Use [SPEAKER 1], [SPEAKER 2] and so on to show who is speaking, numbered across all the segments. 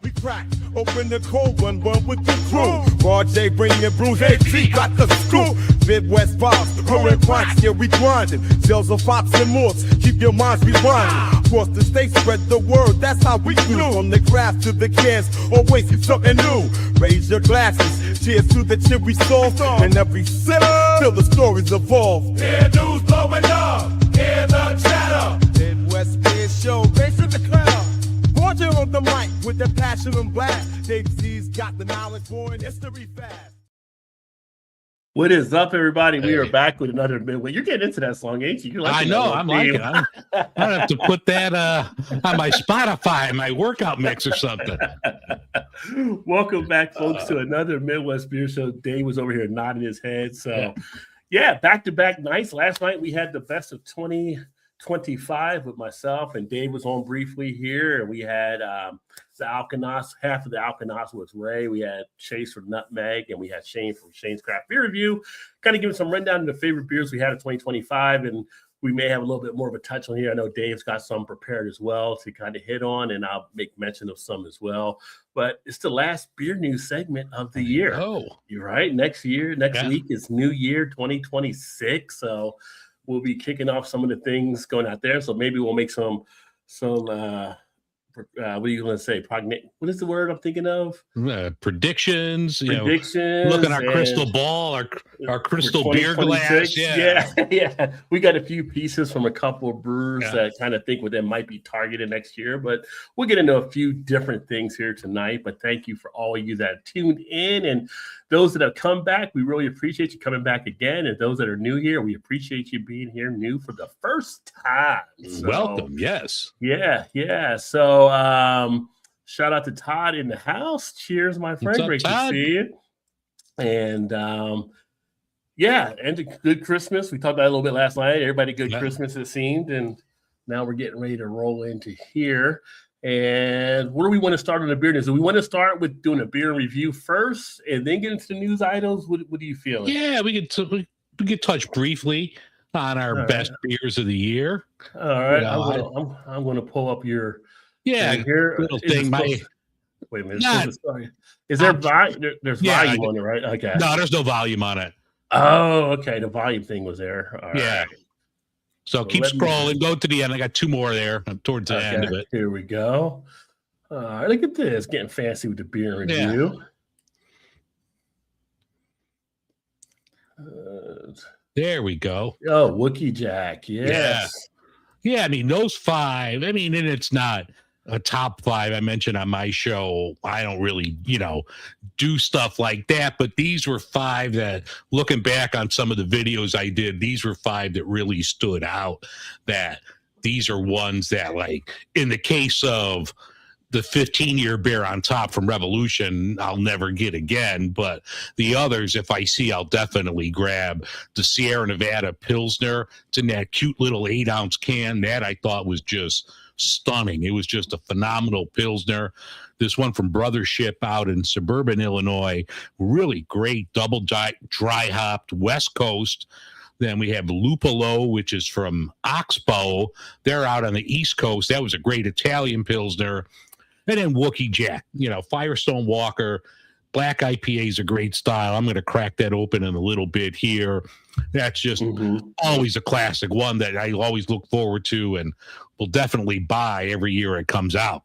[SPEAKER 1] We crack open the cold one with the crew. Raw J bringing brews, AP got the screw. Midwest vibes, current points, yeah we grinding. Sales of Fox and Morse, keep your minds rewinding. Across the state, spread the word, that's how we do. From the craft to the cans, always something new. Raise your glasses, cheers to the cherry sauce. And every sip, till the stories evolve.
[SPEAKER 2] Hear news blowing up, hear the chatter.
[SPEAKER 1] Midwest Beer Show, racing the crowd. Roger on the mic with the passion and blast. Dave Z's got the knowledge for an history fast.
[SPEAKER 3] What is up, everybody? We are back with another Midway. You're getting into that song, ain't you?
[SPEAKER 4] I know. I'm liking it. I have to put that on my Spotify, my workout mix or something.
[SPEAKER 3] Welcome back, folks, to another Midwest Beer Show. Dave was over here nodding his head. So, yeah, back-to-back nights. Last night we had the best of 2025 with myself, and Dave was on briefly here. And we had the Alkanos, half of the Alkanos was Ray. We had Chase from Nutmeg, and we had Shane from Shane's Craft Beer Review. Kind of giving some rundown of the favorite beers we had in 2025, and we may have a little bit more of a touch on here. I know Dave's got some prepared as well to kind of hit on, and I'll make mention of some as well. But it's the last beer news segment of the year.
[SPEAKER 4] Oh,
[SPEAKER 3] you're right. Next week is New Year 2026. So we'll be kicking off some of the things going out there. So maybe we'll make some what are you going to say? What is the word I'm thinking of?
[SPEAKER 4] Predictions.
[SPEAKER 3] Predictions.
[SPEAKER 4] Look at our crystal ball, our crystal beer glass.
[SPEAKER 3] Yeah. We got a few pieces from a couple of brewers that kind of think what they might be targeted next year. But we'll get into a few different things here tonight. But thank you for all of you that tuned in. And those that have come back, we really appreciate you coming back again. And those that are new here, we appreciate you being here new for the first time. So,
[SPEAKER 4] welcome. Yes.
[SPEAKER 3] Yeah. So shout out to Todd in the house. Cheers, my friend.
[SPEAKER 4] What's up,
[SPEAKER 3] Great
[SPEAKER 4] Todd?
[SPEAKER 3] to see you. And and a good Christmas. We talked about it a little bit last night. Everybody good Christmas, it seemed. And now we're getting ready to roll into here. And where do we want to start on the beer news? Do we want to start with doing a beer review first and then get into the news items? What do you feel?
[SPEAKER 4] Yeah, we could touch briefly on our best beers of the year.
[SPEAKER 3] All right. I'm going to pull up your here.
[SPEAKER 4] Little thing.
[SPEAKER 3] Wait a minute. Is there volume? There's volume on it, right? Okay.
[SPEAKER 4] No, there's no volume on it.
[SPEAKER 3] Oh, okay. The volume thing was there. All right.
[SPEAKER 4] So keep scrolling. Go to the end. I got two more there towards the end of it.
[SPEAKER 3] Here we go. Look at this. Getting fancy with the beer review.
[SPEAKER 4] There we go.
[SPEAKER 3] Oh, Wookie Jack. Yes.
[SPEAKER 4] Yeah. I mean, those five. I mean, and it's not a top five I mentioned on my show. I don't really, do stuff like that. But these were five that, looking back on some of the videos I did, these were five that really stood out. That these are ones that, like, in the case of the 15-year beer on top from Revolution, I'll never get again. But the others, if I see, I'll definitely grab. The Sierra Nevada Pilsner. It's in that cute little 8-ounce can. That I thought was just stunning. It was just a phenomenal Pilsner. This one from Brothership out in suburban Illinois, really great double dry hopped West Coast. Then we have Lupolo, which is from Oxbow. They're out on the East Coast. That was a great Italian Pilsner. And then Wookie Jack, Firestone Walker. Black IPA is a great style. I'm going to crack that open in a little bit here. That's just always a classic, one that I always look forward to and will definitely buy every year it comes out.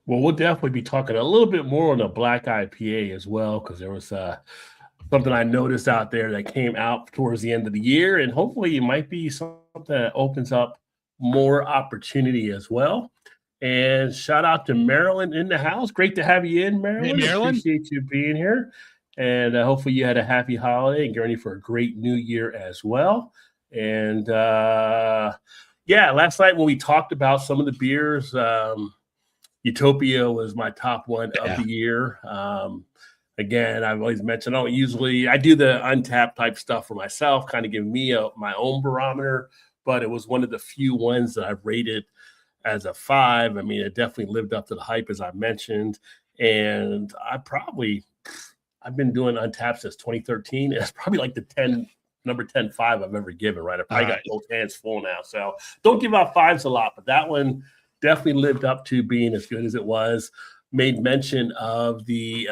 [SPEAKER 3] Well, we'll definitely be talking a little bit more on the Black IPA as well, because there was something I noticed out there that came out towards the end of the year, and hopefully it might be something that opens up more opportunity as well. And shout out to Marilyn in the house. Great to have you in, Marilyn.
[SPEAKER 4] Hey, Marilyn.
[SPEAKER 3] Appreciate you being here. And hopefully you had a happy holiday and get ready for a great new year as well. And last night when we talked about some of the beers, Utopia was my top one of the year. Again, I've always mentioned, I do the Untapped type stuff for myself, kind of give me my own barometer, but it was one of the few ones that I've rated as a 5. I mean, it definitely lived up to the hype, as I mentioned. And I've been doing Untapped since 2013. It's probably like the number 10 5 I've ever given, right? I probably got both hands full now. So don't give out 5s a lot, but that one definitely lived up to being as good as it was. Made mention of the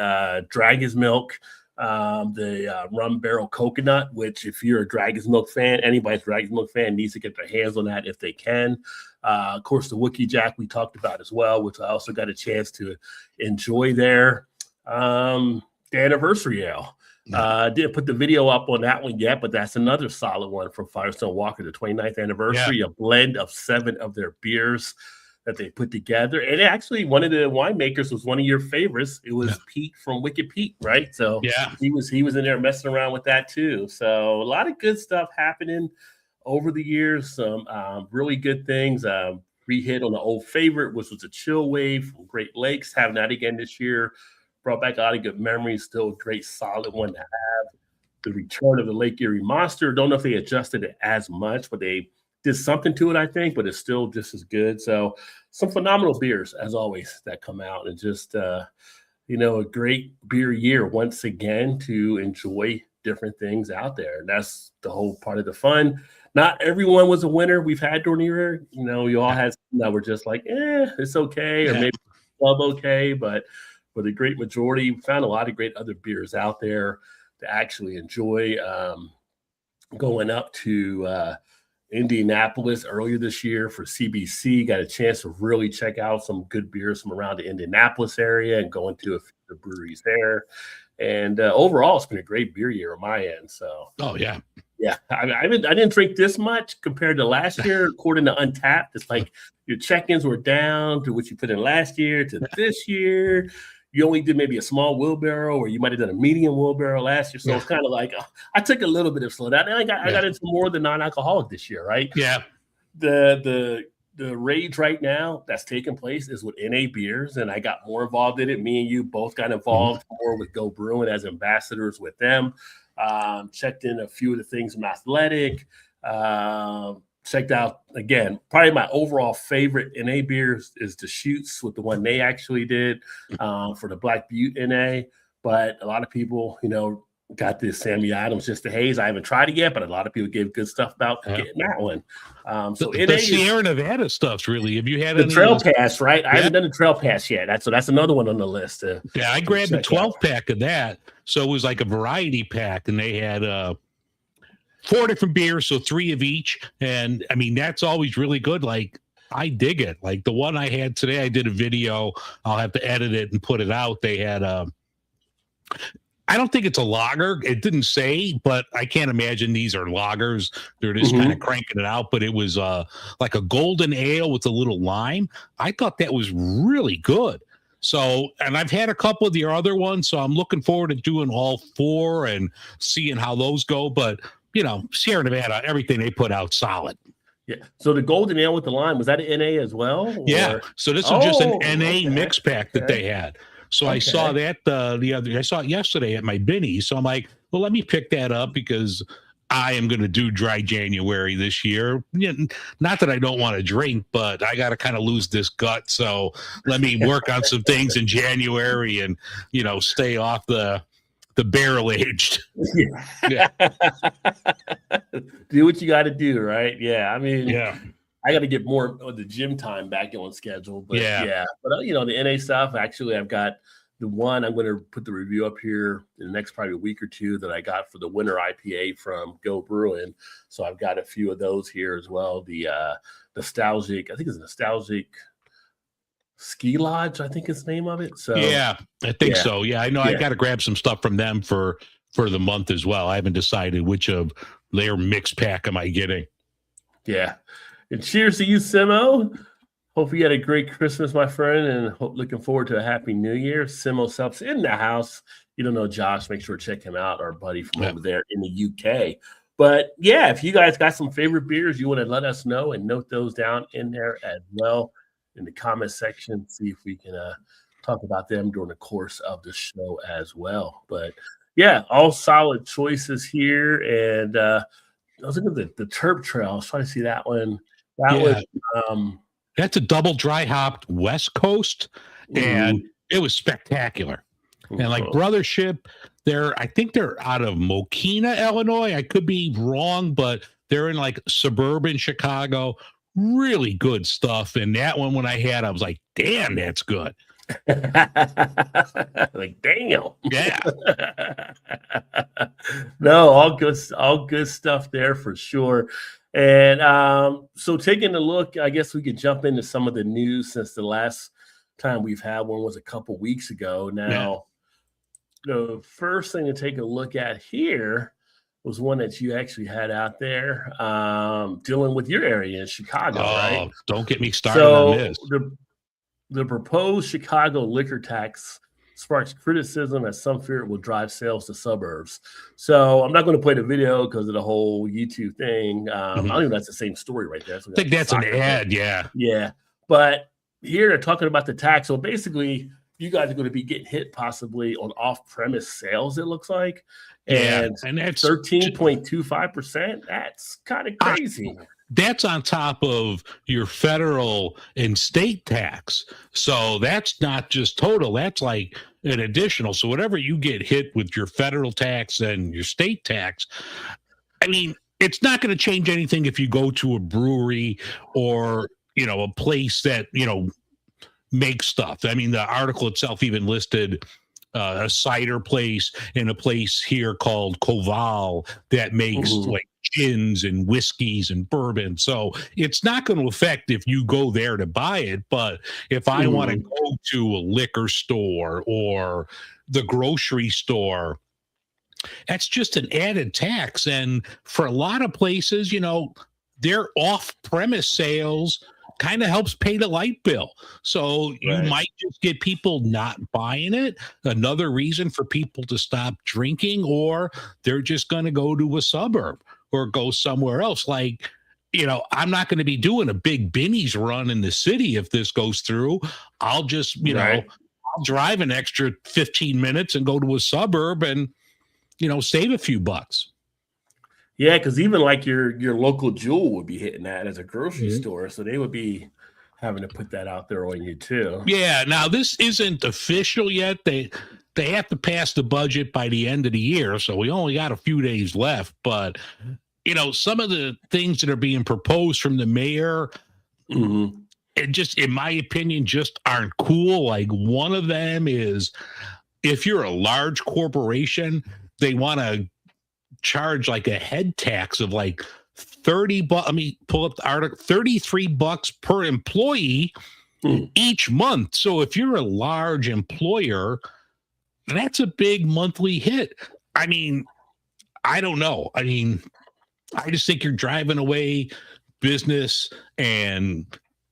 [SPEAKER 3] Dragon's Milk, the rum barrel coconut, which if you're a Dragon's Milk fan, anybody's Dragon's Milk fan needs to get their hands on that if they can. Of course, the Wookiee Jack we talked about as well, which I also got a chance to enjoy there. The Anniversary Ale. Didn't put the video up on that one yet, but that's another solid one from Firestone Walker, the 29th anniversary, a blend of 7 of their beers that they put together. And actually, one of the winemakers was one of your favorites. It was Pete from Wicked Pete, right? So he was in there messing around with that too. So a lot of good stuff happening over the years. Some really good things. We hit on the old favorite, which was a Chill Wave from Great Lakes. Having that again this year. Brought back a lot of good memories. Still a great, solid one to have. The return of the Lake Erie Monster. Don't know if they adjusted it as much, but they did something to it, I think, but it's still just as good. So some phenomenal beers, as always, that come out. And just, a great beer year once again to enjoy different things out there. And that's the whole part of the fun. Not everyone was a winner we've had during the year. You all had some that were just like, it's okay, or maybe club okay, but for the great majority, we found a lot of great other beers out there to actually enjoy. Going up to Indianapolis earlier this year for CBC, got a chance to really check out some good beers from around the Indianapolis area and going to a few of the breweries there. And overall, it's been a great beer year on my end. So, I didn't drink this much compared to last year, according to Untapped. It's like your check-ins were down to what you put in last year to this year. You only did maybe a small wheelbarrow, or you might have done a medium wheelbarrow last year. So it's kind of like I took a little bit of slowdown. And I got into more of the non-alcoholic this year, right?
[SPEAKER 4] Yeah.
[SPEAKER 3] The rage right now that's taking place is with NA Beers, and I got more involved in it. Me and you both got involved more with Go Brewing as ambassadors with them. Checked in a few of the things from Athletic. Checked out, again, probably my overall favorite NA beers is the Shoots with the one they actually did for the Black Butte NA. But a lot of people, got this Sammy Adams Just the Haze. I haven't tried it yet, but a lot of people gave good stuff about getting that one. So
[SPEAKER 4] the Sierra Nevada stuff's really, have you had
[SPEAKER 3] the Trail Pass, right? I haven't done the Trail Pass yet. That's another one on the list.
[SPEAKER 4] I grabbed a 12-pack of that. So it was like a variety pack, and they had 4 different beers, so 3 of each. And I mean, that's always really good. Like, I dig it. Like the one I had today, I did a video. I'll have to edit it and put it out. They had I don't think it's a lager. It didn't say, but I can't imagine these are lagers. They're just kind of cranking it out. But it was like a golden ale with a little lime. I thought that was really good. So, and I've had a couple of the other ones, so I'm looking forward to doing all 4 and seeing how those go. But, Sierra Nevada, everything they put out, solid.
[SPEAKER 3] Yeah. So the golden ale with the lime, was that an NA as well? Or?
[SPEAKER 4] Yeah. So this was just an NA mix pack that they had. So I saw that I saw it yesterday at my Binny. So I'm like, well, let me pick that up because I am going to do dry January this year. Not that I don't want to drink, but I got to kind of lose this gut. So let me work on some things in January and, stay off the barrel aged.
[SPEAKER 3] Yeah. Do what you got to do, right? Yeah. I mean, I got to get more of the gym time back on schedule. But But, the NA stuff, actually, I've got the one I'm going to put the review up here in the next probably a week or two that I got for the winter IPA from Go Brewing. So I've got a few of those here as well. The Nostalgic, I think it's Nostalgic Ski Lodge, I think is the name of it. So
[SPEAKER 4] yeah, I think so. Yeah, I know. I got to grab some stuff from them for the month as well. I haven't decided which of their mix pack am I getting.
[SPEAKER 3] Yeah. And cheers to you, Simo. Hope you had a great Christmas, my friend, and looking forward to a happy New Year. Simo Subs in the house. You don't know Josh, make sure to check him out, our buddy from over there in the UK. But yeah, if you guys got some favorite beers, you want to let us know and note those down in there as well in the comment section. See if we can talk about them during the course of the show as well. But yeah, all solid choices here. And I was looking at the Terp Trail. I was trying to see that one. That was
[SPEAKER 4] that's a double dry hopped West Coast, and it was spectacular. And like Brothership, I think they're out of Mokina, Illinois. I could be wrong, but they're in like suburban Chicago. really good stuff. And that one, when I had, I was like, damn, that's good.
[SPEAKER 3] Like, damn.
[SPEAKER 4] Yeah.
[SPEAKER 3] No, all good stuff there for sure. And so taking a look, I guess we could jump into some of the news since the last time we've had one was a couple weeks ago. Now, the first thing to take a look at here was one that you actually had out there dealing with your area in Chicago, right?
[SPEAKER 4] Don't get me started on this.
[SPEAKER 3] The proposed Chicago liquor tax sparks criticism as some fear it will drive sales to suburbs. So I'm not going to play the video because of the whole YouTube thing. I don't even know if that's the same story right there.
[SPEAKER 4] I think that's an ad, yeah.
[SPEAKER 3] Yeah. But here they're talking about the tax. So basically, you guys are going to be getting hit possibly on off-premise sales, it looks like. And that's 13.25%. That's kind of crazy.
[SPEAKER 4] That's on top of your federal and state tax. So that's not just total. That's like an additional. So whatever you get hit with your federal tax and your state tax, I mean, it's not going to change anything if you go to a brewery or, a place that, makes stuff. I mean, the article itself even listed a cider place and a place here called Koval that makes like gins and whiskeys and bourbon. So it's not going to affect if you go there to buy it. But if I want to go to a liquor store or the grocery store, that's just an added tax. And for a lot of places, their off-premise sales kind of helps pay the light bill. So you might just get people not buying it. Another reason for people to stop drinking, or they're just going to go to a suburb or go somewhere else. Like, I'm not going to be doing a big Binny's run in the city if this goes through. I'll just, I'll drive an extra 15 minutes and go to a suburb and, save a few bucks.
[SPEAKER 3] Yeah, because even like your local Jewel would be hitting that as a grocery store, so they would be having to put that out there on you too.
[SPEAKER 4] Yeah, now this isn't official yet. They have to pass the budget by the end of the year, so we only got a few days left. But some of the things that are being proposed from the mayor, it just, in my opinion, just aren't cool. Like one of them is, if you're a large corporation, they want to charge like a head tax of like $30. Let me pull up the article. $33 per employee each month. So if you're a large employer, that's a big monthly hit. I mean, I don't know. I mean, I just think you're driving away business and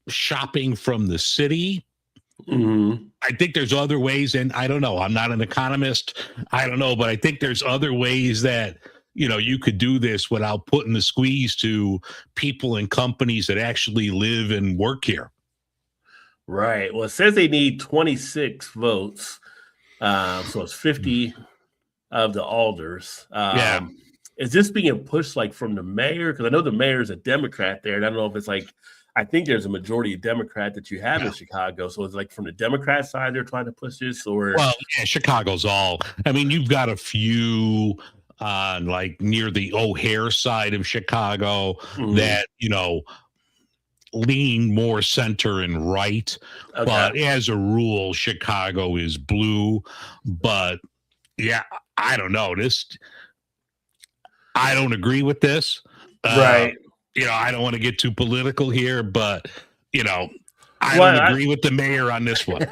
[SPEAKER 4] shopping from the city. I think there's other ways, and I don't know. I'm not an economist. I don't know, but I think there's other ways that you could do this without putting the squeeze to people and companies that actually live and work here.
[SPEAKER 3] Right. Well, it says they need 26 votes. So it's 50 of the alders. Is this being pushed like from the mayor? Because I know the mayor is a Democrat there, and I don't know if it's like, I think there's a majority of Democrat that you have in Chicago. So it's like from the Democrat side they're trying to push this, or
[SPEAKER 4] Chicago's all. I mean, you've got a few like near the O'Hare side of Chicago that lean more center and right. But as a rule, Chicago is blue. But yeah, I don't know. I don't agree with this.
[SPEAKER 3] Right.
[SPEAKER 4] I don't want to get too political here, but I don't agree with the mayor on this one.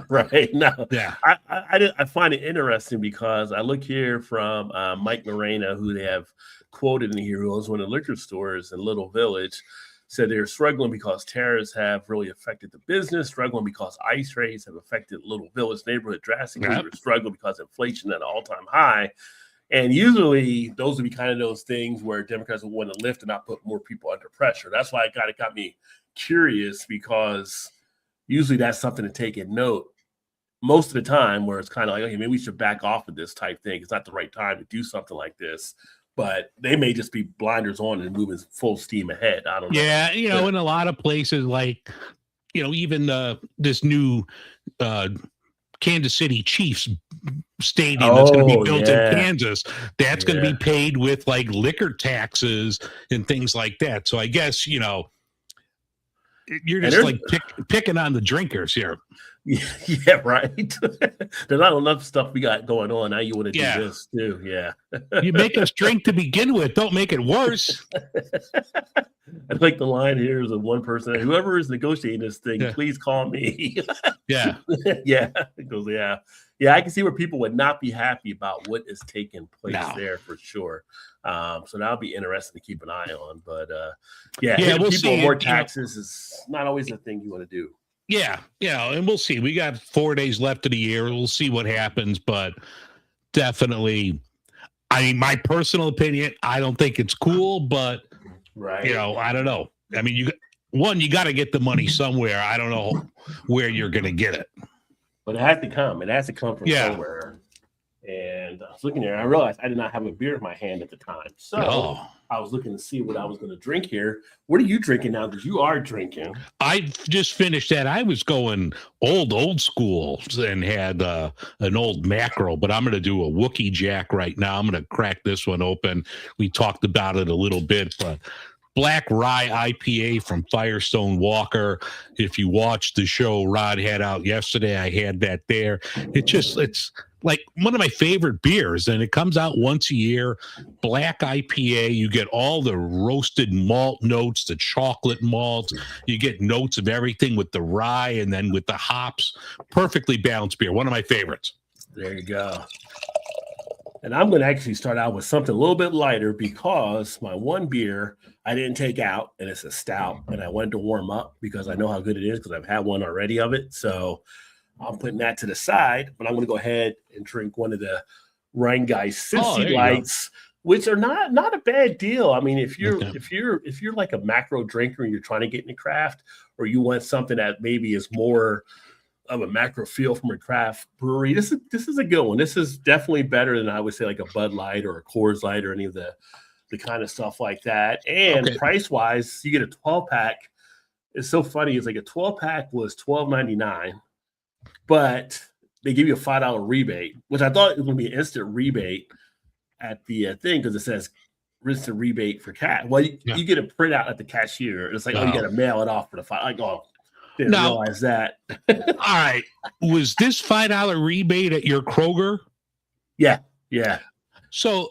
[SPEAKER 3] Right. No.
[SPEAKER 4] Yeah.
[SPEAKER 3] I find it interesting because I look here from Mike Morena, who they have quoted in here, who owns one of the liquor stores in Little Village, said they're struggling because tariffs have really affected the business, struggling because ICE raids have affected Little Village neighborhood drastically. They're struggling because inflation at an all-time high. And usually those would be kind of those things where Democrats would want to lift and not put more people under pressure. That's why it kind of got me curious, because usually that's something to take in note most of the time, where it's kind of like, okay, maybe we should back off of this type thing. It's not the right time to do something like this. But they may just be blinders on and moving full steam ahead. I don't know.
[SPEAKER 4] Yeah, in a lot of places, like, even this new Kansas City Chiefs stadium that's going to be built in Kansas, that's going to be paid with like liquor taxes and things like that. So I guess, You're
[SPEAKER 3] And
[SPEAKER 4] just
[SPEAKER 3] there's-
[SPEAKER 4] like picking on the drinkers here.
[SPEAKER 3] Yeah, right. There's not enough stuff we got going on. Now you want to do
[SPEAKER 4] Yeah.
[SPEAKER 3] this too. Yeah.
[SPEAKER 4] You make us drink to begin with. Don't make it worse.
[SPEAKER 3] I think the line here is of one person, whoever is negotiating this thing,
[SPEAKER 4] Yeah.
[SPEAKER 3] please call me.
[SPEAKER 4] Yeah.
[SPEAKER 3] Yeah. It goes, yeah. Yeah, I can see where people would not be happy about what is taking place
[SPEAKER 4] No.
[SPEAKER 3] there for sure. So that'll be interesting to keep an eye on. But yeah,
[SPEAKER 4] Yeah,
[SPEAKER 3] hitting
[SPEAKER 4] we'll
[SPEAKER 3] people
[SPEAKER 4] see.
[SPEAKER 3] with more
[SPEAKER 4] You know-
[SPEAKER 3] taxes is not always the thing you want to do.
[SPEAKER 4] Yeah. And we'll see. We got 4 days left of the year. We'll see what happens, but definitely, I mean, my personal opinion, I don't think it's cool, but
[SPEAKER 3] Right.
[SPEAKER 4] I don't know. I mean, you got to get the money somewhere. I don't know where you're going to get it.
[SPEAKER 3] But it has to come. It has to come from
[SPEAKER 4] Yeah.
[SPEAKER 3] somewhere. And I was looking there. I realized I did not have a beer in my hand at the time. So
[SPEAKER 4] Oh,
[SPEAKER 3] I was looking to see what I was going to drink here. What are you drinking now? Because you are drinking.
[SPEAKER 4] I just finished that. I was going old school and had an old macro, but I'm going to do a Wookie Jack right now. I'm going to crack this one open. We talked about it a little bit, but Black Rye IPA from Firestone Walker. If you watched the show Rod had out yesterday, I had that there. It's like one of my favorite beers, and it comes out once a year. Black IPA, you get all the roasted malt notes, the chocolate malt, you get notes of everything with the rye and then with the hops. Perfectly balanced beer, one of my favorites.
[SPEAKER 3] There you go. And I'm going to actually start out with something a little bit lighter because my one beer I didn't take out, and it's a stout, and I wanted to warm up because I know how good it is because I've had one already of it. So I'm putting that to the side, but I'm going to go ahead and drink one of the Rheingeist
[SPEAKER 4] there
[SPEAKER 3] Cincy
[SPEAKER 4] you
[SPEAKER 3] Lights, which are not a bad deal. I mean, if you're
[SPEAKER 4] Okay.
[SPEAKER 3] if you're like a macro drinker and you're trying to get into craft, or you want something that maybe is more of a macro feel from a craft brewery, this is a good one. This is definitely better than I would say like a Bud Light or a Coors Light or any of the kind of stuff like that. And
[SPEAKER 4] Okay.
[SPEAKER 3] price wise, you get a 12 pack. It's so funny. It's like a 12 pack was $12.99, but they give you a $5 rebate, which I thought it was going to be an instant rebate at the thing because it says instant rebate for cash. Well, you get a printout at the cashier. It's like, oh, you got to mail it off for the $5. Like, oh, didn't
[SPEAKER 4] Now-
[SPEAKER 3] realize that.
[SPEAKER 4] All right. Was this $5 rebate at your Kroger?
[SPEAKER 3] Yeah.
[SPEAKER 4] So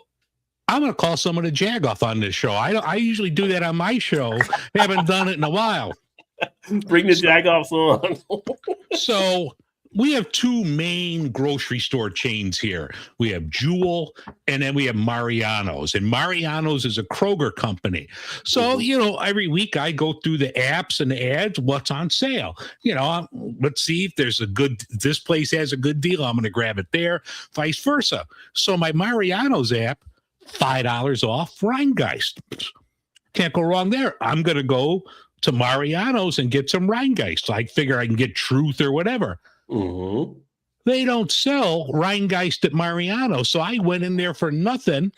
[SPEAKER 4] I'm going to call someone a jagoff on this show. I usually do that on my show. Haven't done it in a while.
[SPEAKER 3] Bring the jagoffs on.
[SPEAKER 4] So we have two main grocery store chains here. We have Jewel and then we have Mariano's. And Mariano's is a Kroger company. So, every week I go through the apps and the ads, what's on sale. Let's see if this place has a good deal. I'm going to grab it there, vice versa. So my Mariano's app, $5 off Rheingeist. Can't go wrong there. I'm going to go to Mariano's and get some Rheingeist. I figure I can get Truth or whatever.
[SPEAKER 3] Mm-hmm.
[SPEAKER 4] They don't sell Rheingeist at Mariano. So I went in there for nothing.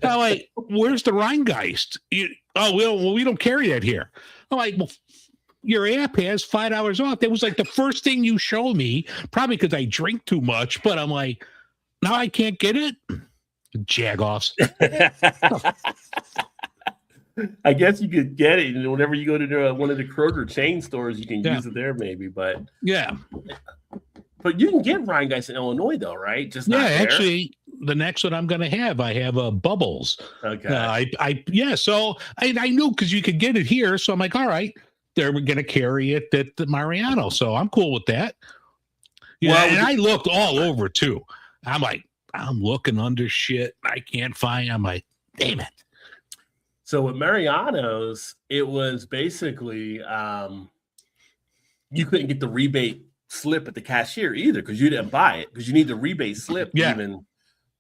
[SPEAKER 4] I'm like, where's the Rheingeist? We don't carry that here. I'm like, well, your app has $5 off. That was like the first thing you showed me, probably because I drink too much. But I'm like, now I can't get it. Jagoffs.
[SPEAKER 3] I guess you could get it, and whenever you go to one of the Kroger chain stores, you can use it there, maybe. But
[SPEAKER 4] Yeah.
[SPEAKER 3] you can get Rheingeist in Illinois, though, right? Just not
[SPEAKER 4] Yeah,
[SPEAKER 3] there?
[SPEAKER 4] actually, the next one I'm going to have, I have Bubbles.
[SPEAKER 3] Okay.
[SPEAKER 4] So I knew because you could get it here. So I'm like, all right, they're going to carry it at the Mariano. So I'm cool with that. Yeah,
[SPEAKER 3] Well,
[SPEAKER 4] and I looked all over too. I'm like, I'm looking under shit. I can't find. I'm like, damn it.
[SPEAKER 3] So with Mariano's, it was basically you couldn't get the rebate slip at the cashier either because you didn't buy it because you need the rebate slip to even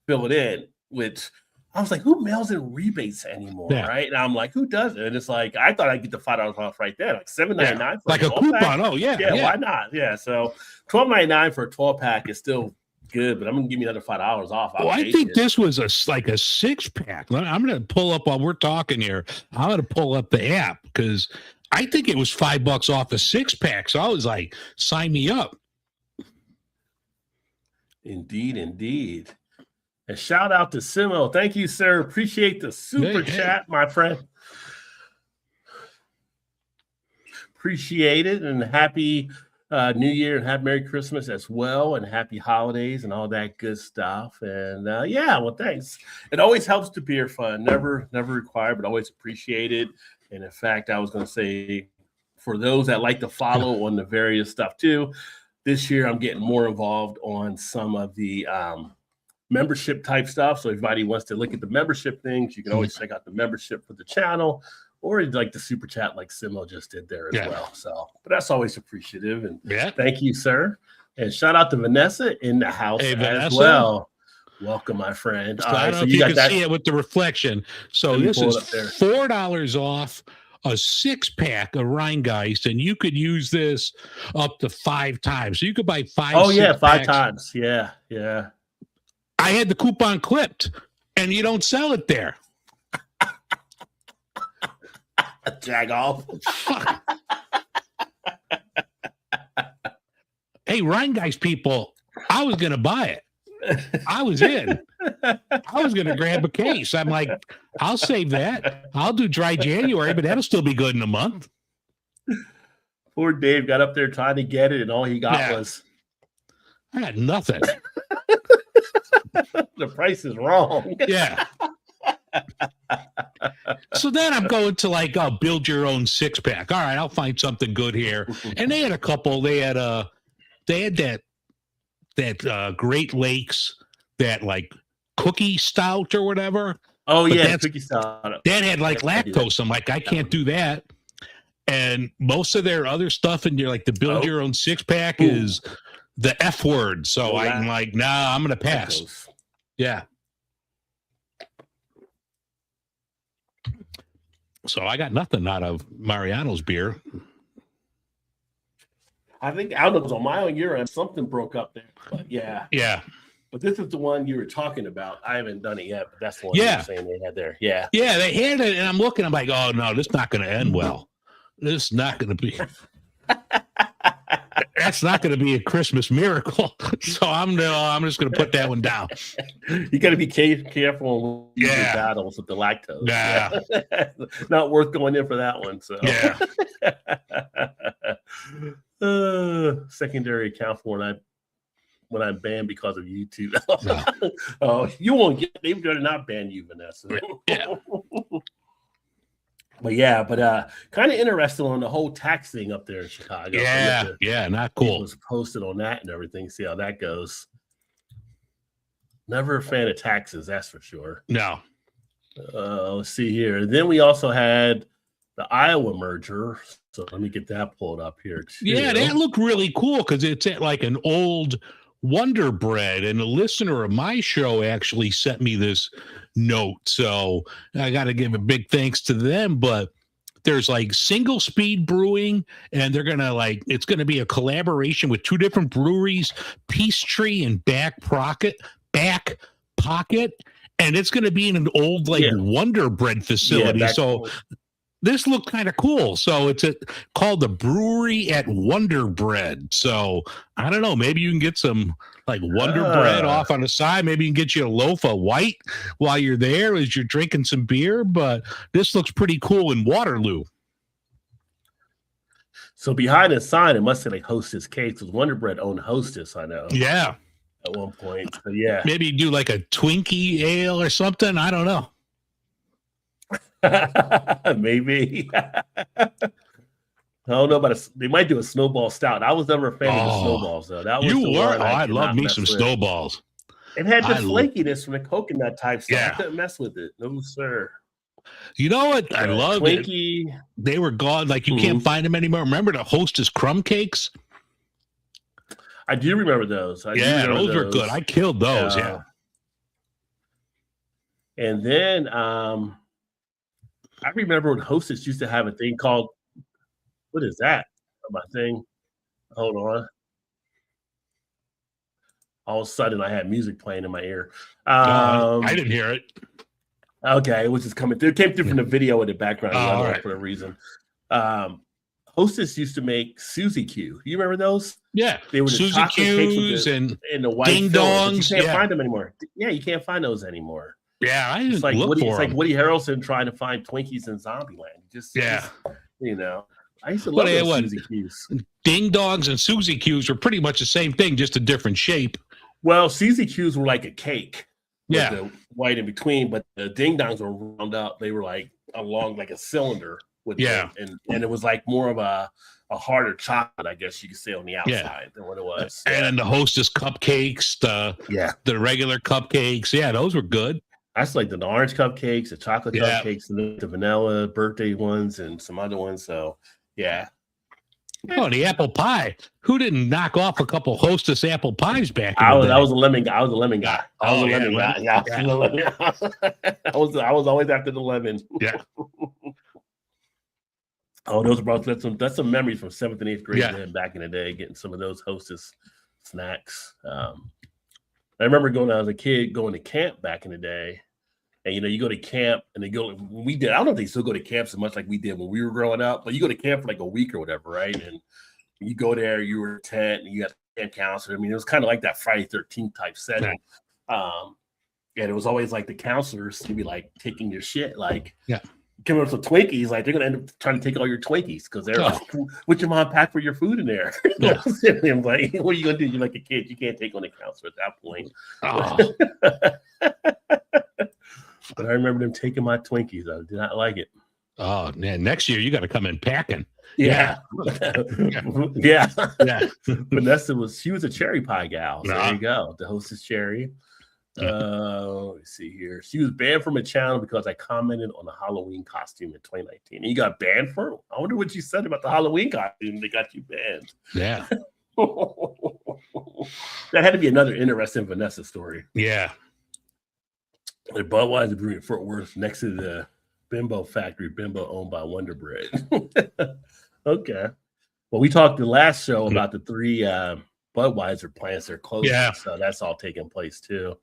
[SPEAKER 3] fill it in. Which I was like, who mails in rebates anymore, right? And I'm like, who does it? And it's like, I thought I'd get the $5 off right there, like $7.99 for
[SPEAKER 4] like a coupon. Oh yeah,
[SPEAKER 3] yeah, why not? Yeah, so $12.99 for a 12-pack is still good, but I'm gonna give me another $5 off.
[SPEAKER 4] Well, I think this was like a 6-pack. I'm going to pull up while we're talking here. I'm going to pull up the app because I think it was $5 off a 6-pack. So I was like, sign me up.
[SPEAKER 3] Indeed. And shout out to Simo. Thank you, sir. Appreciate the super chat, my friend. Appreciate it, and happy New Year, and happy Merry Christmas as well, and happy holidays and all that good stuff. And yeah, well, thanks. It always helps to beer fun. Never required, but always appreciated. And in fact, I was going to say, for those that like to follow on the various stuff too, this year I'm getting more involved on some of the membership type stuff. So if anybody wants to look at the membership things, you can always check out the membership for the channel, or like the super chat like Simo just did there as well. So, but that's always appreciative. And thank you, sir. And shout out to Vanessa in the house as well. Welcome, my friend.
[SPEAKER 4] So I don't know if you can see it with the reflection. So this is $4 off a 6-pack of Rheingeist, and you could use this up to 5 times. So you could buy 5.
[SPEAKER 3] Oh yeah, 5 times. Yeah.
[SPEAKER 4] I had the coupon clipped, and you don't sell it there.
[SPEAKER 3] Jag off.
[SPEAKER 4] Hey, Rheingeist people, I was going to buy it. I was in. I was going to grab a case. I'm like, I'll save that. I'll do dry January, but that'll still be good in a month.
[SPEAKER 3] Poor Dave got up there trying to get it, and all he got was...
[SPEAKER 4] I got nothing.
[SPEAKER 3] The price is wrong.
[SPEAKER 4] Yeah. So then I'm going to like, build your own 6-pack. All right, I'll find something good here. And they had a couple. They had that Great Lakes, that like cookie stout or whatever.
[SPEAKER 3] Oh yeah, cookie stout.
[SPEAKER 4] That had like lactose. I'm like, I can't do that. And most of their other stuff in your like the build your own 6-pack is the F word. So I'm like, nah, I'm gonna pass.
[SPEAKER 3] Lactose.
[SPEAKER 4] Yeah. So I got nothing out of Mariano's beer.
[SPEAKER 3] I think I was on my own year and something broke up there. But yeah. But this is the one you were talking about. I haven't done it yet, but that's the one you were saying they had there. Yeah.
[SPEAKER 4] Yeah, they had it, and I'm looking, I'm like, oh no, this is not gonna end well. This is not gonna be that's not gonna be a Christmas miracle. So I'm just gonna put that one down.
[SPEAKER 3] You gotta be careful with battles with the lactose.
[SPEAKER 4] Yeah.
[SPEAKER 3] Not worth going in for that one. So secondary account for when I'm banned because of YouTube. You won't get. They've got to not ban you, Vanessa.
[SPEAKER 4] Yeah.
[SPEAKER 3] But kind of interesting on the whole tax thing up there in Chicago.
[SPEAKER 4] Yeah, not cool.
[SPEAKER 3] It was posted on that and everything. See how that goes. Never a fan of taxes, that's for sure.
[SPEAKER 4] No.
[SPEAKER 3] Let's see here. Then we also had the Iowa merger. So let me get that pulled up here too.
[SPEAKER 4] Yeah, that looked really cool because it's at like an old Wonder Bread, and a listener of my show actually sent me this note. So I got to give a big thanks to them. But there's like Single Speed Brewing, and they're gonna it's gonna be a collaboration with 2 different breweries, Peachtree and Back Pocket, and it's gonna be in an old Wonder Bread facility. This looked kind of cool. So it's called the Brewery at Wonder Bread. So I don't know. Maybe you can get some Wonder Bread off on the side. Maybe you can get you a loaf of white while you're there as you're drinking some beer. But this looks pretty cool in Waterloo.
[SPEAKER 3] So behind the sign, it must say Hostess Cakes, because Wonder Bread owned Hostess, I know.
[SPEAKER 4] Yeah.
[SPEAKER 3] At one point. So yeah.
[SPEAKER 4] Maybe you do like a Twinkie ale or something. I don't know.
[SPEAKER 3] Maybe. I don't know about they might do a snowball stout. I was never a fan of the snowballs though. That was
[SPEAKER 4] I love me some snowballs.
[SPEAKER 3] It had the flakiness from the coconut type stuff. I couldn't mess with it. No sir.
[SPEAKER 4] You know what? I love
[SPEAKER 3] Twinkie.
[SPEAKER 4] It. They were gone. You can't find them anymore. Remember the Hostess crumb cakes?
[SPEAKER 3] I do remember those.
[SPEAKER 4] Those were good. I killed those. Yeah.
[SPEAKER 3] And then I remember when Hostess used to have a thing called, what is that? My thing. Hold on. All of a sudden, I had music playing in my ear.
[SPEAKER 4] I didn't hear it.
[SPEAKER 3] Okay, it was just coming through. It came through from the video in the background for a reason. Hostess used to make Suzy Q. You remember those?
[SPEAKER 4] Yeah,
[SPEAKER 3] they were the
[SPEAKER 4] Suzy Q's
[SPEAKER 3] and the white
[SPEAKER 4] Ding Dongs.
[SPEAKER 3] You can't find them anymore. Yeah, you can't find those anymore.
[SPEAKER 4] Yeah, I didn't
[SPEAKER 3] look
[SPEAKER 4] for
[SPEAKER 3] It's like Woody Harrelson trying to find Twinkies in Zombieland. I used to
[SPEAKER 4] Well,
[SPEAKER 3] love
[SPEAKER 4] they had
[SPEAKER 3] those
[SPEAKER 4] what?
[SPEAKER 3] Suzy Q's.
[SPEAKER 4] Ding dongs and Suzy Q's were pretty much the same thing, just a different shape.
[SPEAKER 3] Well, Suzy Q's were like a cake with
[SPEAKER 4] Yeah.
[SPEAKER 3] the white in between, but the ding dongs were round up. They were like along like a cylinder with
[SPEAKER 4] Yeah.
[SPEAKER 3] and it was like more of a harder chocolate, I guess you could say, on the outside than what it was.
[SPEAKER 4] And then the Hostess cupcakes, the regular cupcakes. Yeah, those were good.
[SPEAKER 3] I just like the orange cupcakes, the chocolate
[SPEAKER 4] Yeah.
[SPEAKER 3] cupcakes, and the vanilla birthday ones, and some other ones. So, yeah.
[SPEAKER 4] Oh, the apple pie. Who didn't knock off a couple Hostess apple pies back in
[SPEAKER 3] I
[SPEAKER 4] the
[SPEAKER 3] was
[SPEAKER 4] day?
[SPEAKER 3] I was a lemon guy. I was a lemon guy. I was
[SPEAKER 4] Oh,
[SPEAKER 3] a
[SPEAKER 4] yeah,
[SPEAKER 3] lemon guy. Yeah, I was a lemon guy. I was always after the lemon.
[SPEAKER 4] Yeah.
[SPEAKER 3] Oh, those brought that's some memories from 7th and 8th grade
[SPEAKER 4] Yeah.
[SPEAKER 3] then back in the day, getting some of those Hostess snacks. I remember going as a kid going to camp back in the day. And you go to camp and I don't know if they still go to camp so much like we did when we were growing up, but you go to camp for like a week or whatever, right? And you go there, you were a tent, and you got a camp counselor. I mean, it was kind of like that Friday 13th type setting. And it was always like the counselors to be like taking your shit, like coming up with some Twinkies, like they're gonna end up trying to take all your Twinkies because they're like, "What your mom pack for your food in there?"
[SPEAKER 4] Yeah.
[SPEAKER 3] I'm like, "What are you gonna do? You're like a kid. You can't take on the counselor at that point."
[SPEAKER 4] Oh,
[SPEAKER 3] But I remember them taking my Twinkies. I did not like it.
[SPEAKER 4] oh man, next year you got to come in packing.
[SPEAKER 3] Yeah. Yeah.
[SPEAKER 4] Yeah.
[SPEAKER 3] Vanessa she was a cherry pie gal. So
[SPEAKER 4] Nah.
[SPEAKER 3] there you go. The Hostess cherry. Let's see here. She was banned from a channel because I commented on a Halloween costume in 2019. And you got banned for it? I wonder what you said about the Halloween costume. They got you banned.
[SPEAKER 4] Yeah.
[SPEAKER 3] That had to be another interesting Vanessa story.
[SPEAKER 4] Yeah.
[SPEAKER 3] The Budweiser Brewery in Fort Worth next to the Bimbo factory, Bimbo owned by Wonder Bread. Okay. Well, we talked the last show about the 3 Budweiser plants that are closing.
[SPEAKER 4] Yeah.
[SPEAKER 3] So that's all taking place too.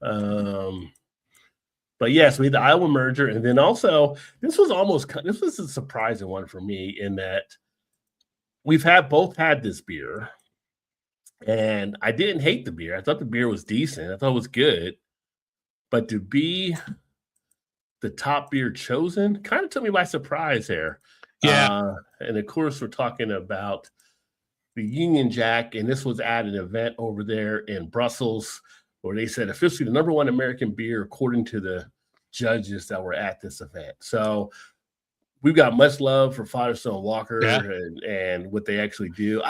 [SPEAKER 3] But yes, we had the Iowa merger. And then also, this was a surprising one for me in that we've both had this beer. And I didn't hate the beer. I thought the beer was decent. I thought it was good. But to be the top beer chosen kind of took me by surprise here.
[SPEAKER 4] Yeah.
[SPEAKER 3] And of course, we're talking about the Union Jack. And this was at an event over there in Brussels where they said officially the #1 American beer, according to the judges that were at this event. So we've got much love for Firestone Walker and what they actually do.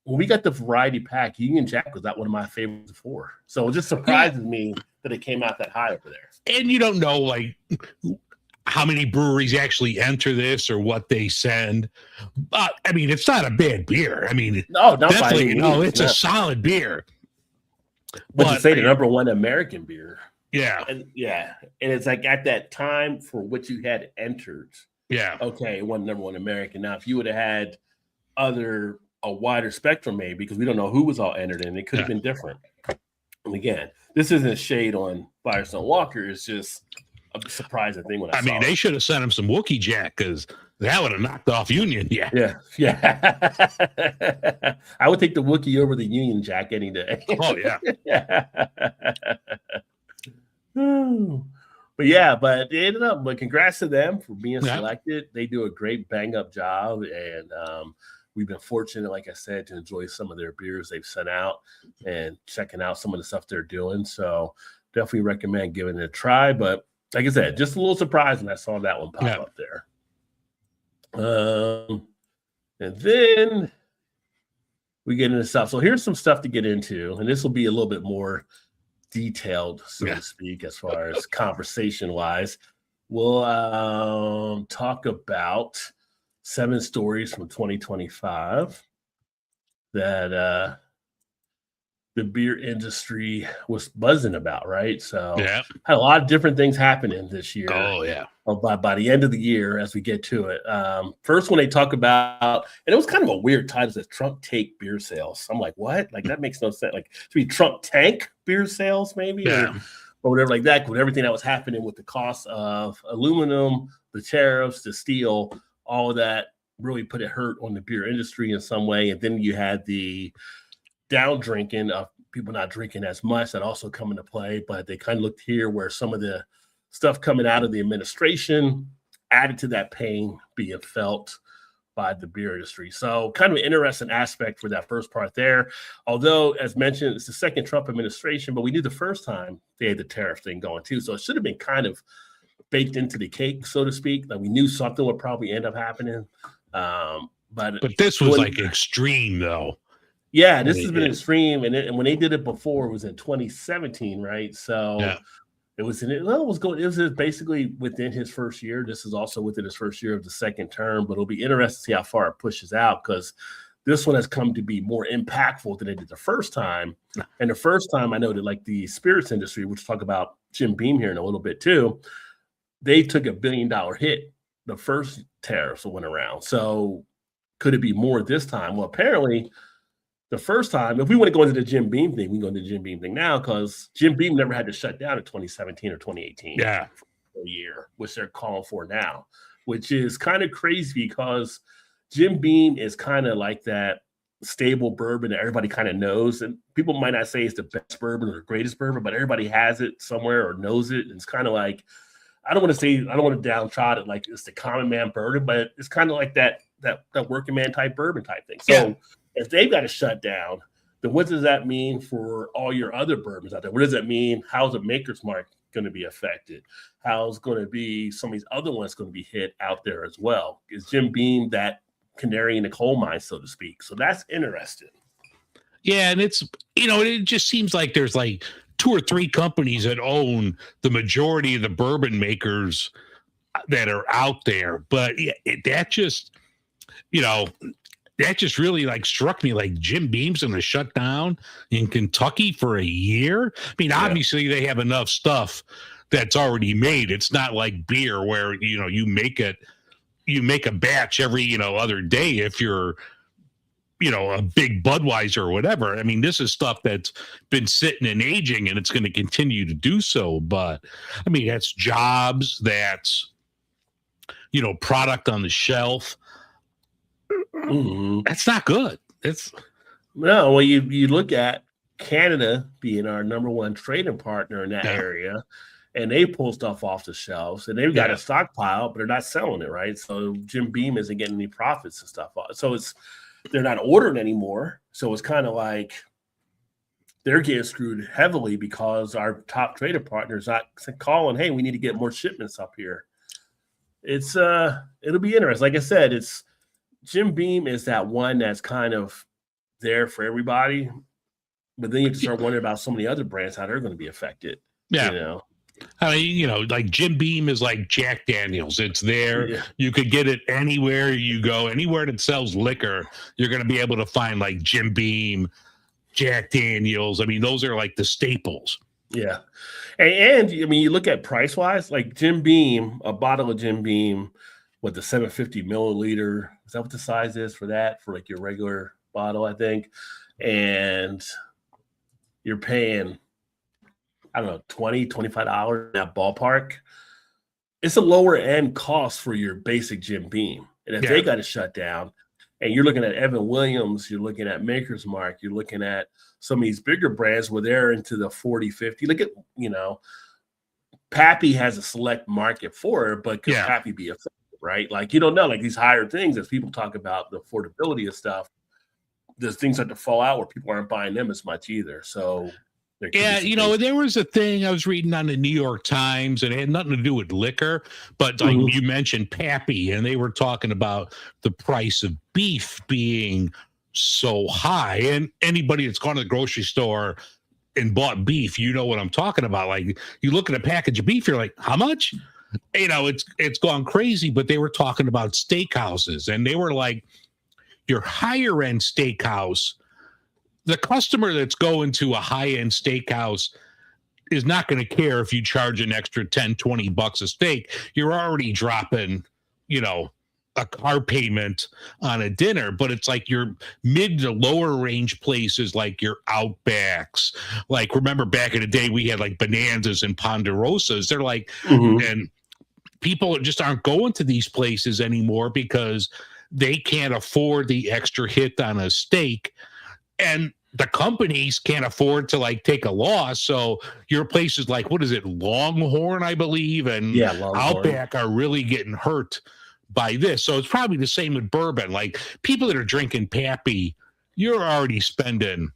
[SPEAKER 3] When we got the variety pack, Union Jack was not one of my favorites before. So it just surprises me that it came out that high over there.
[SPEAKER 4] And you don't know like how many breweries actually enter this or what they send. But I mean, it's not a bad beer. I mean,
[SPEAKER 3] No, not by
[SPEAKER 4] definitely,
[SPEAKER 3] any
[SPEAKER 4] no,
[SPEAKER 3] means,
[SPEAKER 4] it's a solid beer.
[SPEAKER 3] But to say the #1 American beer.
[SPEAKER 4] Yeah.
[SPEAKER 3] And it's like at that time for what you had entered.
[SPEAKER 4] Yeah.
[SPEAKER 3] Okay, it wasn't #1 American. Now, if you would have had a wider spectrum, maybe, because we don't know who was all entered in, it could have been different. And again, this isn't shade on Firestone Walker. It's just a surprising thing when I saw
[SPEAKER 4] mean, they should have sent him some Wookiee Jack because that would have knocked off Union. Yeah.
[SPEAKER 3] I would take the Wookiee over the Union Jack any day.
[SPEAKER 4] Oh, yeah.
[SPEAKER 3] But they ended up. But congrats to them for being selected. They do a great bang up job, and we've been fortunate, like I said, to enjoy some of their beers they've sent out and checking out some of the stuff they're doing. So definitely recommend giving it a try. But like I said, just a little surprised when I saw that one pop up there. And then we get into stuff. So here's some stuff to get into, and this will be a little bit more detailed, so to speak, as far as conversation wise. We'll talk about 7 stories from 2025 that the beer industry was buzzing about, right? So had a lot of different things happening this year.
[SPEAKER 4] Oh, yeah.
[SPEAKER 3] By the end of the year, as we get to it. First, when they talk about, and it was kind of a weird title, that Trump take beer sales. I'm like, what? Like, that makes no sense. Like, to be Trump tank beer sales, maybe? Or whatever like that, with everything that was happening with the cost of aluminum, the tariffs, the steel, all of that really put a hurt on the beer industry in some way. And then you had the down drinking of people not drinking as much that also come into play. But they kind of looked here where some of the stuff coming out of the administration added to that pain being felt by the beer industry. So kind of an interesting aspect for that first part there. Although, as mentioned, it's the second Trump administration, but we knew the first time they had the tariff thing going too. So it should have been kind of baked into the cake, so to speak. Like we knew something would probably end up happening. But
[SPEAKER 4] this was like extreme though.
[SPEAKER 3] Yeah, this has been extreme. And when they did it before, it was in 2017, right? So
[SPEAKER 4] yeah.
[SPEAKER 3] It was basically within his first year. This is also within his first year of the second term, but it'll be interesting to see how far it pushes out because this one has come to be more impactful than it did the first time. And the first time I know that like the spirits industry, which we'll talk about Jim Beam here in a little bit too, they took $1 billion hit the first tariffs that went around. So could it be more this time? Well, apparently the first time, if we want to go into the Jim Beam thing, we can go into the Jim Beam thing now because Jim Beam never had to shut down in 2017 or 2018 for a year, which they're calling for now, which is kind of crazy because Jim Beam is kind of like that stable bourbon that everybody kind of knows. And people might not say it's the best bourbon or the greatest bourbon, but everybody has it somewhere or knows it. And it's kind of like, I don't want to downtrod it like it's the common man bourbon, but it's kind of like that working man type bourbon type thing. So if they've got to shut down, then what does that mean for all your other bourbons out there? What does that mean? How's the Maker's Mark going to be affected? How's going to be some of these other ones going to be hit out there as well? Is Jim Beam that canary in the coal mine, so to speak? So that's interesting.
[SPEAKER 4] Yeah, and it's, it just seems like there's like 2 or 3 companies that own the majority of the bourbon makers that are out there. But that just really like struck me like Jim Beam's going to shut down in Kentucky for a year. I mean, obviously they have enough stuff that's already made. It's not like beer where, you make a batch every, other day if you're, a big Budweiser or whatever. I mean, this is stuff that's been sitting and aging and it's going to continue to do so. But I mean, that's jobs, that's, product on the shelf.
[SPEAKER 3] Mm-hmm.
[SPEAKER 4] That's not good.
[SPEAKER 3] Well, you look at Canada being our number one trading partner in that area, and they pull stuff off the shelves, and they've got a stockpile, but they're not selling it, right? So Jim Beam isn't getting any profits and stuff. So they're not ordering anymore. So it's kind of like they're getting screwed heavily because our top trader partner is not calling, hey, we need to get more shipments up here. It'll be interesting. Like I said, Jim Beam is that one that's kind of there for everybody, but then you have to start wondering about so many other brands, how they're going to be affected.
[SPEAKER 4] Yeah. I mean, like Jim Beam is like Jack Daniels. It's there. Yeah. You could get it anywhere you go. Anywhere that sells liquor, you're going to be able to find like Jim Beam, Jack Daniels. I mean, those are like the staples.
[SPEAKER 3] Yeah. And I mean, you look at price-wise, like Jim Beam, a bottle of Jim Beam with the 750 milliliter, is that what the size is for that? For like your regular bottle, I think. And you're paying, I don't know, $20, $25 in that ballpark. It's a lower end cost for your basic Jim Beam. And if they got to shut down, and you're looking at Evan Williams, you're looking at Maker's Mark, you're looking at some of these bigger brands where they're into the 40, 50. Look at, Pappy has a select market for it, but could Pappy be effective, right? Like, you don't know, like these higher things, as people talk about the affordability of stuff, there's things start to fall out where people aren't buying them as much either. So
[SPEAKER 4] there was a thing I was reading on the New York Times, and it had nothing to do with liquor, but like you mentioned Pappy, and they were talking about the price of beef being so high. And anybody that's gone to the grocery store and bought beef, you know what I'm talking about. Like, you look at a package of beef, you're like, how much? It's gone crazy. But they were talking about steakhouses, and they were like, your higher end steakhouse, the customer that's going to a high-end steakhouse is not going to care if you charge an extra $10-20 a steak. You're already dropping, a car payment on a dinner. But it's like your mid to lower range places, like your Outbacks. Like, remember back in the day, we had like Bonanzas and Ponderosas. They're like, and people just aren't going to these places anymore because they can't afford the extra hit on a steak. And the companies can't afford to like take a loss. So your places like, what is it, Longhorn, I believe, and Outback are really getting hurt buy this. So it's probably the same with bourbon. Like people that are drinking Pappy, you're already spending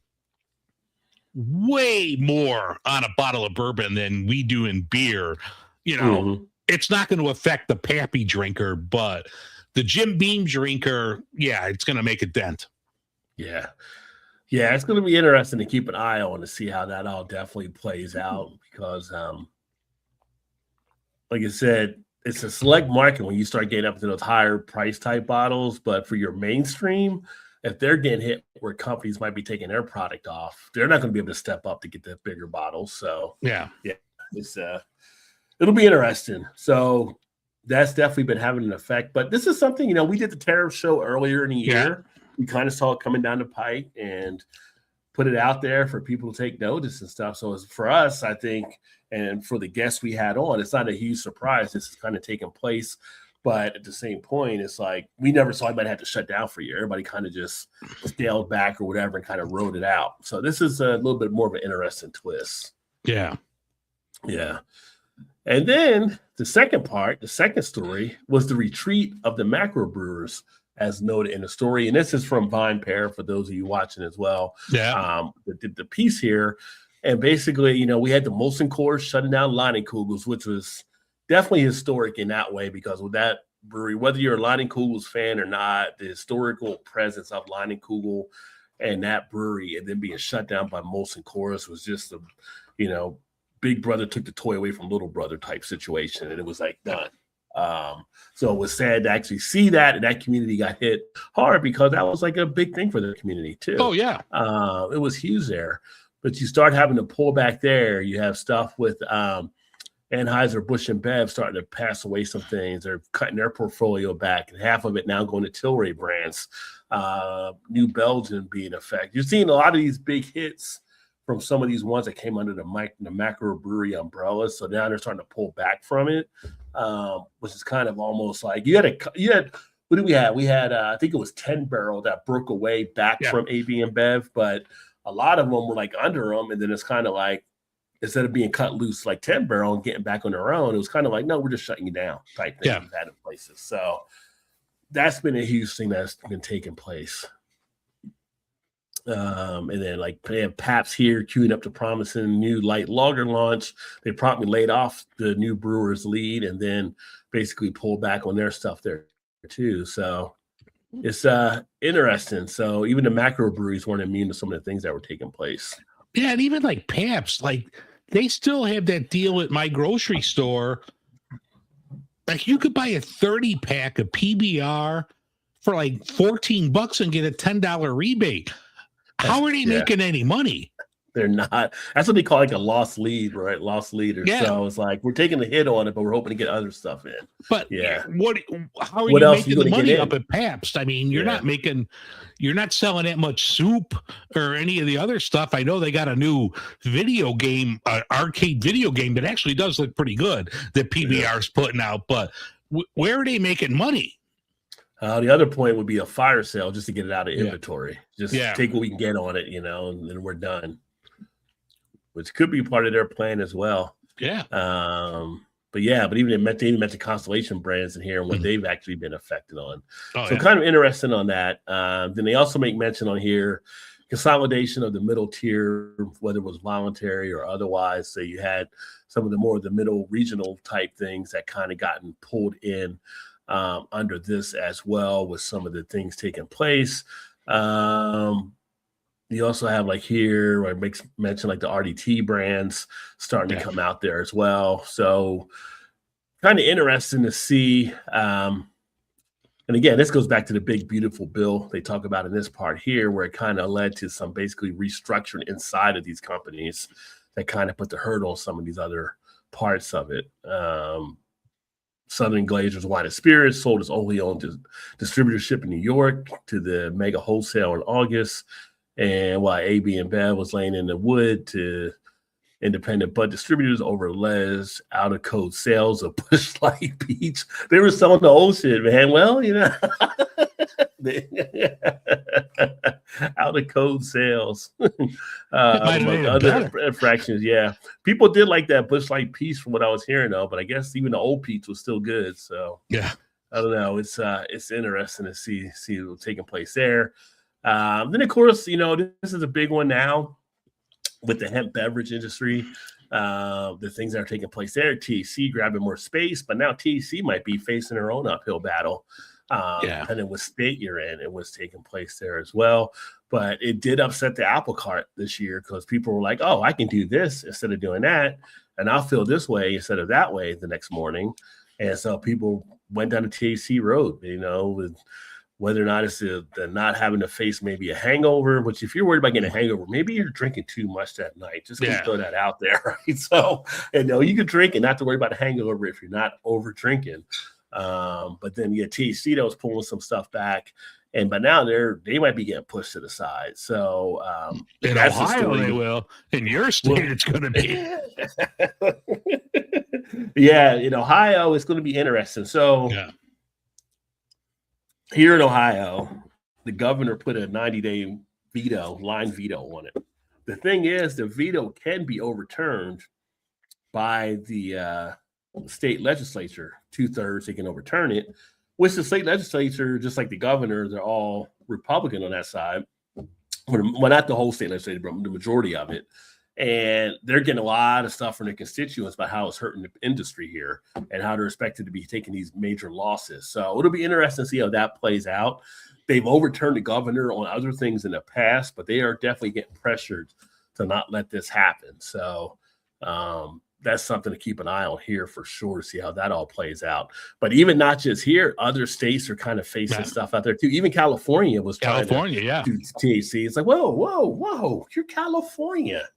[SPEAKER 4] way more on a bottle of bourbon than we do in beer. You know, it's not going to affect the Pappy drinker, but the Jim Beam drinker, yeah, it's going to make a dent.
[SPEAKER 3] Yeah. Yeah, it's going to be interesting to keep an eye on to see how that all definitely plays out because, like I said, it's a select market when you start getting up to those higher price type bottles. But for your mainstream, if they're getting hit where companies might be taking their product off, they're not going to be able to step up to get the bigger bottles. So, yeah, it's it'll be interesting. So that's definitely been having an effect. But this is something, you know, we did the tariff show earlier in the year. We kind of saw it coming down the pipe and put it out there for people to take notice and stuff. So it's for us, I think, and for the guests we had on, it's not a huge surprise. This is kind of taking place. But at the same point, it's like we never saw anybody have to shut down for a year. Everybody kind of just scaled back or whatever and kind of rode it out. So this is a little bit more of an interesting twist.
[SPEAKER 4] Yeah.
[SPEAKER 3] Yeah. And then the second part, the second story, was the retreat of the macro brewers, as noted in the story. And this is from VinePair for those of you watching as well.
[SPEAKER 4] Yeah.
[SPEAKER 3] The piece here. And basically, you know, we had the Molson Coors shutting down Leinenkugels, which was definitely historic in that way, because with that brewery, whether you're a Leinenkugels fan or not, the historical presence of Leinenkugel and that brewery and then being shut down by Molson Coors was just a, you know, big brother took the toy away from little brother type situation. And it was like done. So it was sad to actually see that, and that community got hit hard because that was like a big thing for the community too.
[SPEAKER 4] Oh yeah.
[SPEAKER 3] It was huge there, but you start having to pull back there. You have stuff with, Anheuser-Busch and Bev starting to pass away some things. They're cutting their portfolio back, and half of it now going to Tilray brands. New Belgium being affected. You're seeing a lot of these big hits from some of these ones that came under the macro brewery umbrella. So now they're starting to pull back from it, which is kind of almost like you had what did we have? We had I think it was 10 Barrel that broke away back from AB and Bev, but a lot of them were like under them, and then it's kind of like, instead of being cut loose like 10 Barrel and getting back on their own, it was kind of like, no, we're just shutting you down type thing we've had in places. So that's been a huge thing that's been taking place. And then like they have Pabst here queuing up to promising new light lager launch. They promptly laid off the new brewer's lead and then basically pulled back on their stuff there too. So it's interesting. So even the macro breweries weren't immune to some of the things that were taking place.
[SPEAKER 4] Yeah, and even like Pabst, like they still have that deal at my grocery store. Like you could buy a 30-pack of PBR for like $14 and get a $10 rebate. How are they making any money?
[SPEAKER 3] They're not. That's what they call like a lost lead, right? Lost leader. Yeah. So it's like we're taking the hit on it, but we're hoping to get other stuff in.
[SPEAKER 4] But how are you making the money up at Pabst? I mean, you're not selling that much soup or any of the other stuff. I know they got a new video game, arcade video game that actually does look pretty good that PBR's putting out. But where are they making money?
[SPEAKER 3] The other point would be a fire sale just to get it out of inventory. Just take what we can get on it, you know, and then we're done. Which could be part of their plan as well. Yeah. But even they mentioned Constellation Brands in here and what they've actually been affected on. Kind of interesting on that. Then they also make mention on here consolidation of the middle tier, whether it was voluntary or otherwise. So you had some of the middle regional type things that kind of gotten pulled in under this as well, with some of the things taking place. You also have like here where it makes mention like the RDT brands starting to come out there as well. So kind of interesting to see. And again, this goes back to the big, beautiful bill they talk about in this part here, where it kind of led to some basically restructuring inside of these companies that kind of put the hurdle on some of these other parts of it. Southern Glazer's Wine and Spirits sold its only owned distributorship in New York to the Mega Wholesale in August. And while AB and Bev was laying in the wood to independent bud distributors over Les out of code sales of Busch Light Peach, they were selling the old shit, man. Well, you know, out of code sales. Other fractions, people did like that Busch Light Peach from what I was hearing though, but I guess even the old Peach was still good. So I don't know. It's interesting to see what's taking place there. Then of course, this is a big one now with the hemp beverage industry. The things that are taking place there, THC grabbing more space, but now THC might be facing their own uphill battle. Depending what state you're in, it was taking place there as well. But it did upset the apple cart this year because people were like, oh, I can do this instead of doing that. And I'll feel this way instead of that way the next morning. And so people went down the THC road, with whether or not it's the not having to face maybe a hangover, which if you're worried about getting a hangover, maybe you're drinking too much that night. Just throw that out there, right? So, you can drink and not to worry about a hangover if you're not over drinking. But then THC was pulling some stuff back, but now they might be getting pushed to the side. So
[SPEAKER 4] in Ohio they will. In your state, it's going to be.
[SPEAKER 3] In Ohio, it's going to be interesting. So here in Ohio, the governor put a 90-day line veto on it. The thing is, the veto can be overturned by the state legislature. 2/3 they can overturn it, which the state legislature, just like the governor, they're all Republican on that side. Well, not the whole state legislature, but the majority of it. And they're getting a lot of stuff from their constituents about how it's hurting the industry here and how they're expected to be taking these major losses. So it'll be interesting to see how that plays out. They've overturned the governor on other things in the past, but they are definitely getting pressured to not let this happen. So that's something to keep an eye on here for sure, to see how that all plays out. But even not just here, other states are kind of facing stuff out there too. Even California was trying to do THC. It's like, whoa, you're California.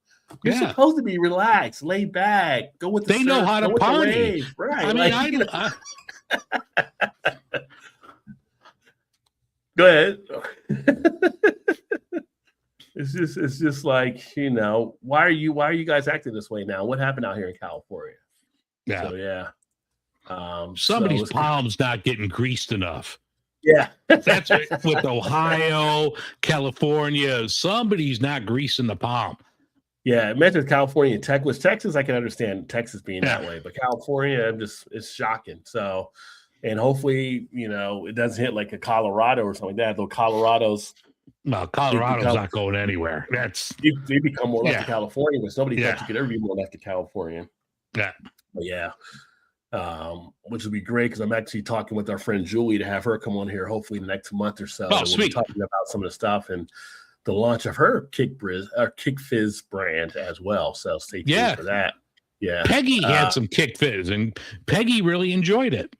[SPEAKER 3] You're supposed to be relaxed, laid back, go with the
[SPEAKER 4] They know how to party.
[SPEAKER 3] Right.
[SPEAKER 4] I mean,
[SPEAKER 3] Go ahead. It's just like, why are you guys acting this way now? What happened out here in California?
[SPEAKER 4] Yeah.
[SPEAKER 3] So
[SPEAKER 4] somebody's palm's not getting greased enough.
[SPEAKER 3] Yeah.
[SPEAKER 4] That's with Ohio, California. Somebody's not greasing the palm.
[SPEAKER 3] Yeah, it mentions California and Texas. Texas, I can understand Texas being that way, but California, it's shocking. So, and hopefully, it doesn't hit like a Colorado or something like that. Though Colorado's
[SPEAKER 4] not going anywhere.
[SPEAKER 3] They become more like California, but somebody thought you could ever be more like California.
[SPEAKER 4] Yeah,
[SPEAKER 3] but which would be great because I'm actually talking with our friend Julie to have her come on here hopefully the next month or so.
[SPEAKER 4] Oh, sweet.
[SPEAKER 3] We'll be talking about some of the stuff and the launch of her Kick Fizz brand as well. So stay tuned for that. Yeah.
[SPEAKER 4] Peggy had some Kick Fizz and Peggy really enjoyed it.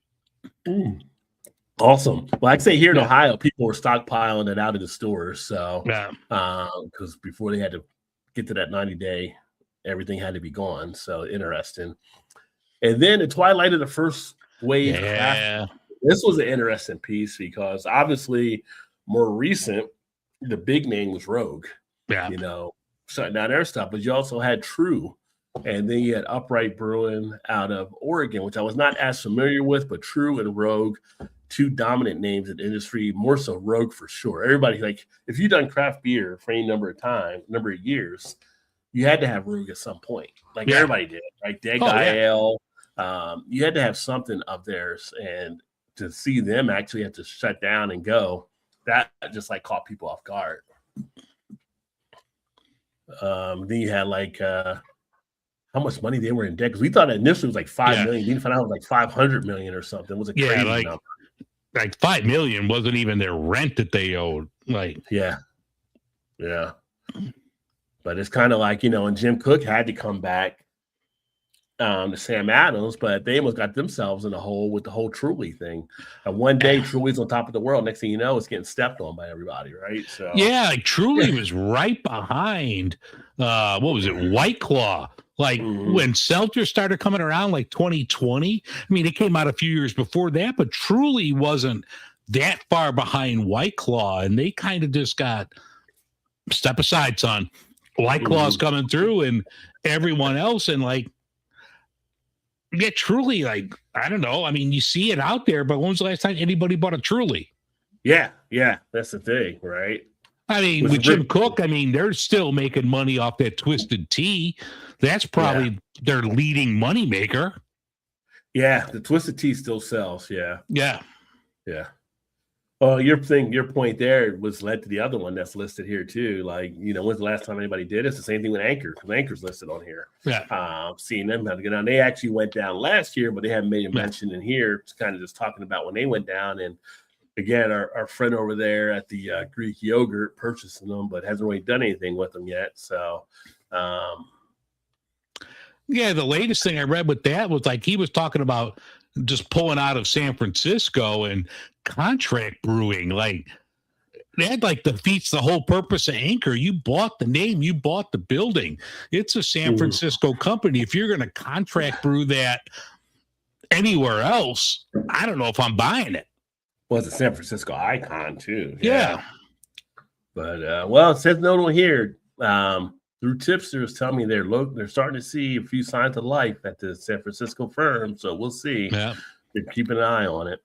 [SPEAKER 3] Awesome. Well, I'd say here in Ohio, people were stockpiling it out of the stores. So, because before they had to get to that 90-day, everything had to be gone. So interesting. And then the twilight of the first wave. This was an interesting piece because obviously more recent, the big name was Rogue, shutting down their stuff, but you also had True, and then you had Upright Brewing out of Oregon, which I was not as familiar with, but True and Rogue, two dominant names in the industry, more so Rogue for sure. Everybody, like, if you've done craft beer for any number of years, you had to have Rogue at some point. Like everybody did, right? Ale. You had to have something of theirs, and to see them actually have to shut down and go, that just like caught people off guard. Then you had like how much money they were in debt, because we thought initially it was like $5 million. You found out it was like 500 million or something. It was a crazy number.
[SPEAKER 4] Like $5 million wasn't even their rent that they owed. Like
[SPEAKER 3] but it's kind of like, and Jim Cook had to come back to Sam Adams, but they almost got themselves in a hole with the whole Truly thing. And one day Truly's on top of the world. Next thing you know, it's getting stepped on by everybody, right? So
[SPEAKER 4] like Truly was right behind what was it, White Claw. Like when Seltzer started coming around, like 2020. I mean, it came out a few years before that, but Truly wasn't that far behind White Claw, and they kind of just got step aside, son. White Claw's coming through, and everyone else, and like. Yeah, Truly, like, I don't know. I mean, you see it out there, but when was the last time anybody bought a Truly?
[SPEAKER 3] Yeah, that's the thing, right?
[SPEAKER 4] I mean, with Jim Cook, I mean, they're still making money off that Twisted Tea. That's probably their leading money maker.
[SPEAKER 3] Yeah, the Twisted Tea still sells, Yeah. Yeah. Well, your point there was led to the other one that's listed here too. Like, when's the last time anybody did it? It's the same thing with Anchor, because Anchor's listed on here.
[SPEAKER 4] Yeah.
[SPEAKER 3] Seeing them how to get down. They actually went down last year, but they haven't made a mention in here. It's kind of just talking about when they went down. And again, our friend over there at the Greek Yogurt purchasing them, but hasn't really done anything with them yet. So,
[SPEAKER 4] yeah, the latest thing I read with that was like he was talking about just pulling out of San Francisco and contract brewing. Like that like defeats the whole purpose of Anchor. You bought the name, you bought the building. It's a San Francisco company. If you're going to contract brew that anywhere else, I don't know if I'm buying it.
[SPEAKER 3] Well, it's a San Francisco icon too.
[SPEAKER 4] Yeah.
[SPEAKER 3] But well, it says no one here. Through tipsters telling me they're starting to see a few signs of life at the San Francisco firm. So we'll see.
[SPEAKER 4] Yeah.
[SPEAKER 3] They're keeping an eye on it.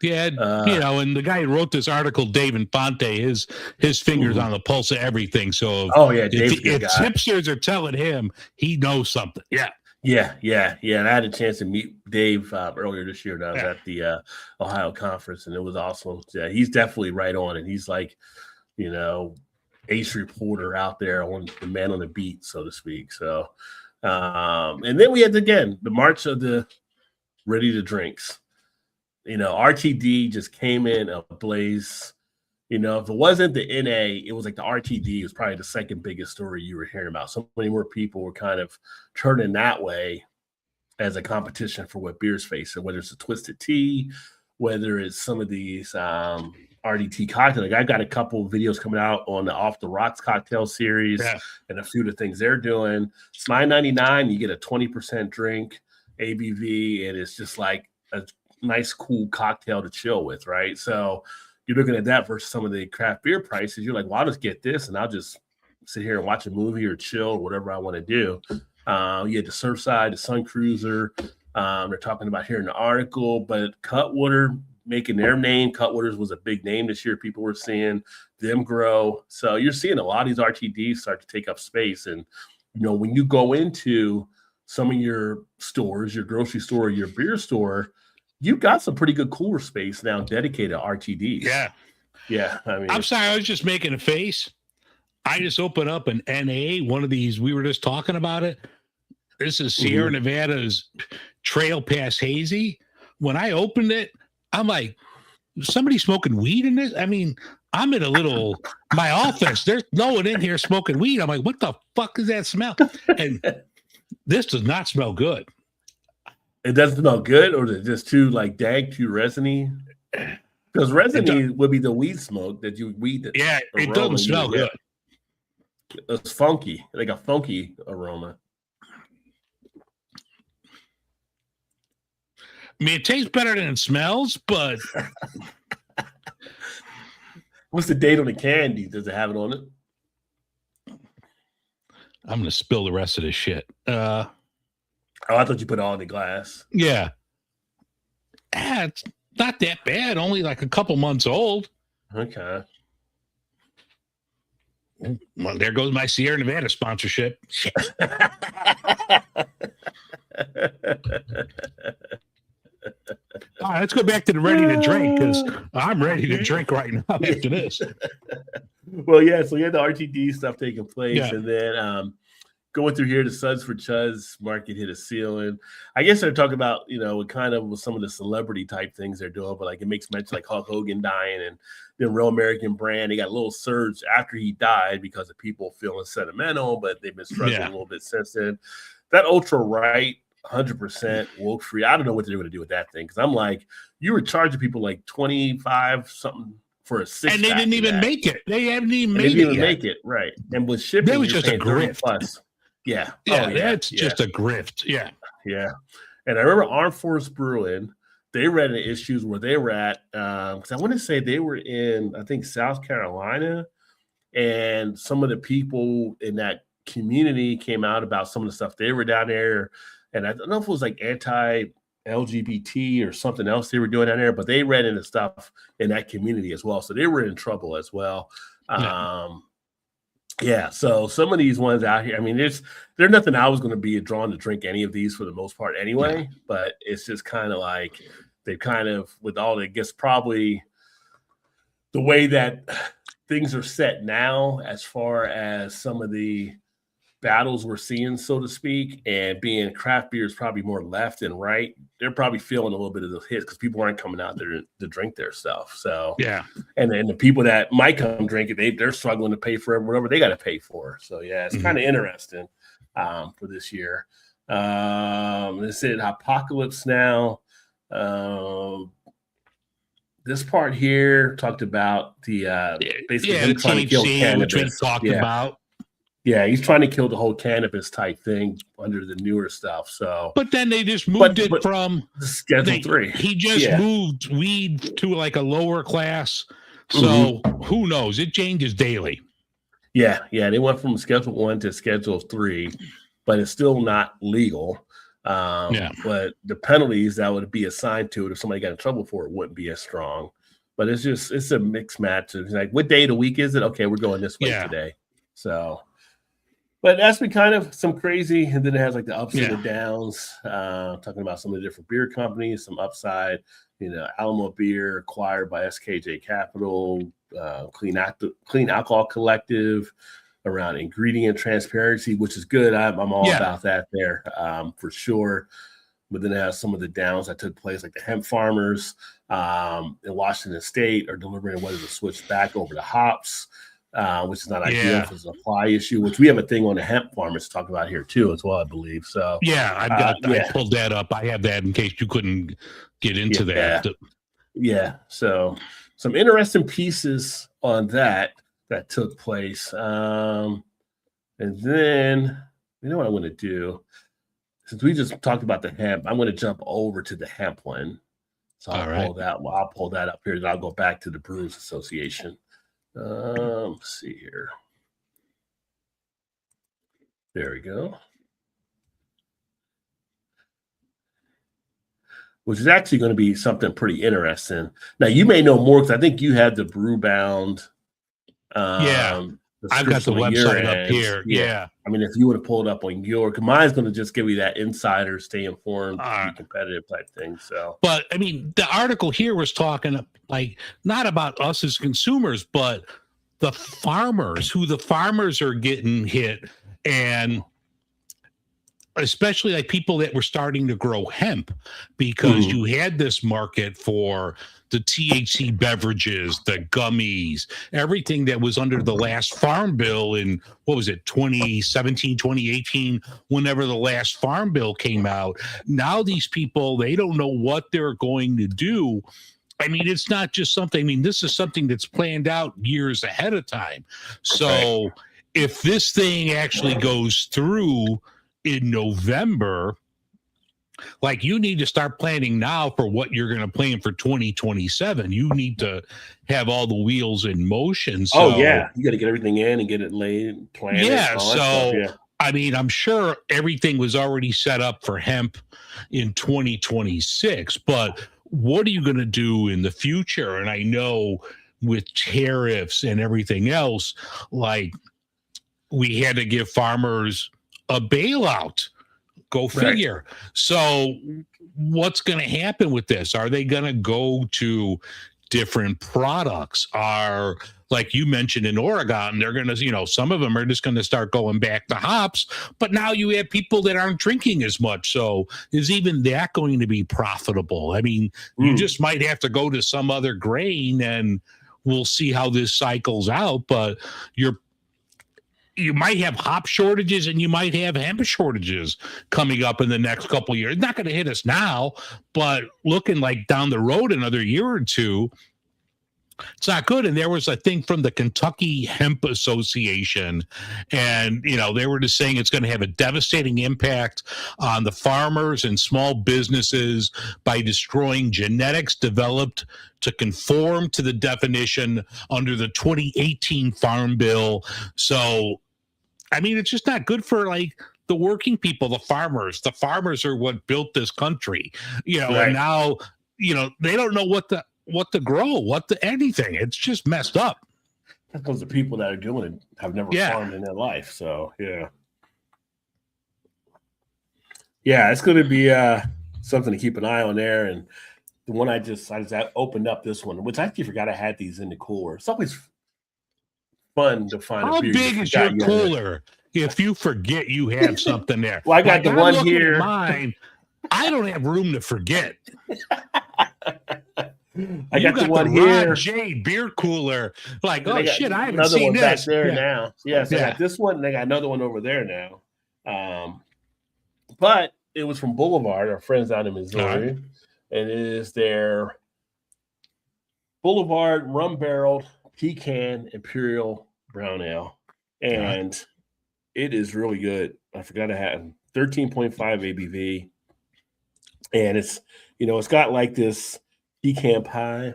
[SPEAKER 4] Yeah, and the guy who wrote this article, Dave Infante, his fingers on the pulse of everything. So if tipsters are telling him, he knows something. Yeah.
[SPEAKER 3] And I had a chance to meet Dave earlier this year. And I was at the Ohio conference, and it was awesome. Yeah, he's definitely right on it. He's like, ace reporter out there, on the man on the beat, so to speak. So, and then we had the march of the ready to drinks. RTD just came in ablaze. If it wasn't the NA, it was like the RTD was probably the second biggest story you were hearing about. So many more people were kind of turning that way as a competition for what beers face, and whether it's a Twisted Tea, whether it's some of these RDT cocktail. Like I got a couple of videos coming out on the Off the Rocks cocktail series and a few of the things they're doing. It's $9.99. You get a 20% drink ABV, and it's just like a nice, cool cocktail to chill with, right? So you're looking at that versus some of the craft beer prices. You're like, well, I'll just get this and I'll just sit here and watch a movie or chill, or whatever I want to do. You had the Surfside, the Sun Cruiser. They're talking about here in the article, but Cutwater making their name. Cutwater's was a big name this year. People were seeing them grow. So you're seeing a lot of these RTDs start to take up space. And, when you go into some of your stores, your grocery store, your beer store, you've got some pretty good cooler space now dedicated to RTDs. Yeah. I mean,
[SPEAKER 4] I'm sorry. I was just making a face. I just opened up an NA, one of these. We were just talking about it. This is Sierra Nevada's Trail Pass Hazy. When I opened it, I'm like, somebody smoking weed in this? I mean, I'm in my office. There's no one in here smoking weed. I'm like, what the fuck is that smell? And this does not smell good.
[SPEAKER 3] It doesn't smell good, or is it just too too resiny? Because resiny would be the weed smoke that you weed.
[SPEAKER 4] Yeah, it doesn't smell good.
[SPEAKER 3] It's funky, like a funky aroma.
[SPEAKER 4] I mean, it tastes better than it smells, but
[SPEAKER 3] what's the date on the candy? Does it have it on it?
[SPEAKER 4] I'm gonna spill the rest of this shit.
[SPEAKER 3] I thought you put it all in the glass.
[SPEAKER 4] Yeah. It's not that bad. Only like a couple months old.
[SPEAKER 3] Okay.
[SPEAKER 4] Well, there goes my Sierra Nevada sponsorship. All right, let's go back to the ready to drink, because I'm ready to drink right now after this.
[SPEAKER 3] Well, yeah, so you had the RTD stuff taking place, and then going through here, the Suds for Chuds market hit a ceiling. I guess they're talking about, what kind of with some of the celebrity type things they're doing, but like it makes mention like Hulk Hogan dying, and the Real American Brand. They got a little surge after he died because of people feeling sentimental, but they've been struggling a little bit since then. That ultra right, 100% woke free. I don't know what they're going to do with that thing, because I'm like, you were charging people like 25 something for a 6,
[SPEAKER 4] and they didn't even make it. They haven't even
[SPEAKER 3] made it. They didn't even make it, right? And with shipping,
[SPEAKER 4] it was just a grift.
[SPEAKER 3] Plus. Yeah,
[SPEAKER 4] that's just a grift. Yeah.
[SPEAKER 3] And I remember Armed Force Brewing. They ran into issues where they were at, because I want to say they were in, I think, South Carolina, and some of the people in that community came out about some of the stuff they were down there. And I don't know if it was like anti-LGBT or something else they were doing down there, but they ran into stuff in that community as well. So they were in trouble as well. So some of these ones out here, I mean, there's nothing I was going to be drawn to drink any of these for the most part anyway, but it's just kind of like they kind of, with all, I guess, probably the way that things are set now, as far as some of the battles we're seeing, so to speak, and being craft beer is probably more left and right, they're probably feeling a little bit of the hits because people aren't coming out there to drink their stuff. So
[SPEAKER 4] Yeah.
[SPEAKER 3] and then the people that might come drink it, they're struggling to pay for whatever they got to pay for. So yeah, it's kind of interesting for this year. This is Apocalypse Now. This part here talked about the basically him
[SPEAKER 4] the
[SPEAKER 3] trying to kill
[SPEAKER 4] THC, which we
[SPEAKER 3] cannabis.
[SPEAKER 4] talked about.
[SPEAKER 3] Yeah, he's trying to kill the whole cannabis type thing under the newer stuff. So,
[SPEAKER 4] But then they just moved it from
[SPEAKER 3] Schedule 3.
[SPEAKER 4] He just moved weed to like a lower class. So who knows? It changes daily.
[SPEAKER 3] Yeah, they went from Schedule 1 to Schedule 3, but it's still not legal. But the penalties that would be assigned to it if somebody got in trouble for it wouldn't be as strong. But it's a mixed match. It's like, what day of the week is it? Okay, we're going this way today. So, but that's been kind of some crazy, and then it has like the ups and the downs. Talking about some of the different beer companies, some upside. Alamo Beer acquired by SKJ Capital, Clean Alcohol Collective, around ingredient transparency, which is good. I'm all about that there for sure. But then it has some of the downs that took place, like the hemp farmers in Washington State are delivering whether to switch back over to hops. Which is not ideal for the supply issue, which we have a thing on the hemp farmers to talk about here too, as well, I believe. So
[SPEAKER 4] I pulled that up. I have that in case you couldn't get into that.
[SPEAKER 3] Yeah. So some interesting pieces on that took place. And then you know what I'm going to do? Since we just talked about the hemp, I'm going to jump over to the hemp one. So I'll pull that up here, and I'll go back to the Brewers Association. Let's see here. There we go. Which is actually going to be something pretty interesting. Now, you may know more because I think you had the Brewbound.
[SPEAKER 4] I've got the website up here. Yeah.
[SPEAKER 3] I mean, if you would have pulled up on your, mine's going to just give you that insider, stay informed, be competitive type thing. So,
[SPEAKER 4] but I mean, the article here was talking like not about us as consumers, but the farmers, who the farmers are getting hit, and especially like people that were starting to grow hemp, because you had this market for the THC beverages, the gummies, everything that was under the last farm bill in, 2017, 2018, whenever the last farm bill came out. Now these people, they don't know what they're going to do. I mean, it's not just something, I mean, this is something that's planned out years ahead of time. So if this thing actually goes through in November, like, you need to start planning now for what you're going to plan for 2027. You need to have all the wheels in motion. So,
[SPEAKER 3] you got to get everything in and get it laid, planned.
[SPEAKER 4] I mean, I'm sure everything was already set up for hemp in 2026, but what are you going to do in the future? And I know with tariffs and everything else, like, we had to give farmers a bailout. Go figure. Right. So what's going to happen with this? Are they going to go to different products? Are, like you mentioned in Oregon, they're going to, some of them are just going to start going back to hops, but now you have people that aren't drinking as much. So is even that going to be profitable? I mean, you just might have to go to some other grain, and we'll see how this cycles out, but you might have hop shortages and you might have hemp shortages coming up in the next couple of years. It's not going to hit us now, but looking like down the road another year or two, it's not good. And there was a thing from the Kentucky Hemp Association, and they were just saying it's going to have a devastating impact on the farmers and small businesses by destroying genetics developed to conform to the definition under the 2018 Farm Bill. So, I mean, it's just not good for like the working people, the farmers. The farmers are what built this country, and now, they don't know what to grow, anything. It's just messed up.
[SPEAKER 3] That's because the people that are doing it have never farmed in their life. So, it's going to be something to keep an eye on there. And the one I just opened up this one, which I actually forgot I had these in the cooler. It's always fun to find
[SPEAKER 4] How
[SPEAKER 3] a beer.
[SPEAKER 4] big is your cooler if you forget you have something there?
[SPEAKER 3] Well, I got the
[SPEAKER 4] I'm
[SPEAKER 3] one
[SPEAKER 4] looking at
[SPEAKER 3] here.
[SPEAKER 4] Mine, I don't have room to forget.
[SPEAKER 3] I got the one here.
[SPEAKER 4] Ron J beer cooler. Like,
[SPEAKER 3] And
[SPEAKER 4] oh
[SPEAKER 3] I got
[SPEAKER 4] shit, I haven't
[SPEAKER 3] another
[SPEAKER 4] seen
[SPEAKER 3] one back
[SPEAKER 4] this.
[SPEAKER 3] there
[SPEAKER 4] Yeah.
[SPEAKER 3] now. Yes, I got this one, and I got another one over there now. But it was from Boulevard, our friends out in Missouri, and it is their Boulevard rum barreled pecan imperial brown ale, and it is really good. I forgot I had 13.5 ABV, and it's it's got like this pecan pie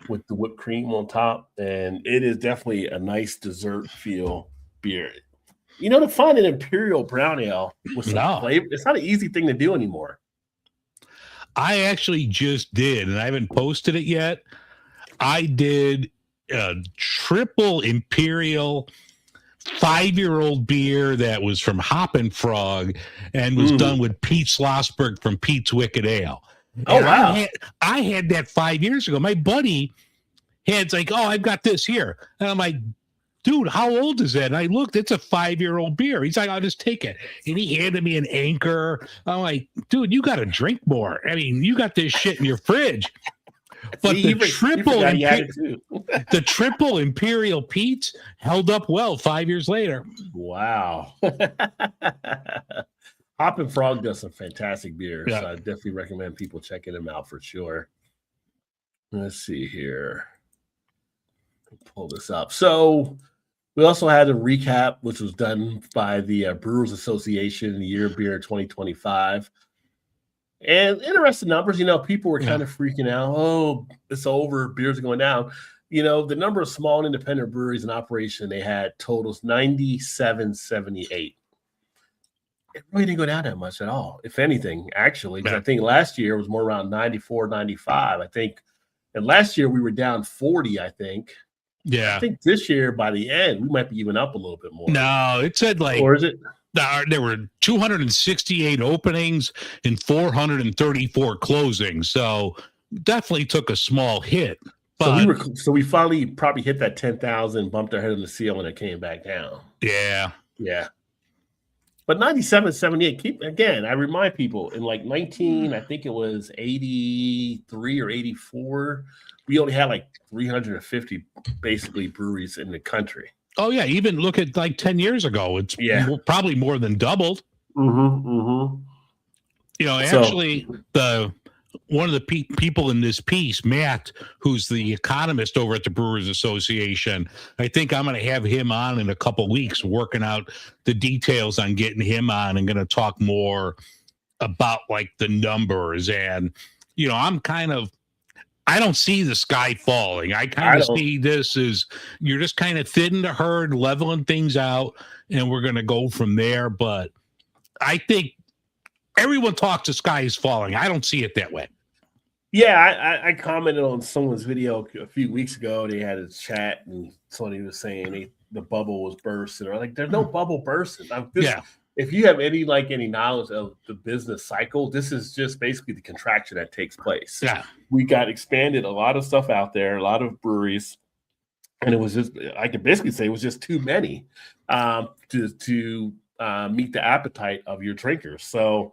[SPEAKER 3] with the whipped cream on top, and it is definitely a nice dessert feel beer. To find an imperial brown ale with some flavor, it's not an easy thing to do anymore.
[SPEAKER 4] I actually just did, and I haven't posted it yet. I did a triple imperial 5-year-old beer that was from Hoppin' Frog and was done with Pete Schlossberg from Pete's Wicked Ale.
[SPEAKER 3] Oh, wow.
[SPEAKER 4] I had that 5 years ago. My buddy had like, oh, I've got this here. And I'm like, dude, how old is that? And I looked, it's a 5-year-old beer. He's like, I'll just take it. And he handed me an Anchor. I'm like, dude, you got to drink more. I mean, you got this shit in your fridge. But the triple Imperial Pete's held up well 5 years later.
[SPEAKER 3] Wow. Hoppin' Frog does some fantastic beers.
[SPEAKER 4] Yeah.
[SPEAKER 3] So I definitely recommend people checking them out for sure. Let's see here. Pull this up. So we also had a recap, which was done by the Brewers Association, the Year of Beer 2025. And interesting numbers, people were kind of freaking out. Oh, it's over. Beers are going down. The number of small and independent breweries in operation they had totals 9778. It really didn't go down that much at all, if anything, actually. I think last year was more around 94, 95. I think, and last year we were down 40, I think.
[SPEAKER 4] Yeah.
[SPEAKER 3] I think this year, by the end, we might be even up a little bit more.
[SPEAKER 4] No, it said like,
[SPEAKER 3] or is it?
[SPEAKER 4] There were 268 openings and 434 closings. So definitely took a small hit. But
[SPEAKER 3] So we finally probably hit that 10,000, bumped our head on the seal, and it came back down.
[SPEAKER 4] Yeah.
[SPEAKER 3] Yeah. But 97, 78, I remind people, in like I think it was 83 or 84, we only had like 350 basically breweries in the country.
[SPEAKER 4] Oh, yeah. Even look at like 10 years ago. It's probably more than doubled. Actually, one of the people in this piece, Matt, who's the economist over at the Brewers Association, I think I'm going to have him on in a couple weeks, working out the details on getting him on and going to talk more about like the numbers. And, I don't see the sky falling. I kind of see this as you're just kind of thinning the herd, leveling things out, and we're going to go from there. But I think everyone talks the sky is falling. I don't see it that way.
[SPEAKER 3] Yeah, I commented on someone's video a few weeks ago. They had a chat, and somebody was saying the bubble was bursting. Or like, there's no bubble bursting. If you have any knowledge of the business cycle, this is just basically the contraction that takes place.
[SPEAKER 4] Yeah,
[SPEAKER 3] we got expanded a lot of stuff out there, a lot of breweries, and it was just, I can basically say it was just too many to meet the appetite of your drinkers. So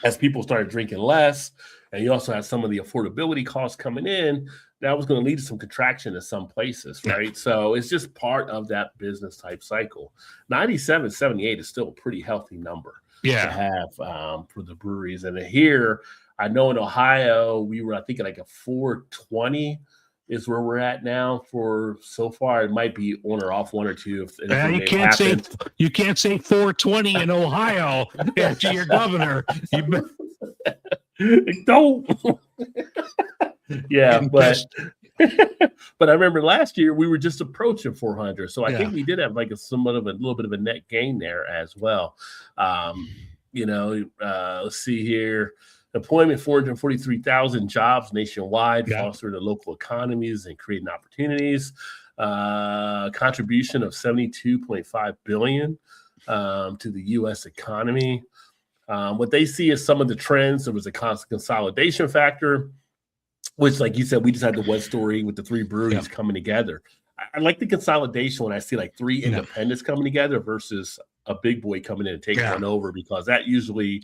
[SPEAKER 3] as people started drinking less, and you also had some of the affordability costs coming in, that was going to lead to some contraction in some places, right? Yeah. So it's just part of that business type cycle. 97, 78 is still a pretty healthy number to have for the breweries. And here, I know in Ohio, we were, I think, like a 420 is where we're at now for so far. It might be on or off one or two.
[SPEAKER 4] You can't say 420 in Ohio after your governor.
[SPEAKER 3] Don't. Yeah, but I remember last year we were just approaching 400, so I think we did have like a little bit of a net gain there as well. Let's see here. Employment, 443,000 jobs nationwide, fostering the local economies and creating opportunities. Contribution of $72.5 billion to the U.S. economy. What they see is some of the trends. There was a constant consolidation factor, which, like you said, we just had the one story with the 3 breweries coming together. I like the consolidation when I see like 3 independents coming together versus a big boy coming in and taking one over, because that usually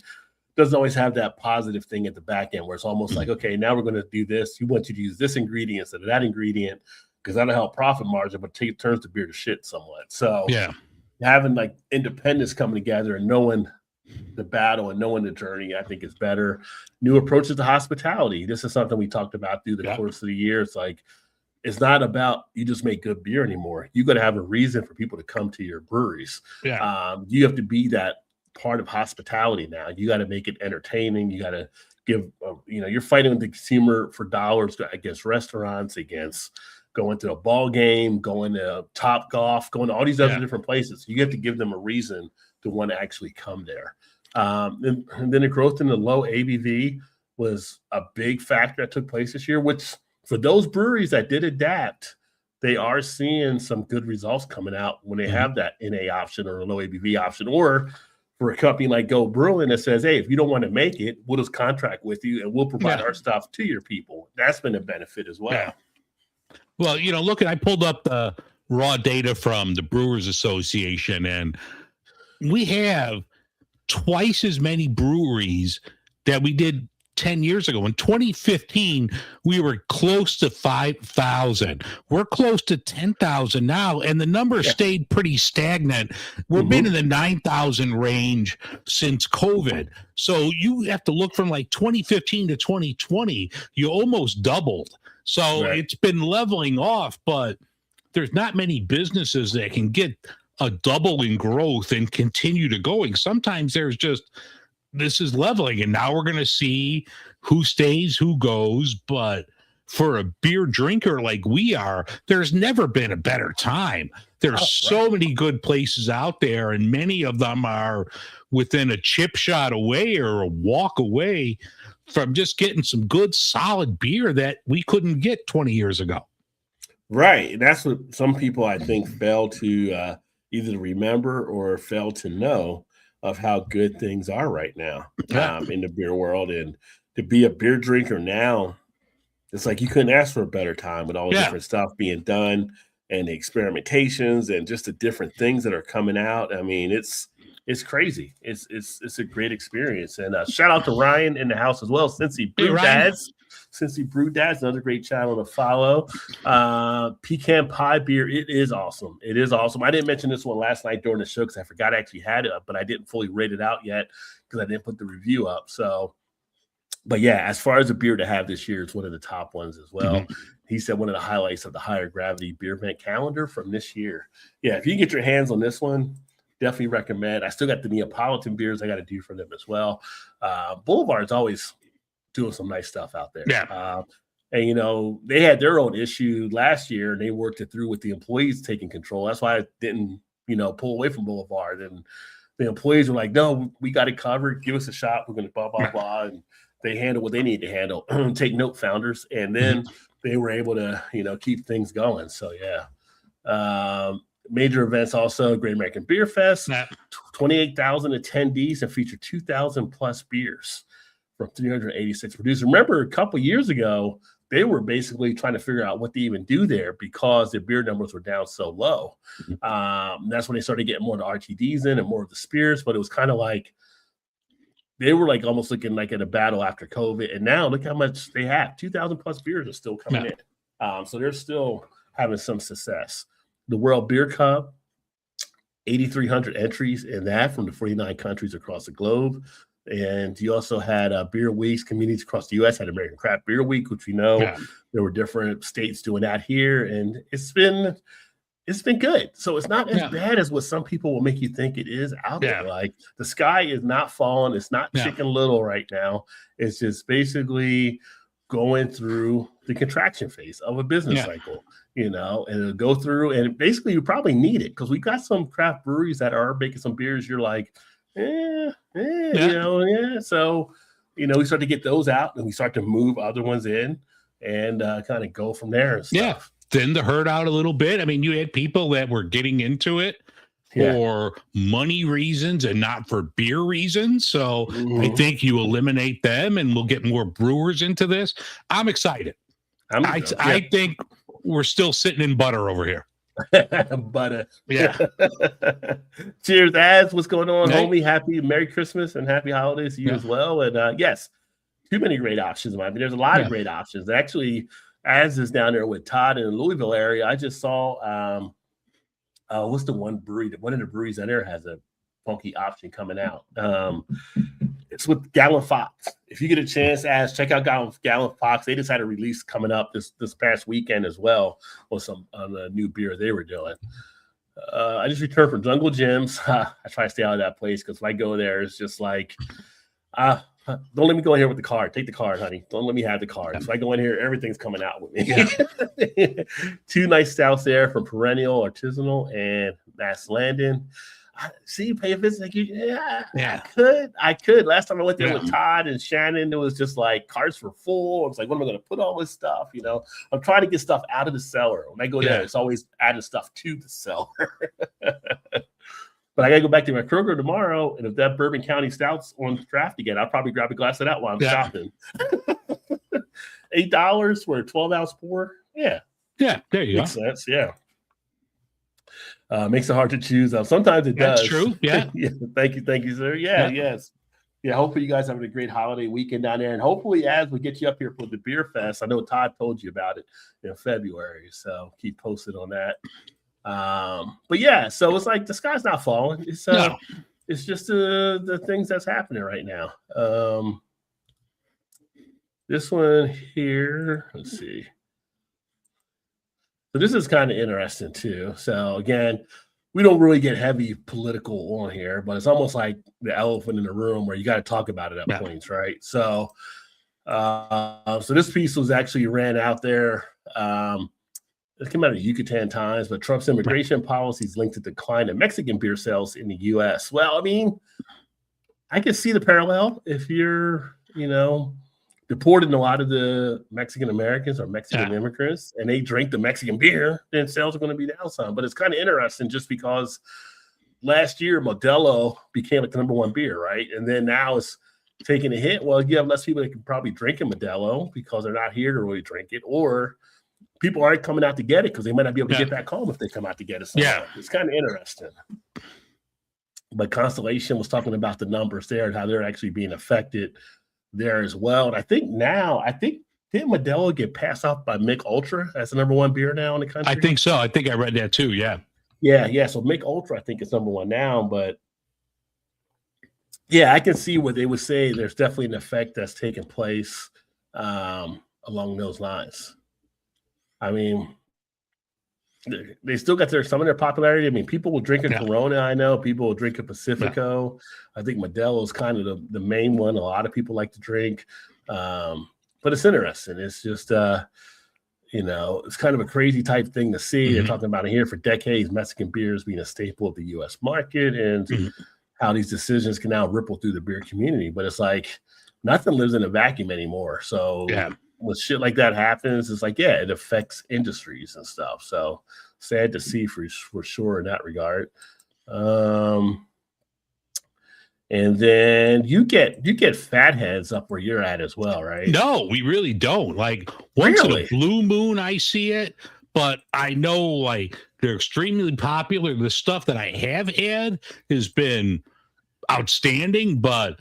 [SPEAKER 3] doesn't always have that positive thing at the back end where it's almost like, okay, now we're going to do this. You want you to use this ingredient instead of that ingredient because that'll help profit margin, but turns the beer to shit somewhat. So having like independents coming together and knowing the battle and knowing the journey, I think is better. New approaches to hospitality. This is something we talked about through the course of the year. It's like, it's not about you just make good beer anymore. You got to have a reason for people to come to your breweries. You have to be that part of hospitality now. You got to make it entertaining. You got to give, you're fighting with the consumer for dollars against restaurants, against going to a ball game, going to Top Golf, going to all these other different places. You have to give them a reason to want to actually come there. And then the growth in the low ABV was a big factor that took place this year, which for those breweries that did adapt, they are seeing some good results coming out when they have that NA option or a low ABV option, or for a company like Go Brewing that says, hey, if you don't want to make it, we'll just contract with you and we'll provide our stuff to your people. That's been a benefit as well.
[SPEAKER 4] Yeah. Well, look, I pulled up the raw data from the Brewers Association, and we have twice as many breweries that we did 10 years ago. In 2015, we were close to 5,000. We're close to 10,000 now, and the number stayed pretty stagnant. We've been in the 9,000 range since COVID. So you have to look from like 2015 to 2020, you almost doubled. So it's been leveling off, but there's not many businesses that can get a double in growth and continue to going. Sometimes there's just, this is leveling, and now we're going to see who stays, who goes. But for a beer drinker like we are, there's never been a better time. There's so many good places out there, and many of them are within a chip shot away or a walk away from just getting some good, solid beer that we couldn't get 20 years ago.
[SPEAKER 3] Right. And that's what some people, I think, fail to either remember or fail to know of how good things are right now in the beer world. And to be a beer drinker now, it's like you couldn't ask for a better time with all the different stuff being done and the experimentations and just the different things that are coming out. I mean, it's crazy. It's a great experience. And shout out to Ryan in the house as well. Cincy Brew Dads. Cincy Brew Dads, another great channel to follow. Pecan pie beer, it is awesome. It is awesome. I didn't mention this one last night during the show because I forgot I actually had it up, but I didn't fully rate it out yet because I didn't put the review up. So, but yeah, as far as a beer to have this year, it's one of the top ones as well. He said one of the highlights of the Higher Gravity Beer Event calendar from this year. Yeah, if you can get your hands on this one, definitely recommend. I still got the Neapolitan beers I got to do for them as well. Boulevard's always doing some nice stuff out there. And, they had their own issue last year, and they worked it through with the employees taking control. That's why I didn't, pull away from Boulevard. And the employees were like, no, we got it covered. Give us a shot. We're going to blah, blah, blah. And they handle what they need to handle. Take note, founders. And then they were able to, keep things going. So, major events also, Great American Beer Fest, 28,000 attendees and featured 2,000 plus beers from 386 producers. Remember, a couple years ago, they were basically trying to figure out what to even do there because their beer numbers were down so low. That's when they started getting more of the RTDs in and more of the spirits, but it was kind of like they were like almost looking like at a battle after COVID. And now look how much they have. 2,000 plus beers are still coming in. So they're still having some success. The World Beer Cup, 8,300 entries in that from the 49 countries across the globe. And you also had beer weeks, communities across the U.S. had American Craft Beer Week, which there were different states doing that here. And it's been good. So it's not as bad as what some people will make you think it is out there. Like the sky is not falling. It's not Chicken Little right now. It's just basically going through the contraction phase of a business cycle. And it'll go through, and basically you probably need it because we got some craft breweries that are making some beers. You're like, So, we start to get those out and we start to move other ones in and kind of go from there and stuff.
[SPEAKER 4] Thin the herd out a little bit. I mean, you had people that were getting into it for money reasons and not for beer reasons. So I think you eliminate them and we'll get more brewers into this. I'm excited. I think we're still sitting in butter over here.
[SPEAKER 3] Butter.
[SPEAKER 4] Yeah.
[SPEAKER 3] Cheers, Az. What's going on,
[SPEAKER 4] Hey.
[SPEAKER 3] homie? Happy Merry Christmas and Happy Holidays to you as well. And yes, too many great options. I mean, there's a lot of great options. Actually, Az is down there with Todd in the Louisville area. I just saw what's the one brewery? One of the breweries down there has a funky option coming out. It's with Gallon Fox. If you get a chance, check out Gallon Fox. They just had a release coming up this past weekend as well on a new beer they were doing. I just returned from Jungle Gyms. I try to stay out of that place because if I go there, it's just like, don't let me go in here with the card. Take the card, honey. Don't let me have the card. So I go in here, everything's coming out with me. Yeah. 2 nice stouts there from Perennial, Artisanal, and Mass Landon. See, pay a visit. I could. Last time I went there with Todd and Shannon, it was just like carts were full. I was like, what am I going to put all this stuff? You know, I'm trying to get stuff out of the cellar. When I go there, it's always adding stuff to the cellar. But I got to go back to my Kroger tomorrow. And if that Bourbon County Stout's on draft again, I'll probably grab a glass of that while I'm shopping. $8 for a 12-ounce pour. Yeah.
[SPEAKER 4] Yeah. There you
[SPEAKER 3] Makes
[SPEAKER 4] go.
[SPEAKER 3] sense. Yeah. Makes it hard to choose. Sometimes it does.
[SPEAKER 4] That's true. Yeah.
[SPEAKER 3] Thank you, sir. Yes. Yeah. Hopefully you guys having a great holiday weekend down there. And hopefully as we get you up here for the beer fest, I know Todd told you about it in February. So keep posted on that. But yeah, so it's like the sky's not falling. It's it's just the things that's happening right now. This one here, let's see. So this is kind of interesting too. So again, we don't really get heavy political on here, but it's almost like the elephant in the room where you got to talk about it at points, right? So, so this piece was actually ran out there. It came out of the Yucatan Times, but Trump's immigration policies linked to decline in Mexican beer sales in the U.S. Well, I mean, I can see the parallel if you're, deporting a lot of the Mexican Americans or Mexican immigrants and they drink the Mexican beer, then sales are going to be down some. But it's kind of interesting just because last year Modelo became like the #1 beer, right? And then now it's taking a hit. Well, you have less people that can probably drink a Modelo because they're not here to really drink it, or people aren't coming out to get it because they might not be able to get back home if they come out to get it. It's kind of interesting. But Constellation was talking about the numbers there and how they're actually being affected there as well. And I think did Modelo get passed off by Mick Ultra as the #1 beer now in the country?
[SPEAKER 4] I think so. I think I read that too. Yeah.
[SPEAKER 3] So Mick Ultra I think is #1 now, but I can see what they would say. There's definitely an effect that's taking place along those lines. I mean, they still got some of their popularity. I mean, people will drink a Corona. I know people will drink a Pacifico. I think Modelo is kind of the main one. A lot of people like to drink, but it's interesting. It's just, it's kind of a crazy type thing to see. They're talking about it here for decades, Mexican beers being a staple of the U.S. market and how these decisions can now ripple through the beer community. But it's like nothing lives in a vacuum anymore. So when shit like that happens, it's like, it affects industries and stuff. So sad to see for sure in that regard. And then you get fatheads up where you're at as well, right?
[SPEAKER 4] No, we really don't. Like once in a blue moon, I see it, but I know like they're extremely popular. The stuff that I have had has been outstanding, but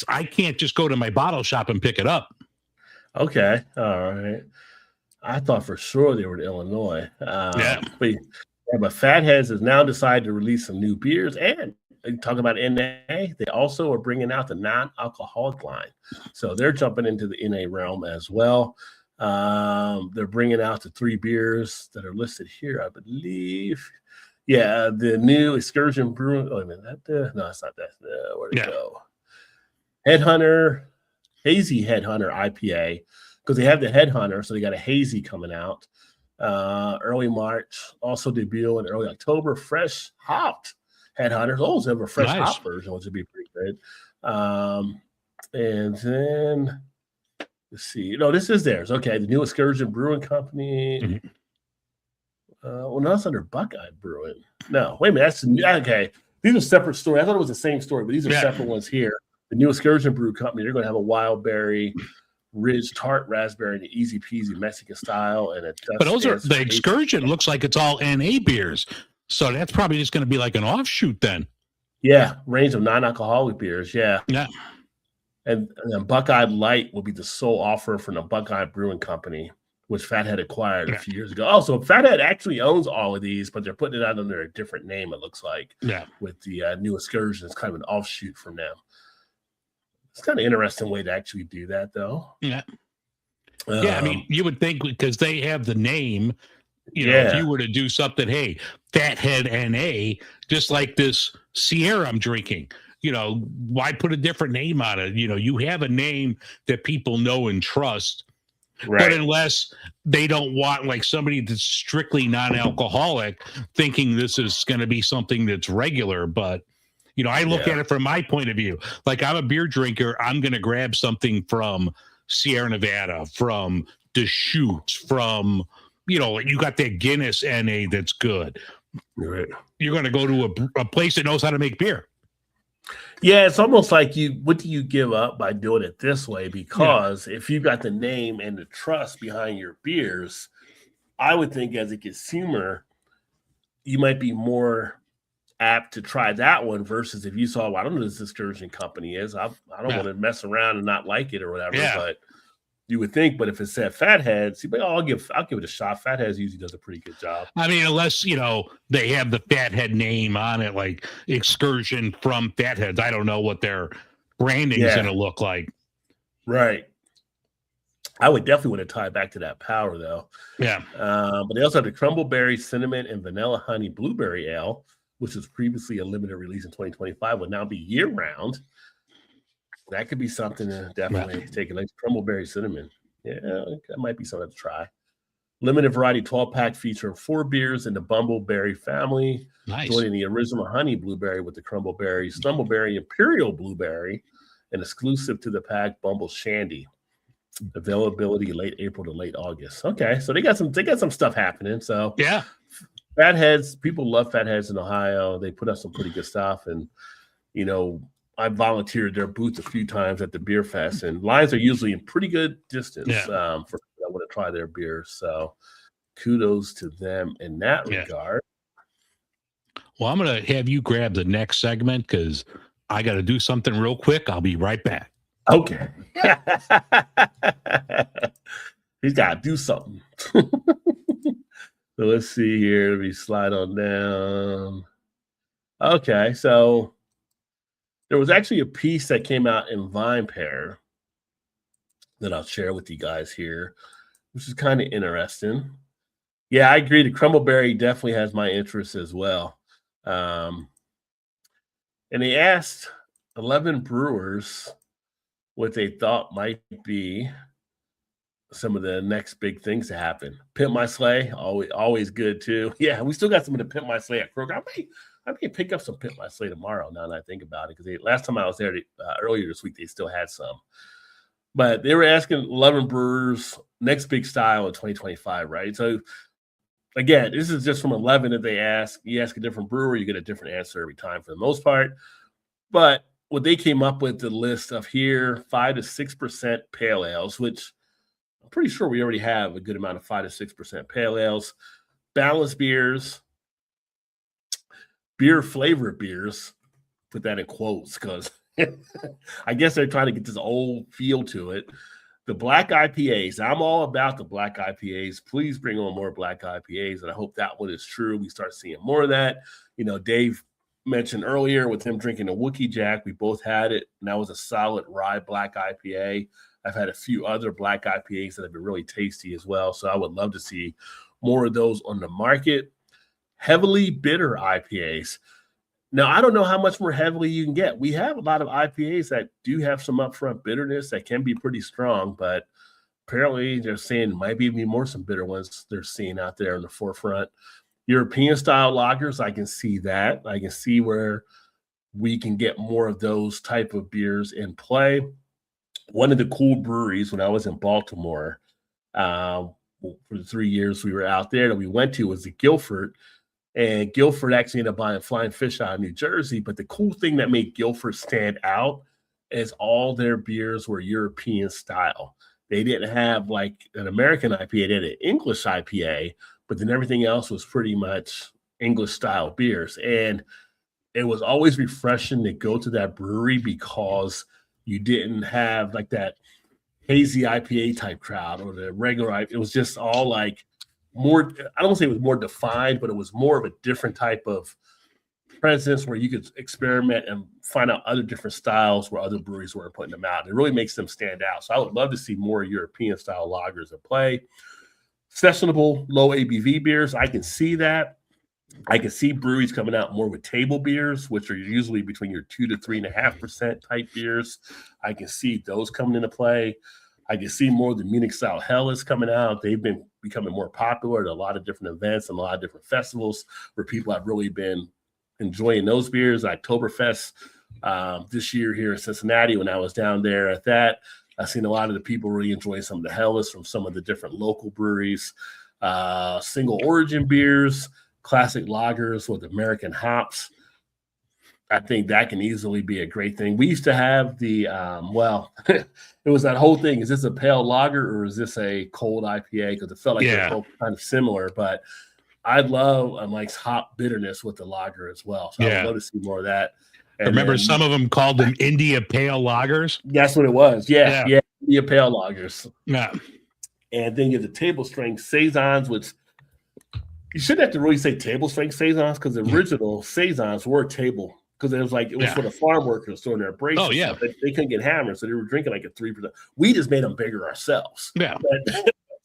[SPEAKER 4] I can't just go to my bottle shop and pick it up. Okay.
[SPEAKER 3] All right. I thought for sure they were in Illinois. But Fatheads has now decided to release some new beers and talk about NA. They also are bringing out the non-alcoholic line. So they're jumping into the NA realm as well. They're bringing out the 3 beers that are listed here, I believe. Yeah, the new Excursion Brewing. Oh, I mean, no, it's not that. Where'd it go? Headhunter. Hazy Headhunter IPA, because they have the Headhunter, so they got a hazy coming out early March, also debut in early October. Fresh hopped Headhunters. Oh, they have a fresh hop version, which would be pretty good. And then let's see. No, this is theirs. Okay, the new Excursion Brewing Company. Well, no, it's under Buckeye Brewing. No, wait a minute. Okay. These are separate stories. I thought it was the same story, but these are separate ones here. The New Excursion Brew Company, they're going to have a wild berry, ridge tart raspberry, and an easy peasy Mexican style, and
[SPEAKER 4] but those are the Excursion. Looks like it's all NA beers, so that's probably just going to be like an offshoot then.
[SPEAKER 3] Yeah, range of non-alcoholic beers. Yeah. And Buckeye Light will be the sole offer from the Buckeye Brewing Company, which Fathead acquired a few years ago. Oh, so Fathead actually owns all of these, but they're putting it out under a different name, it looks like.
[SPEAKER 4] Yeah.
[SPEAKER 3] With the New Excursion, it's kind of an offshoot from them. It's kind of an interesting way to actually do that, though.
[SPEAKER 4] Yeah. I mean, you would think because they have the name, you know, if you were to do something, hey, Fathead NA, just like this Sierra I'm drinking, you know, why put a different name on it? You know, you have a name that people know and trust. Right. But unless they don't want like somebody that's strictly non-alcoholic thinking this is going to be something that's regular. But, you know, I look at it from my point of view. Like I'm a beer drinker. I'm going to grab something from Sierra Nevada, from Deschutes, from, you know, you got that Guinness NA that's good.
[SPEAKER 3] Right.
[SPEAKER 4] You're going to go to a place that knows how to make beer.
[SPEAKER 3] Yeah, it's almost like what do you give up by doing it this way? Because if you've got the name and the trust behind your beers, I would think as a consumer, you might be more apt to try that one versus if you saw, well, I don't know who this Excursion company is. I don't want to mess around and not like it or whatever. But you would think, but if it said Fatheads, you'd be like, oh, I'll give it a shot. Fatheads usually does a pretty good job.
[SPEAKER 4] I mean, unless, you know, they have the Fathead name on it, like Excursion from Fatheads. I don't know what their branding is going to look like.
[SPEAKER 3] Right. I would definitely want to tie back to that power, though.
[SPEAKER 4] Yeah.
[SPEAKER 3] But they also have the Crumbleberry Cinnamon and Vanilla Honey Blueberry Ale, which was previously a limited release in 2025, will now be year-round. That could be something to definitely take a look. Crumbleberry Cinnamon. Yeah, that might be something to try. Limited variety 12-pack featuring 4 beers in the Bumbleberry family.
[SPEAKER 4] Nice.
[SPEAKER 3] Joining the original Honey Blueberry with the Crumbleberry, Stumbleberry Imperial Blueberry, and exclusive to the pack Bumble Shandy. Availability late April to late August. Okay, so they got some stuff happening. So
[SPEAKER 4] yeah,
[SPEAKER 3] Fatheads, people love Fatheads in Ohio. They put out some pretty good stuff, and you know, I volunteered their booth a few times at the beer fest, and lines are usually in pretty good distance for people that want to try their beer. So kudos to them in that regard.
[SPEAKER 4] Well, I'm going to have you grab the next segment because I got to do something real quick. I'll be right back.
[SPEAKER 3] Okay. He's got to do something. So let's see here. Let me slide on down. Okay, so there was actually a piece that came out in VinePair that I'll share with you guys here, which is kind of interesting. Yeah, I agree. The Crumbleberry definitely has my interest as well. And they asked 11 brewers what they thought might be some of the next big things to happen. Pimp My Sleigh, always good too. Yeah, we still got some of the Pimp My Sleigh at Kroger. I may pick up some Pimp My Sleigh tomorrow now that I think about it, because last time I was there earlier this week, they still had some. But they were asking 11 brewers next big style in 2025, right? So again, this is just from 11 that they ask. You ask a different brewer, you get a different answer every time for the most part. But what they came up with the list of here, 5 to 6% pale ales, which I'm pretty sure we already have a good amount of 5 to 6% pale ales, balanced beers, beer flavored beers, put that in quotes because I guess they're trying to get this old feel to it. The black IPAs. I'm all about the black IPAs. Please bring on more black IPAs, and I hope that one is true. We start seeing more of that. You know, Dave mentioned earlier with him drinking a Wookie Jack, we both had it, and that was a solid rye black IPA. I've had a few other black IPAs that have been really tasty as well, so I would love to see more of those on the market. Heavily bitter IPAs. Now, I don't know how much more heavily you can get. We have a lot of IPAs that do have some upfront bitterness that can be pretty strong, but apparently they're saying might be more some bitter ones they're seeing out there in the forefront. European style lagers, I can see that. I can see where we can get more of those type of beers in play. One of the cool breweries when I was in Baltimore, for the 3 years we were out there that we went to was the Guilford. And Guilford actually ended up buying Flying Fish out of New Jersey. But the cool thing that made Guilford stand out is all their beers were European style. They didn't have like an American IPA, they had an English IPA, but then everything else was pretty much English style beers. And it was always refreshing to go to that brewery because you didn't have like that hazy IPA type crowd or the regular IPA. It was just all like more, I don't want to say it was more defined, but it was more of a different type of presence where you could experiment and find out other different styles where other breweries weren't putting them out. It really makes them stand out. So I would love to see more European style lagers at play. Sessionable, low ABV beers, I can see that. I can see breweries coming out more with table beers, which are usually between your 2 to 3.5% type beers. I can see those coming into play. I can see more of the Munich style Helles coming out. They've been becoming more popular at a lot of different events and a lot of different festivals where people have really been enjoying those beers. Oktoberfest this year here in Cincinnati, when I was down there at that, I've seen a lot of the people really enjoying some of the Helles from some of the different local breweries. Single origin beers, classic lagers with American hops. I think that can easily be a great thing. We used to have the, it was that whole thing. Is this a pale lager or is this a cold IPA? Because it felt like they're both kind of similar. But I love a nice hop bitterness with the lager as well. So I would love to see more of that. And
[SPEAKER 4] remember, some of them called them India Pale Lagers.
[SPEAKER 3] That's what it was. Yeah. India Pale Lagers.
[SPEAKER 4] Yeah.
[SPEAKER 3] And then you have the table strength saisons, which you shouldn't have to really say table strength saisons because the original saisons were table. Because it was for the farm workers throwing their breaks.
[SPEAKER 4] Oh, yeah.
[SPEAKER 3] They couldn't get hammered, so they were drinking like a 3%. We just made them bigger ourselves.
[SPEAKER 4] Yeah.
[SPEAKER 3] But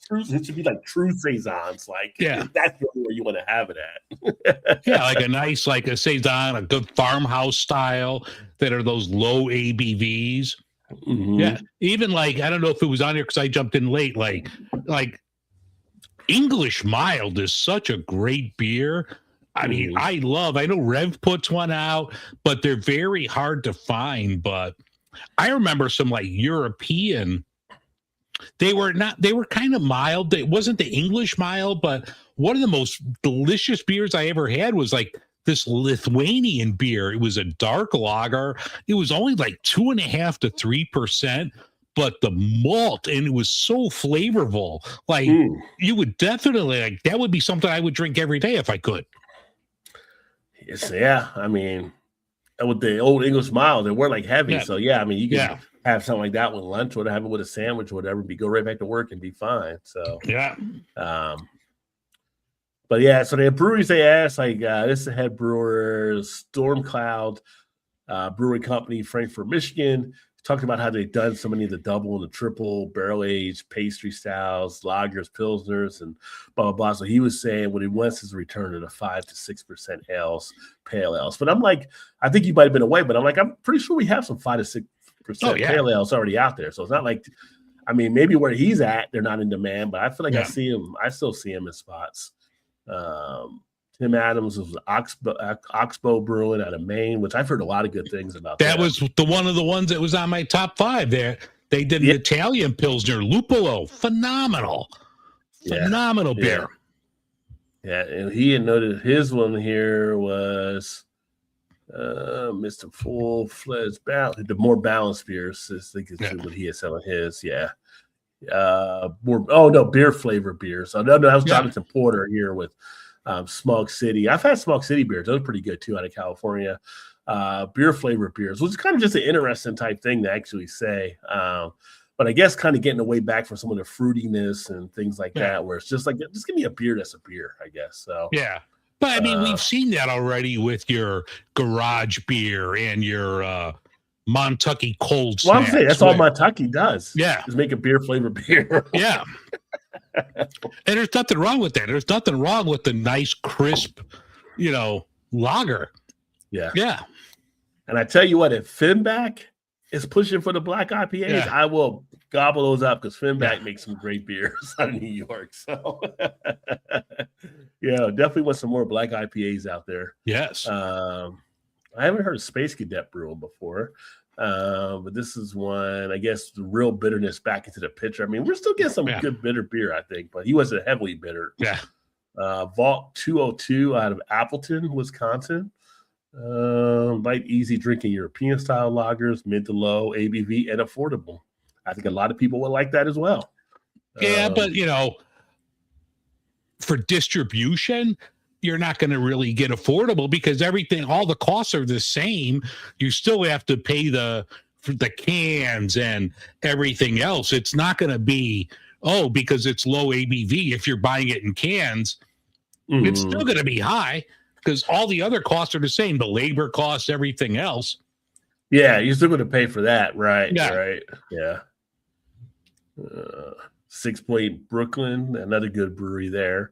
[SPEAKER 3] it should be like true saisons. Like, that's really where you want to have it at.
[SPEAKER 4] Yeah, like a nice, like a saison, a good farmhouse style that are those low ABVs.
[SPEAKER 3] Mm-hmm.
[SPEAKER 4] Yeah. Even like, I don't know if it was on here because I jumped in late. Like English Mild is such a great beer. I mean, I know Rev puts one out, but they're very hard to find. But I remember some like European, they were kind of mild. It wasn't the English mild, but one of the most delicious beers I ever had was like this Lithuanian beer. It was a dark lager. It was only like 2.5 to 3%. But the malt, and it was so flavorful. Like you would definitely like that would be something I would drink every day if I could.
[SPEAKER 3] Yeah, I mean, with the old English mild, they weren't like heavy. So yeah, I mean, you can have something like that with lunch, or have it with a sandwich, or whatever. Go right back to work and be fine. So
[SPEAKER 4] yeah.
[SPEAKER 3] But yeah, so the breweries they asked, like this is the head brewer, Stormcloud Brewing Company, Frankfort, Michigan. Talking about how they've done so many of the double and the triple barrel aged pastry styles, lagers, pilsners, and blah, blah, blah. So he was saying what he wants is a return to the 5 to 6% ales, pale ales. But I'm like, I think you might have been away, but I'm like, I'm pretty sure we have some 5 to 6% pale ales already out there. So it's not like, I mean, maybe where he's at, they're not in demand, but I feel like I still see him in spots. Tim Adams was Oxbow Brewing out of Maine, which I've heard a lot of good things about.
[SPEAKER 4] That was one of the ones that was on my top 5 there. They did an Italian Pilsner, Lupolo. Phenomenal beer.
[SPEAKER 3] Yeah, and he had noted his one here was Mr. Full-Fledged Balance, the more balanced beers. I think is what he had said on his. Yeah. Beer flavor beers. So no, that was Jonathan Porter here with Smog City. I've had Smog City beers. Those are pretty good too out of California. Beer flavor beers, which is kind of just an interesting type thing to actually say. But I guess kind of getting away back from some of the fruitiness and things like that, where it's just like, just give me a beer that's a beer, I guess. So
[SPEAKER 4] yeah. But I mean, we've seen that already with your garage beer and your Montucky cold snacks.
[SPEAKER 3] Well, I'm saying that's all Montucky does.
[SPEAKER 4] Yeah.
[SPEAKER 3] Is make a beer flavored beer.
[SPEAKER 4] Yeah. And there's nothing wrong with that. There's nothing wrong with the nice, crisp, lager.
[SPEAKER 3] Yeah.
[SPEAKER 4] Yeah.
[SPEAKER 3] And I tell you what, if Finback is pushing for the black IPAs, I will gobble those up because Finback makes some great beers out of New York. So, definitely want some more black IPAs out there.
[SPEAKER 4] Yes.
[SPEAKER 3] I haven't heard of Space Cadet brewing before. But this is one, I guess, the real bitterness back into the pitcher. I mean, we're still getting some good bitter beer, I think, but he wasn't heavily bitter.
[SPEAKER 4] Yeah.
[SPEAKER 3] Vault 202 out of Appleton, Wisconsin. Light, easy drinking European style lagers, mid to low ABV, and affordable. I think a lot of people would like that as well.
[SPEAKER 4] Yeah, but for distribution, you're not going to really get affordable because all the costs are the same. You still have to pay for the cans and everything else. It's not going to be, because it's low ABV. If you're buying it in cans, it's still going to be high because all the other costs are the same. The labor costs, everything else.
[SPEAKER 3] Yeah, you're still going to pay for that. Right.
[SPEAKER 4] Yeah.
[SPEAKER 3] Right. Yeah. 6 Point Brooklyn, another good brewery there.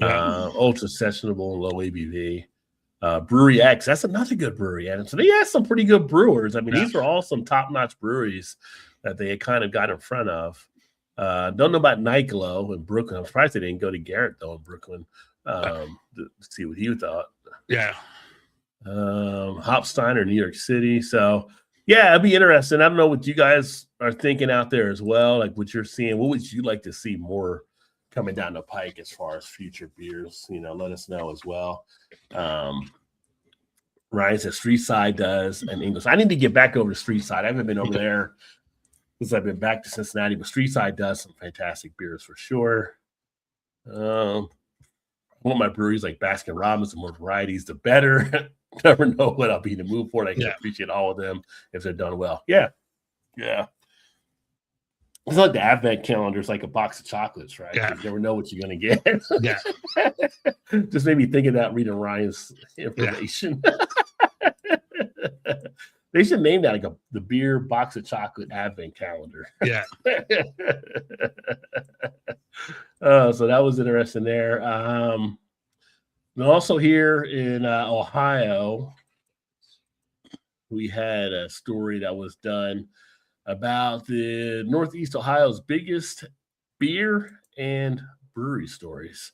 [SPEAKER 3] Ultra sessionable and low ABV. Brewery X, that's another good brewery, Adam. So they had some pretty good brewers. I mean, these were all some top-notch breweries that they had kind of got in front of. Don't know about Nicolo in Brooklyn. I'm surprised they didn't go to Garrett, though, in Brooklyn to see what he thought.
[SPEAKER 4] Yeah.
[SPEAKER 3] Hopsteiner, New York City. So, yeah, it'd be interesting. I don't know what you guys are thinking out there as well, like what you're seeing. What would you like to see more coming down the pike as far as future beers? Let us know as well. Ryan says Street Side does and English. I need to get back over to Street Side. I haven't been over there since I've been back to Cincinnati, but Street Side does some fantastic beers for sure. I want my breweries like Baskin Robbins, the more varieties, the better. Never know what I'll be in the mood for. I can appreciate all of them if they're done well. Yeah. Yeah. It's like the advent calendar. It's like a box of chocolates, right?
[SPEAKER 4] Yeah.
[SPEAKER 3] You never know what you're going to get.
[SPEAKER 4] Yeah.
[SPEAKER 3] Just made me think of that reading Ryan's information. Yeah. They should name that like the beer box of chocolate advent calendar.
[SPEAKER 4] Yeah.
[SPEAKER 3] So that was interesting there. And also here in Ohio, we had a story that was done about the Northeast Ohio's biggest beer and brewery stories.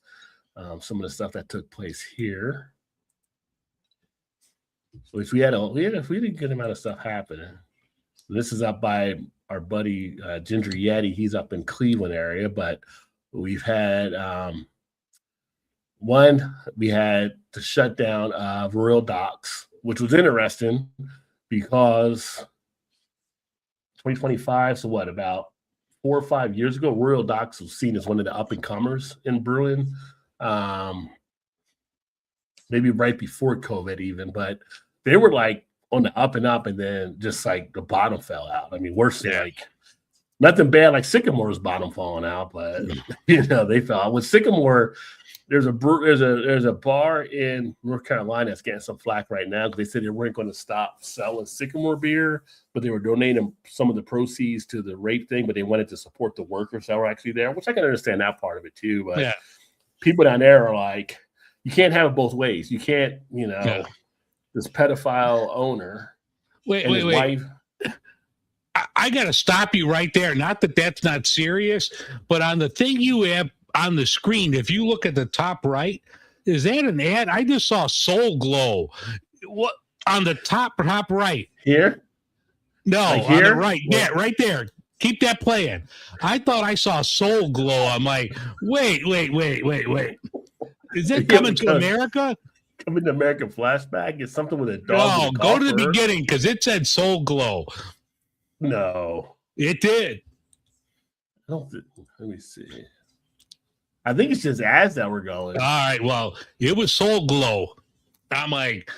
[SPEAKER 3] Some of the stuff that took place here, which we had a good amount of stuff happening. This is up by our buddy Ginger Yeti. He's up in Cleveland area, but we've had we had the shutdown of Royal Docks, which was interesting because 2025, so what, about 4 or 5 years ago, Royal Docks was seen as one of the up-and-comers in brewing. Maybe right before COVID even, but they were like on the up and up, and then just like the bottom fell out. I mean, worse than like nothing bad like Sycamore's bottom falling out, but they fell out. With Sycamore, there's a bar in North Carolina that's getting some flack right now because they said they weren't going to stop selling Sycamore beer, but they were donating some of the proceeds to the rape thing, but they wanted to support the workers that were actually there, which I can understand that part of it too. But people down there are like, you can't have it both ways. You can't, this pedophile owner.
[SPEAKER 4] Wait.
[SPEAKER 3] Wife.
[SPEAKER 4] I got to stop you right there. Not that that's not serious, but on the thing you have on the screen, if you look at the top right, is that an ad? I just saw Soul Glow. What on the top right?
[SPEAKER 3] Here?
[SPEAKER 4] No,
[SPEAKER 3] like here?
[SPEAKER 4] On the right. Yeah, right there. Keep that playing. I thought I saw Soul Glow. I'm like, wait. Is it coming to America?
[SPEAKER 3] Coming to America flashback? It's something with a dog.
[SPEAKER 4] No, go to the beginning because it said Soul Glow.
[SPEAKER 3] No.
[SPEAKER 4] It did.
[SPEAKER 3] Let me see. I think it's just ads that were going.
[SPEAKER 4] All right. Well, it was Soul Glow. I'm like,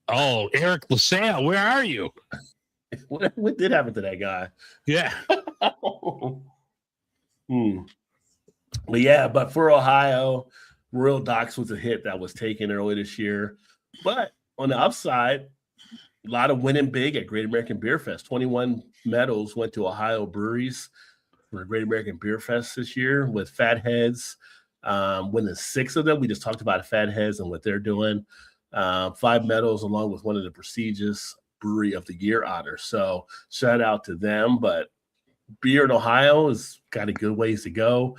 [SPEAKER 4] oh, Eric LaSalle, where are you?
[SPEAKER 3] What did happen to that guy?
[SPEAKER 4] Yeah.
[SPEAKER 3] But for Ohio, Royal Docks was a hit that was taken early this year. But on the upside, a lot of winning big at Great American Beer Fest. 21 medals went to Ohio breweries for Great American Beer Fest this year, with Fatheads winning 6 of them. We just talked about Fatheads and what they're doing. 5 medals along with one of the prestigious Brewery of the Year honors. So shout out to them. But beer in Ohio has got a good ways to go.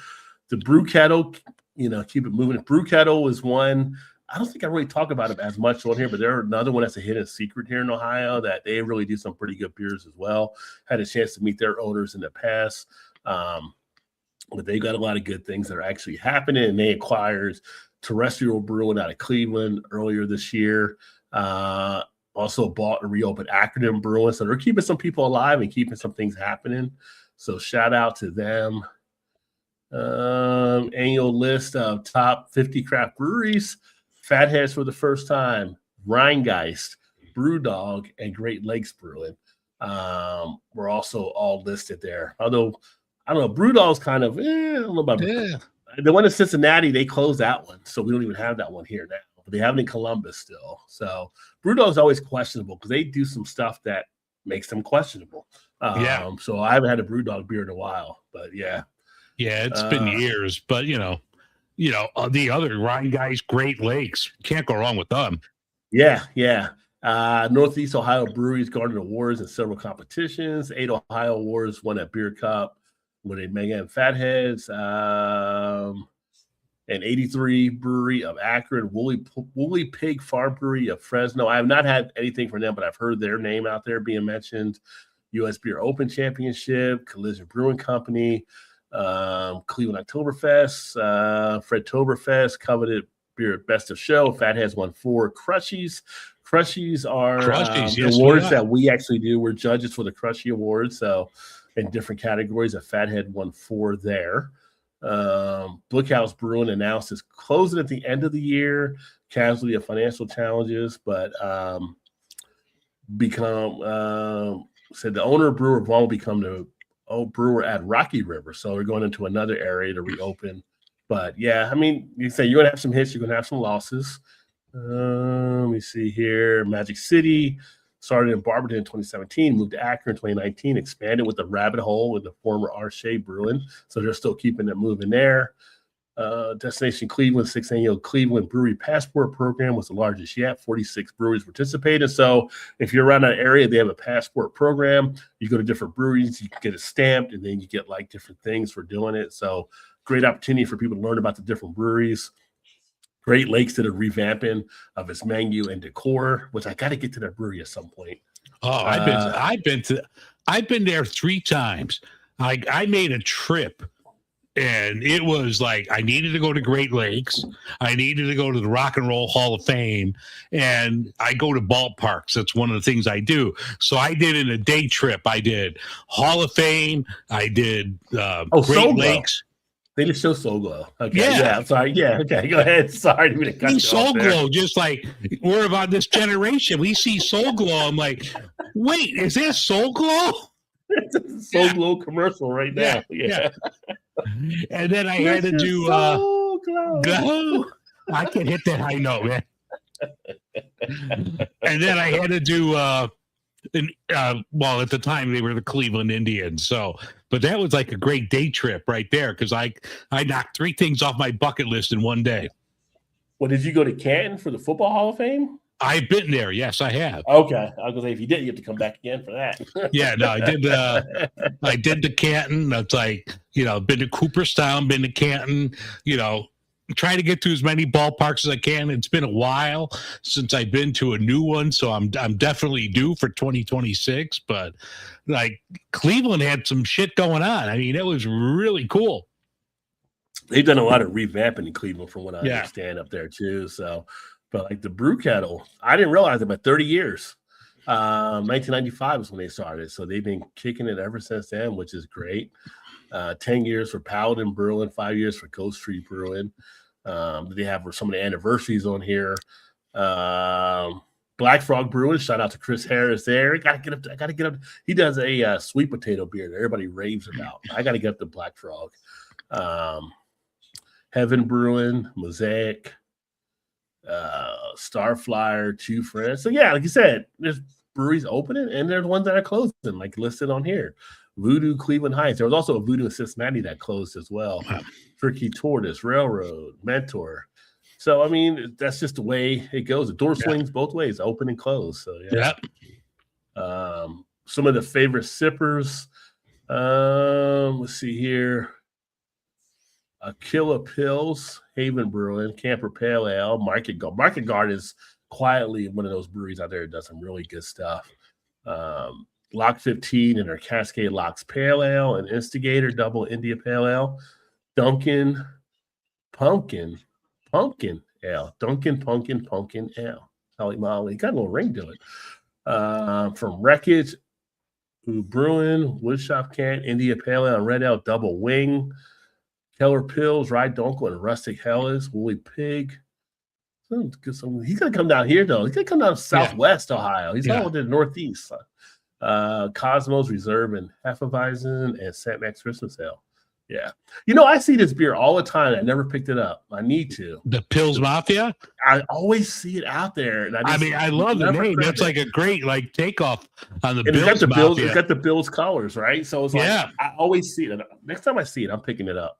[SPEAKER 3] The Brew Kettle, keep it moving. Brew Kettle is one I don't think I really talk about them as much on here, but they're another one that's a hidden secret here in Ohio that they really do some pretty good beers as well. Had a chance to meet their owners in the past. But they got a lot of good things that are actually happening. And they acquired Terrestrial Brewing out of Cleveland earlier this year. Also bought and reopened Acronym Brewing. So they're keeping some people alive and keeping some things happening. So shout out to them. Annual list of top 50 craft breweries. Fatheads for the first time, Rheingeist, Brewdog, and Great Lakes Brewing were also all listed there. Although, I don't know, Brewdog's kind of, I don't know about the one in Cincinnati, they closed that one. So we don't even have that one here now. But they have it in Columbus still. So Brewdog's always questionable because they do some stuff that makes them questionable. So I haven't had a Brewdog beer in a while, but yeah.
[SPEAKER 4] Yeah, it's been years, but the other Rheingeist, Great Lakes, can't go wrong with them.
[SPEAKER 3] Yeah. Northeast Ohio Breweries garnered awards in several competitions. 8 Ohio awards, won at Beer Cup with a Mega and Fatheads. And 83 Brewery of Akron, Woolly Pig Farm Brewery of Fresno. I have not had anything from them, but I've heard their name out there being mentioned. U.S. Beer Open Championship, Collision Brewing Company, Cleveland Oktoberfest, Fredtoberfest, coveted beer Best of Show. Fatheads won 4. Crushies are the awards that we actually do. We're judges for the Crushie Awards, so in different categories. A Fathead won 4 there. Bookhouse Brewing announced it's closing at the end of the year, casualty of financial challenges, but said the owner of Brewer Vaughn will become the brewer at Rocky River. So we're going into another area to reopen. But yeah, I mean, you say you're going to have some hits, you're going to have some losses. Let me see here. Magic City started in Barberton in 2017, moved to Akron in 2019, expanded with the Rabbit Hole with the former Arche Brewing. So they're still keeping it moving there. Destination Cleveland, 6th annual Cleveland Brewery Passport Program was the largest yet. 46 breweries participated. So if you're around that area, they have a passport program. You go to different breweries, you can get it stamped, and then you get like different things for doing it. So great opportunity for people to learn about the different breweries. Great Lakes did a revamping of its menu and decor, which I got to get to that brewery at some point.
[SPEAKER 4] Oh, I've been there 3 times. I made a trip. And it was like I needed to go to Great Lakes. I needed to go to the Rock and Roll Hall of Fame. And I go to ballparks. That's one of the things I do. So I did in a day trip. I did Hall of Fame. I did Great Lakes.
[SPEAKER 3] They just show Soul Glow. Okay. Yeah. I'm sorry. Yeah. Okay. Go ahead. Sorry to cut you
[SPEAKER 4] Soul Glow, just like we're about this generation. We see Soul Glow. I'm like, wait, is there Soul Glow?
[SPEAKER 3] Soul Glow commercial right now. Yeah.
[SPEAKER 4] And then I had to do Glow. I can hit that high note, man. And then I had to do well, at the time they were the Cleveland Indians. So, but that was like a great day trip right there because I knocked 3 things off my bucket list in one day.
[SPEAKER 3] Well, did you go to Canton for the Football Hall of Fame?
[SPEAKER 4] I've been there. Yes, I have.
[SPEAKER 3] Okay. I was going to say, if you didn't, you have to come back again for that.
[SPEAKER 4] Yeah, no, I did. I did the Canton. That's like, been to Cooperstown, been to Canton, try to get to as many ballparks as I can. It's been a while since I've been to a new one. So I'm definitely due for 2026, but like Cleveland had some shit going on. I mean, it was really cool.
[SPEAKER 3] They've done a lot of revamping in Cleveland from what I understand up there too. So, but like the Brew Kettle, I didn't realize it, but 30 years. 1995 was when they started. So they've been kicking it ever since then, which is great. 10 years for Paladin Brewing, 5 years for Ghost Tree Brewing. They have some of the anniversaries on here. Black Frog Brewing, shout out to Chris Harris there. I gotta get up. He does a sweet potato beer that everybody raves about. I gotta get up to Black Frog. Heaven Brewing, Mosaic, Starflyer, Two Friends. So yeah, like you said, there's breweries opening and there's ones that are closing, like listed on here. Voodoo Cleveland Heights. There was also a Voodoo in Cincinnati that closed as well. Tricky Tortoise, Railroad, Mentor. So I mean, that's just the way it goes. The door swings both ways, open and close. So yeah. Some of the favorite sippers. Let's see here. Killer Pills, Haven Brewing, Camper Pale Ale, Market Guard. Market Guard is quietly one of those breweries out there that does some really good stuff. Lock 15 and their Cascade Locks Pale Ale, and Instigator Double India Pale Ale, Dunkin' Pumpkin Ale, Dunkin' Pumpkin Ale. Holly Molly, got a little ring to it. From Wreckage, Brewing, Woodshop Can, India Pale Ale, and Red Ale Double Wing, Keller Pills, Rye Dunkel, and Rustic Hellas, Woolly Pig. He's gonna come down here though. He's gonna come down to Southwest Ohio. He's all to the Northeast. Cosmos Reserve and Hefeweizen and St. Max Christmas Ale. Yeah. I see this beer all the time. I never picked it up. I need to.
[SPEAKER 4] The Pills Mafia?
[SPEAKER 3] I always see it out there. And
[SPEAKER 4] I love the name. That's like a great takeoff on the Bills
[SPEAKER 3] Mafia. It's got the Bills colors, right? So it's I always see it. Next time I see it, I'm picking it up.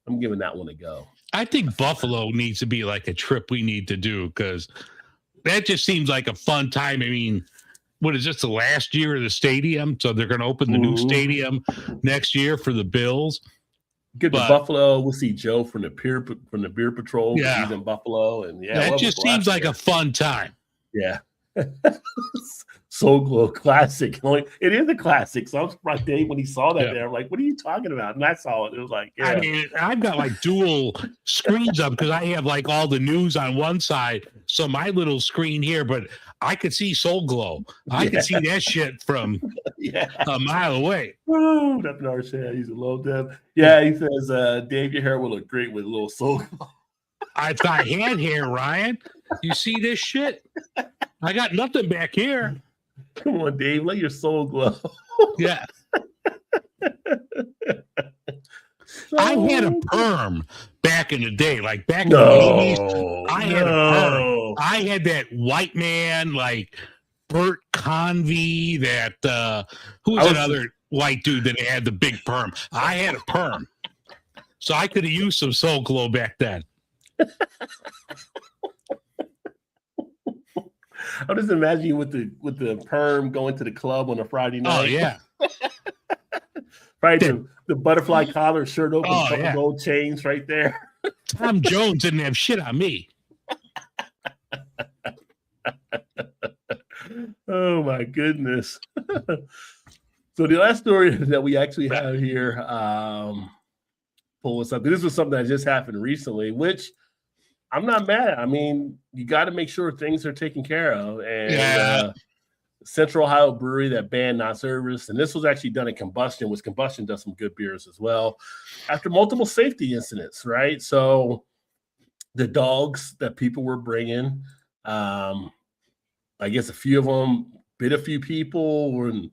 [SPEAKER 3] I'm giving that one a go.
[SPEAKER 4] I think Buffalo needs to be like a trip we need to do, because that just seems like a fun time. I mean, what is this, the last year of the stadium? So they're going to open the new stadium next year for the Bills.
[SPEAKER 3] Get to Buffalo. We'll see Joe from the Beer Patrol. Yeah, he's in Buffalo, and
[SPEAKER 4] that just seems like a fun time.
[SPEAKER 3] Yeah. Soul Glow Classic. It is a classic. So I'm surprised Dave when he saw that there. I'm like, what are you talking about? And I saw it. It was like,
[SPEAKER 4] I mean, I've got dual screens up because I have all the news on one side. So my little screen here, but I could see Soul Glow. I could see that shit from a mile away.
[SPEAKER 3] Oh, that Narshad, he's a little Deb. Yeah, he says, Dave, your hair will look great with a little Soul Glow.
[SPEAKER 4] I've got head hair, Ryan. You see this shit? I got nothing back here.
[SPEAKER 3] Come on, Dave, let your soul glow.
[SPEAKER 4] Yeah. I had a perm back in the day, back in the 80s. I had a perm. I had that white man, Bert Convey, who's another white dude that had the big perm. I had a perm. So I could have used some Soul Glow back then.
[SPEAKER 3] I'm just imagining you with the perm going to the club on a Friday night.
[SPEAKER 4] Oh yeah.
[SPEAKER 3] Right, the butterfly collar, shirt open, couple gold chains right there.
[SPEAKER 4] Tom Jones didn't have shit on me.
[SPEAKER 3] Oh my goodness. So the last story that we actually have here, pull us up. This was something that just happened recently, which I'm not mad at. I mean, you got to make sure things are taken care of. And Central Ohio Brewery that banned non-service, and this was actually done at Combustion, which Combustion does some good beers as well, after multiple safety incidents, right? So the dogs that people were bringing, I guess a few of them bit a few people, and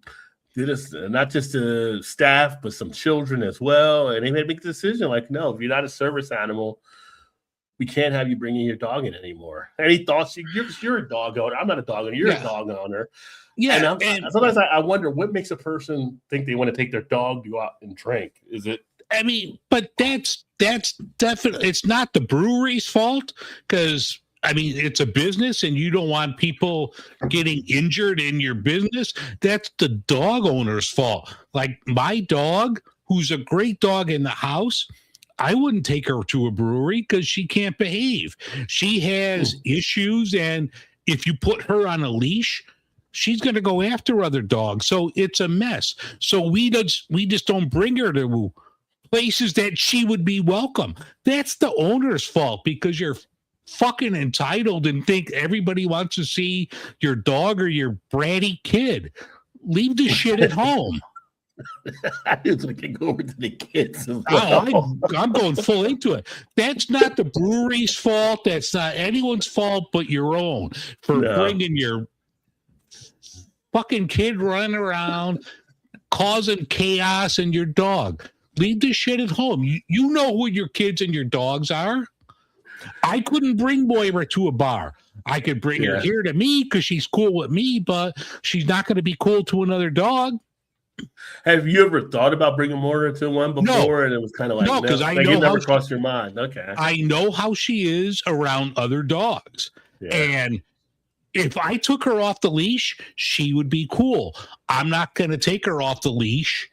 [SPEAKER 3] did this, not just the staff, but some children as well. And they made a big decision, no, if you're not a service animal, we can't have you bringing your dog in anymore. Any thoughts? You're a dog owner. I'm not a dog owner. You're a dog owner. Yeah. And sometimes I wonder what makes a person think they want to take their dog to go out and drink. Is it?
[SPEAKER 4] I mean, but that's definitely, it's not the brewery's fault, because it's a business and you don't want people getting injured in your business. That's the dog owner's fault. My dog, who's a great dog in the house, I wouldn't take her to a brewery because she can't behave. She has issues, and if you put her on a leash, she's going to go after other dogs. So it's a mess. So we just don't bring her to places that she would be welcome. That's the owner's fault, because you're fucking entitled and think everybody wants to see your dog or your bratty kid. Leave the shit at home.
[SPEAKER 3] I was going to go over to the kids as well.
[SPEAKER 4] I'm going full into it. That's not the brewery's fault. That's not anyone's fault but your own for bringing your fucking kid running around causing chaos and your dog. Leave this shit at home. You know who your kids and your dogs are. I couldn't bring Moira to a bar. I could bring her here to me because she's cool with me, but she's not going to be cool to another dog.
[SPEAKER 3] Have you ever thought about bringing Moira to one before? No. And it was kind of
[SPEAKER 4] no, because I know
[SPEAKER 3] it never crossed your mind. Okay.
[SPEAKER 4] I know how she is around other dogs. Yeah. And if I took her off the leash, she would be cool. I'm not going to take her off the leash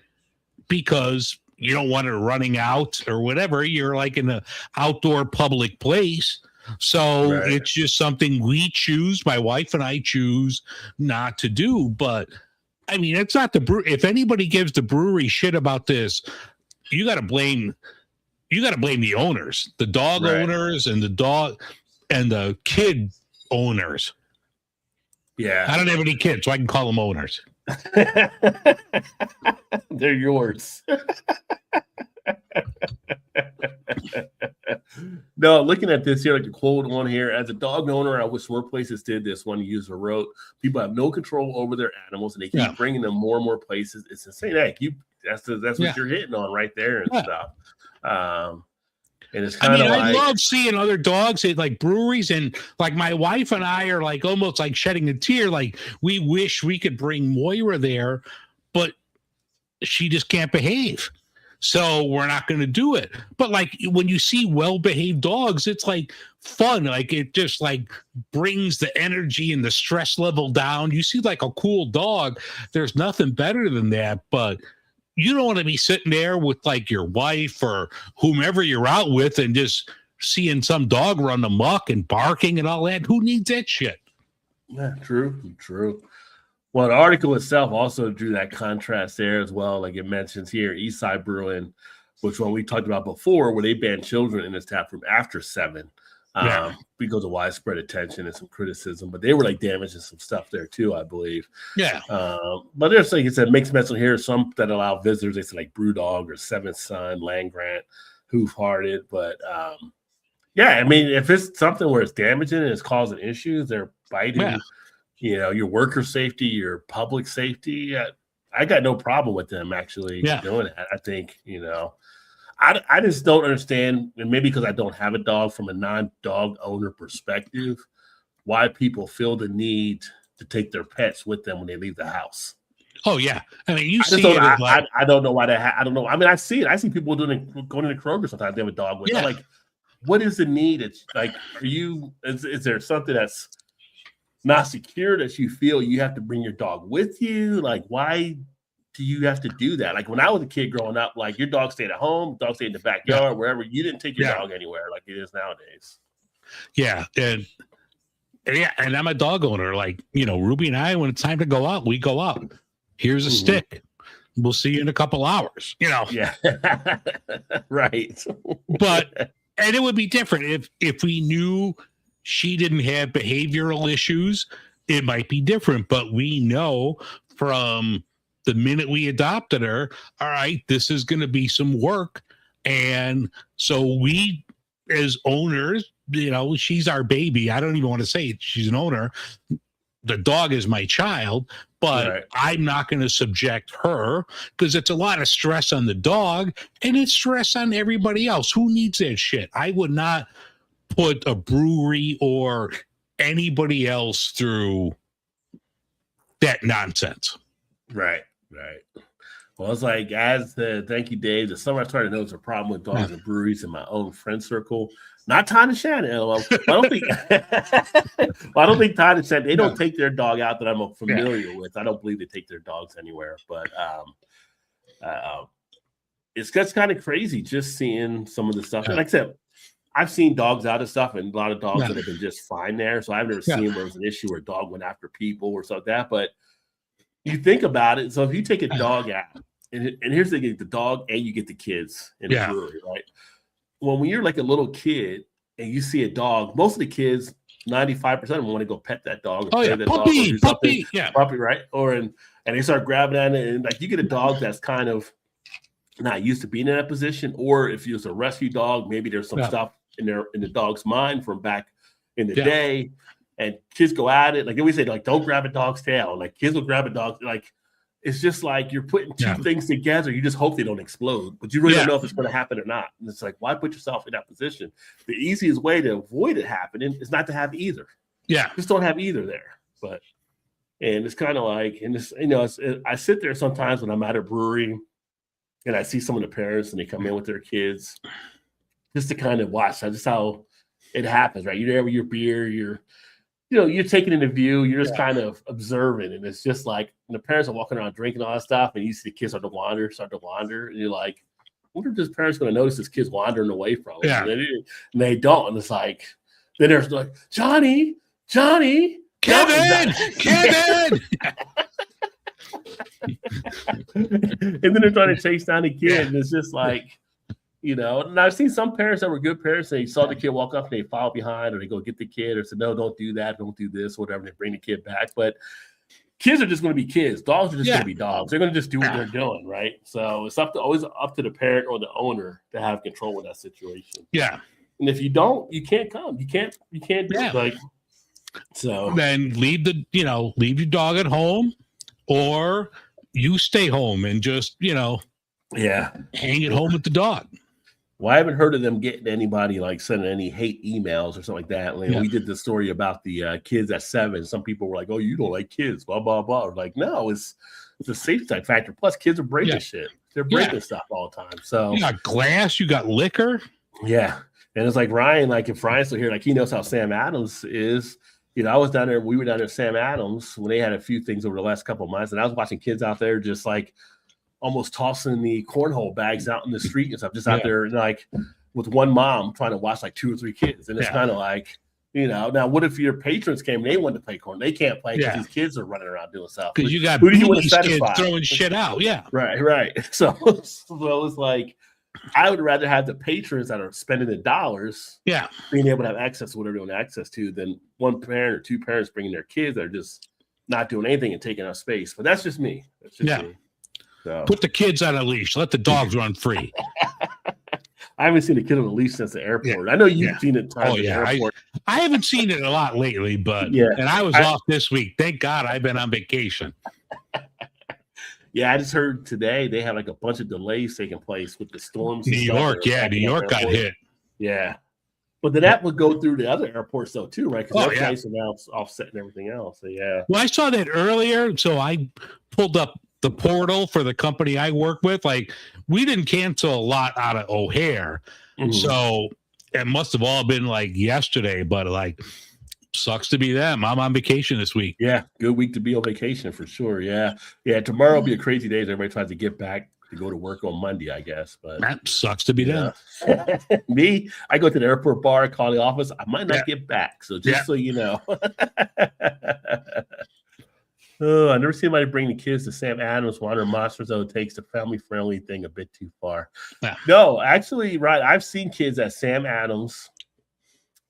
[SPEAKER 4] because, you don't want it running out or whatever. You're like in an outdoor public place. So
[SPEAKER 3] Right.
[SPEAKER 4] it's just something we choose, my wife and I choose not to do. But I mean, it's not the brew. If anybody gives the brewery shit about this, you got to blame the owners, the dog
[SPEAKER 3] Right.
[SPEAKER 4] owners and the kid owners.
[SPEAKER 3] Yeah.
[SPEAKER 4] I don't have any kids, so I can call them owners.
[SPEAKER 3] They're yours. No, looking at this here, like the quote on here, as a dog owner, I wish workplaces did this. One user wrote, "People have no control over their animals, and they keep bringing them more and more places. It's insane. Hey, that's what you're hitting on right there and stuff." And it's kind of
[SPEAKER 4] I love seeing other dogs at like breweries, and like my wife and I are like almost like shedding a tear. Like we wish we could bring Moira there, but she just can't behave. So we're not going to do it. But like when you see well-behaved dogs, it's like fun. Like it just like brings the energy and the stress level down. You see like a cool dog. There's nothing better than that. But you don't want to be sitting there with like your wife or whomever you're out with and just seeing some dog run amok and barking and all that. Who needs that shit?
[SPEAKER 3] Yeah, true. Well, the article itself also drew that contrast there as well. Like it mentions here, Eastside Brewing, which one we talked about before, where they banned children in this tap room after 7, because of widespread attention and some criticism. But they were like damaging some stuff there too, I believe.
[SPEAKER 4] Yeah.
[SPEAKER 3] But there's like it said, makes mention here some that allow visitors. They said like Brewdog or Seventh Son, Land Grant, Hoof Hearted. But yeah, I mean, if it's something where it's damaging and it's causing issues, they're biting. Yeah. You know, your worker safety, your public safety. I got no problem with them actually doing it. I think, you know, I just don't understand, and maybe because I don't have a dog from a non-dog owner perspective, why people feel the need to take their pets with them when they leave the house.
[SPEAKER 4] Oh yeah, I mean,
[SPEAKER 3] I don't know why that. I don't know. I mean, I see it. I see people going into Kroger sometimes. They have a dog with. Yeah. I'm like, what is the need? It's like, is there something that's not secure that you feel you have to bring your dog with you? Like, why do you have to do that? Like when I was a kid growing up, like your dog stayed at home, dog stayed in the backyard, wherever. You didn't take your dog anywhere like it is nowadays.
[SPEAKER 4] Yeah. And I'm a dog owner. Like, you know, Ruby and I, when it's time to go out, we go out. Here's a stick. We'll see you in a couple hours, you know?
[SPEAKER 3] Yeah. Right.
[SPEAKER 4] And it would be different if we knew she didn't have behavioral issues. It might be different, but we know from the minute we adopted her, all right, this is going to be some work. And so we, as owners, you know, she's our baby. I don't even want to say it. She's an owner. The dog is my child, but I'm not going to subject her because it's a lot of stress on the dog and it's stress on everybody else. Who needs that shit? I would not put a brewery or anybody else through that nonsense.
[SPEAKER 3] Right. Well, it's like, thank you, Dave. The summer I started to notice a problem with dogs and breweries in my own friend circle. Not Todd and Shannon. I don't think Todd and Shannon, they don't take their dog out that I'm familiar with. I don't believe they take their dogs anywhere. But it's just kind of crazy just seeing some of the stuff. And like I said, I've seen dogs out of stuff and a lot of dogs that have been just fine there. So I've never seen where there was an issue where a dog went after people or something like that. But you think about it. So if you take a dog out, and here's the thing, the dog and you get the kids in the brewery, right? Well, when you're like a little kid and you see a dog, most of the kids, 95% of them want to go pet that dog. Or that
[SPEAKER 4] puppy,
[SPEAKER 3] puppy, right? And they start grabbing at it, and like you get a dog that's kind of not used to being in that position, or if it's a rescue dog, maybe there's some stuff in the dog's mind from back in the day, and kids go at it. Like we say, like don't grab a dog's tail. Like kids will grab a dog, like. It's just like you're putting two things together. You just hope they don't explode, but you really don't know if it's going to happen or not. And it's like, why put yourself in that position? The easiest way to avoid it happening is not to have either. Yeah, just don't have either there. And it's kind of like, and it's, you know, I sit there sometimes when I'm at a brewery, and I see some of the parents and they come in with their kids, just to kind of watch. That's just how it happens, right? You're there with your beer, you're taking in the view, you're just kind of observing, and it's just like the parents are walking around drinking all that stuff, and you see the kids start to wander, and you're like, wonder if this parent's going to notice this kid's wandering away from him.
[SPEAKER 4] Yeah.
[SPEAKER 3] And they don't. And it's like, then there's like, Johnny,
[SPEAKER 4] Kevin.
[SPEAKER 3] And then they're trying to chase down the kid. And it's just like, and I've seen some parents that were good parents. They saw the kid walk up and they follow behind, or they go get the kid, or say, no, don't do that. Don't do this, whatever. They bring the kid back. But kids are just going to be kids. Dogs are just going to be dogs. They're going to just do what they're doing, right? So it's always up to the parent or the owner to have control of that situation.
[SPEAKER 4] Yeah.
[SPEAKER 3] And if you don't, you can't come. You can't do it. Like, so
[SPEAKER 4] then leave your dog at home, or you stay home and just, hang it home with the dog.
[SPEAKER 3] Well, I haven't heard of them getting anybody like sending any hate emails or something like that. Like, we did the story about the kids at 7. Some people were like, "Oh, you don't like kids," blah blah blah. We're like, no, it's a safety factor. Plus, kids are breaking shit. They're breaking stuff all the time. So
[SPEAKER 4] you got glass, you got liquor.
[SPEAKER 3] Yeah, and it's like Ryan. Like if Ryan's still here, like he knows how Sam Adams is. I was down there. We were down there at Sam Adams when they had a few things over the last couple of months, and I was watching kids out there just like almost tossing the cornhole bags out in the street and stuff, just out there like with one mom trying to watch like 2 or 3 kids. And it's kind of like, now what if your patrons came and they wanted to play corn? They can't play because these kids are running around doing stuff.
[SPEAKER 4] Because you got
[SPEAKER 3] who do you want to
[SPEAKER 4] kids
[SPEAKER 3] satisfy?
[SPEAKER 4] throwing shit out. Yeah.
[SPEAKER 3] Right. So it's like, I would rather have the patrons that are spending the dollars being able to have access to whatever they want access to than one parent or 2 parents bringing their kids that are just not doing anything and taking up space. But that's just me. That's just me. So.
[SPEAKER 4] Put the kids on a leash. Let the dogs run free.
[SPEAKER 3] I haven't seen a kid on a leash since the airport. I know you've seen it times at the airport.
[SPEAKER 4] I haven't seen it a lot lately, but and I was off this week. Thank God I've been on vacation.
[SPEAKER 3] I just heard today they have like a bunch of delays taking place with the storms.
[SPEAKER 4] New York got hit.
[SPEAKER 3] Yeah. But then that would go through the other airports though too, right? Because their flights are now offsetting everything else. So
[SPEAKER 4] Well, I saw that earlier, so I pulled up the portal for the company I work with. Like, we didn't cancel a lot out of O'Hare, so it must have all been like yesterday. But like, sucks to be them. I'm on vacation this week.
[SPEAKER 3] Yeah, good week to be on vacation for sure. Yeah. Tomorrow will be a crazy day as everybody tries to get back to go to work on Monday, I guess. But
[SPEAKER 4] that sucks to be them.
[SPEAKER 3] Me, I go to the airport bar, call the office. I might not get back. So just so you know. I never seen anybody bring the kids to Sam Adams. Water Monsters, though, takes the family-friendly thing a bit too far. No, actually, right. I've seen kids at Sam Adams,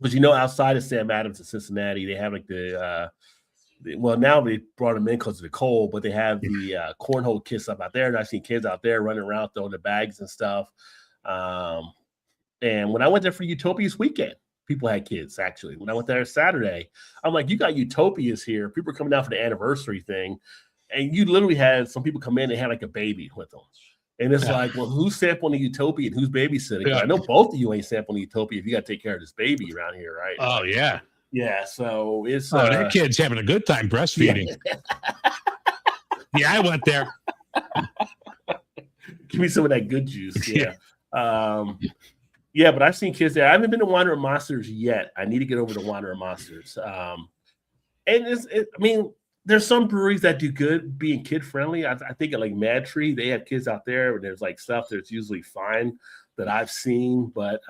[SPEAKER 3] but outside of Sam Adams in Cincinnati, they have like now they brought them in because of the cold, but they have the cornhole kids up out there. And I've seen kids out there running around throwing the bags and stuff. And when I went there for Utopia's weekend, people had kids, actually. When I went there Saturday, I'm like, you got Utopias here. People are coming down for the anniversary thing. And you literally had some people come in and had like a baby with them. And it's like, well, who's sampling the Utopia and who's babysitting? I know both of you ain't sampling Utopia if you got to take care of this baby around here, right?
[SPEAKER 4] Oh, yeah.
[SPEAKER 3] Yeah, so it's...
[SPEAKER 4] that kid's having a good time breastfeeding. I went there.
[SPEAKER 3] Give me some of that good juice. Yeah. But I've seen kids there. I haven't been to Wanderer Monsters yet. I need to get over to Wanderer Monsters. And there's some breweries that do good being kid friendly. I think at like Mad Tree, they have kids out there. And there's like stuff that's usually fine that I've seen. But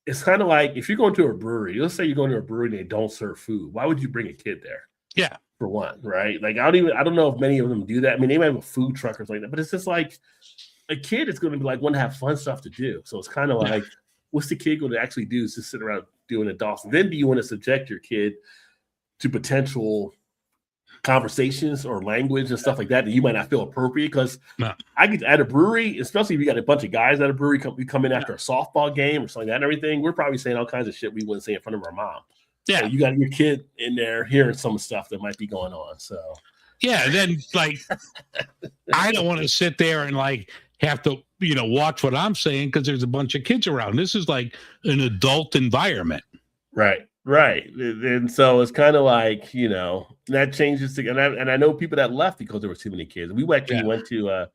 [SPEAKER 3] it's kind of like if you're going to a brewery, let's say you're going to a brewery and they don't serve food. Why would you bring a kid there?
[SPEAKER 4] Yeah.
[SPEAKER 3] For one, right? Like I don't know if many of them do that. I mean, they might have a food truck or something like that, but it's just like a kid is going to be like want to have fun stuff to do. So it's kind of like, what's the kid going to actually do? Is just sit around doing adults. And then do you want to subject your kid to potential conversations or language and stuff like that you might not feel appropriate? Because I get at a brewery, especially if you got a bunch of guys at a brewery, we come in after a softball game or something like that and everything, we're probably saying all kinds of shit we wouldn't say in front of our mom. Yeah, so you got your kid in there hearing some stuff that might be going on. So
[SPEAKER 4] yeah, and then like I don't want to sit there and like have to watch what I'm saying because there's a bunch of kids around. This is like an adult environment.
[SPEAKER 3] Right. And so it's kind of like that changes. And I know people that left because there were too many kids. We actually went to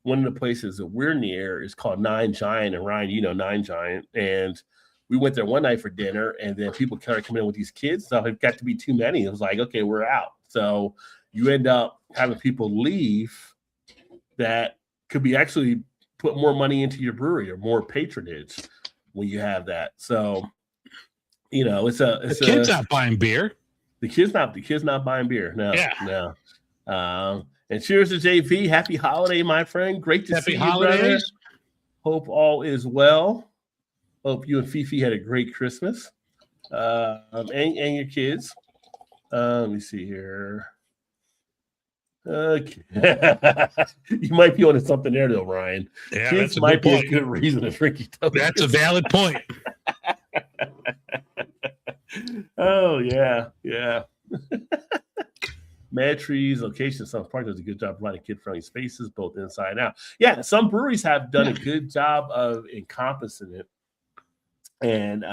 [SPEAKER 3] one of the places that we're near is called Nine Giant, and Ryan, Nine Giant, and we went there one night for dinner, and then people started coming in with these kids. So it got to be too many. It was like, okay, we're out. So you end up having people leave that could be actually put more money into your brewery or more patronage when you have that. So, the
[SPEAKER 4] kid's not buying beer.
[SPEAKER 3] The kid's not buying beer. No,
[SPEAKER 4] Yeah.
[SPEAKER 3] no. And cheers to JV. Happy holiday, my friend. Great to see you,
[SPEAKER 4] holidays.
[SPEAKER 3] brother. Hope all is well. Hope you and Fifi had a great Christmas. And your kids. Let me see here. Okay. You might be on to something there, though, Ryan.
[SPEAKER 4] Yeah,
[SPEAKER 3] kids
[SPEAKER 4] that's
[SPEAKER 3] might be
[SPEAKER 4] point.
[SPEAKER 3] a good reason to drink you.
[SPEAKER 4] That's a valid point.
[SPEAKER 3] Oh, yeah. Mad Trees location. Some Park does a good job providing kid-friendly spaces, both inside and out. Yeah, some breweries have done a good job of encompassing it and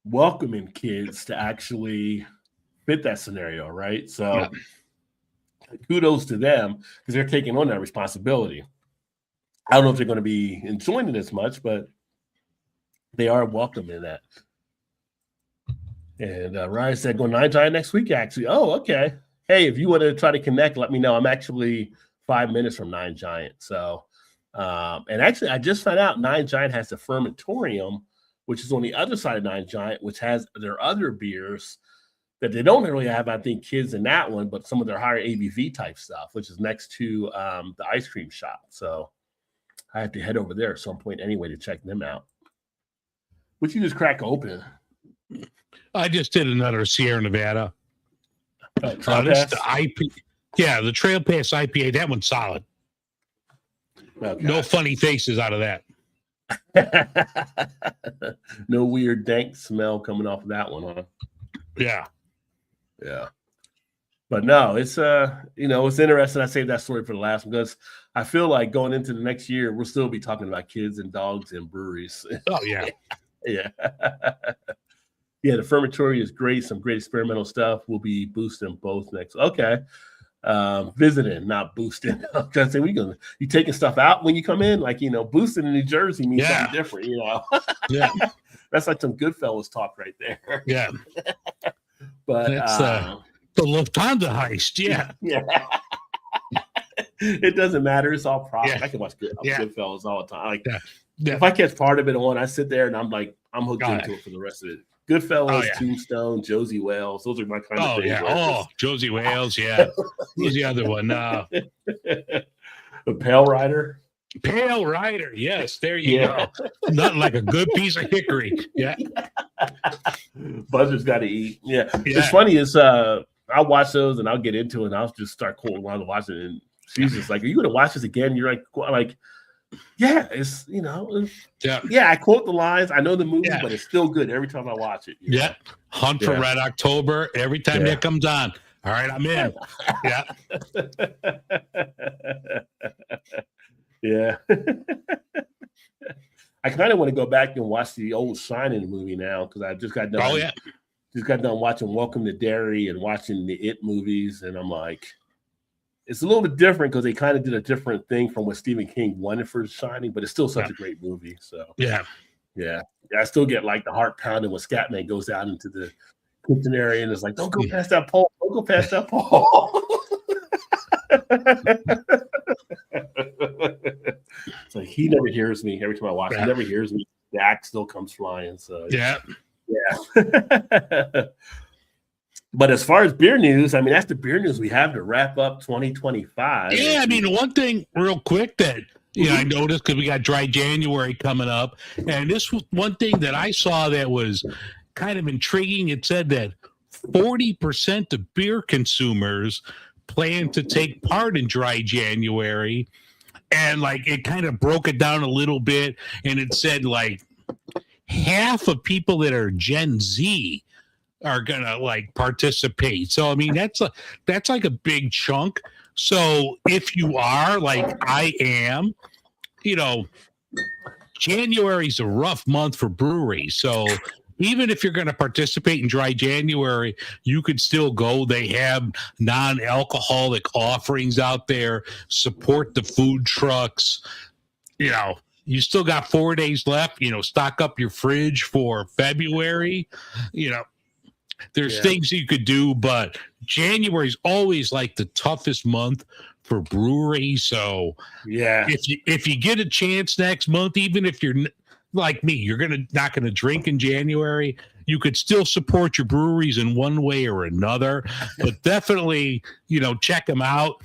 [SPEAKER 3] welcoming kids to actually fit that scenario, right? So kudos to them because they're taking on that responsibility. I don't know if they're going to be enjoying it as much, but they are welcoming that. And Ryan said, go 9 Giant next week, actually. Oh, okay. Hey, if you want to try to connect, let me know. I'm actually 5 minutes from 9 Giant. So, and actually, I just found out 9 Giant has the Fermentorium, which is on the other side of 9 Giant, which has their other beers that they don't really have, I think, kids in that one, but some of their higher ABV type stuff, which is next to the ice cream shop. So I have to head over there at some point anyway to check them out. What you just crack open?
[SPEAKER 4] I just did another Sierra Nevada. This
[SPEAKER 3] Pass?
[SPEAKER 4] the IP. Yeah, the Trail Pass IPA. That one's solid.
[SPEAKER 3] Okay.
[SPEAKER 4] No funny faces out of that.
[SPEAKER 3] No weird dank smell coming off of that one, huh?
[SPEAKER 4] Yeah.
[SPEAKER 3] But no, it's it's interesting. I saved that story for the last one because I feel like going into the next year, we'll still be talking about kids and dogs and breweries.
[SPEAKER 4] Oh yeah.
[SPEAKER 3] Yeah. Yeah, the Fermentory is great. Some great experimental stuff. We'll be boosting both next. Okay. Visiting, not boosting. Because you taking stuff out when you come in, like boosting in New Jersey means something different,
[SPEAKER 4] Yeah.
[SPEAKER 3] That's like some Goodfellas talk right there.
[SPEAKER 4] Yeah.
[SPEAKER 3] But
[SPEAKER 4] It's the Lufthansa heist. Yeah.
[SPEAKER 3] Yeah. It doesn't matter. It's all profit.
[SPEAKER 4] Yeah.
[SPEAKER 3] I can watch Goodfellas all the time. Like
[SPEAKER 4] Yeah.
[SPEAKER 3] if I catch part of it on, I sit there and I'm like, I'm hooked into it for the rest of it. Goodfellas, Tombstone, Josie Wales. Those are my kind of things.
[SPEAKER 4] Yeah.
[SPEAKER 3] Right?
[SPEAKER 4] Oh, Josie Wales. Yeah. Who's the other one?
[SPEAKER 3] The Pale Rider.
[SPEAKER 4] Pale Rider. Yes. There you go. Nothing like a good piece of hickory. Yeah.
[SPEAKER 3] Buzzard's got to eat. Yeah. It's funny is I'll watch those and I'll get into it and I'll just start quoting while I'm watching it. And she's just like, are you going to watch this again? You're like, yeah, it's I quote the lines. I know the movie, but it's still good every time I watch it.
[SPEAKER 4] Yeah. Hunt for Red October. Every time that comes on. All right, I'm in. Yeah.
[SPEAKER 3] Yeah. I kind of want to go back and watch the old Shining movie now because I just got done.
[SPEAKER 4] Oh, yeah.
[SPEAKER 3] Just got done watching Welcome to Derry and watching the It movies, and I'm like, it's a little bit different because they kind of did a different thing from what Stephen King wanted for Shining, but it's still such a great movie. So yeah. I still get like the heart pounding when Scatman goes out into the kitchen area and it's like, don't go past that pole. Don't go past that pole. It's like he never hears me every time I watch. He never hears me. The axe still comes flying. So yeah. But as far as beer news, I mean, that's the beer news we have to wrap up 2025.
[SPEAKER 4] Yeah, I mean, one thing real quick that I noticed because we got dry January coming up, and this was one thing that I saw that was kind of intriguing. It said that 40% of beer consumers plan to take part in dry January, and like it kind of broke it down a little bit, and it said like half of people that are Gen Z are gonna like participate. So I mean that's like a big chunk. So if you are like I am, January's a rough month for breweries. So even if you're going to participate in dry January, you could still go. They have non-alcoholic offerings out there. Support the food trucks. You still got 4 days left. Stock up your fridge for February. There's
[SPEAKER 3] Yeah.
[SPEAKER 4] things you could do, but January is always like the toughest month for breweries. So
[SPEAKER 3] Yeah.
[SPEAKER 4] if you get a chance next month, even if you're like me, you're not gonna drink in January, you could still support your breweries in one way or another. But definitely, check them out.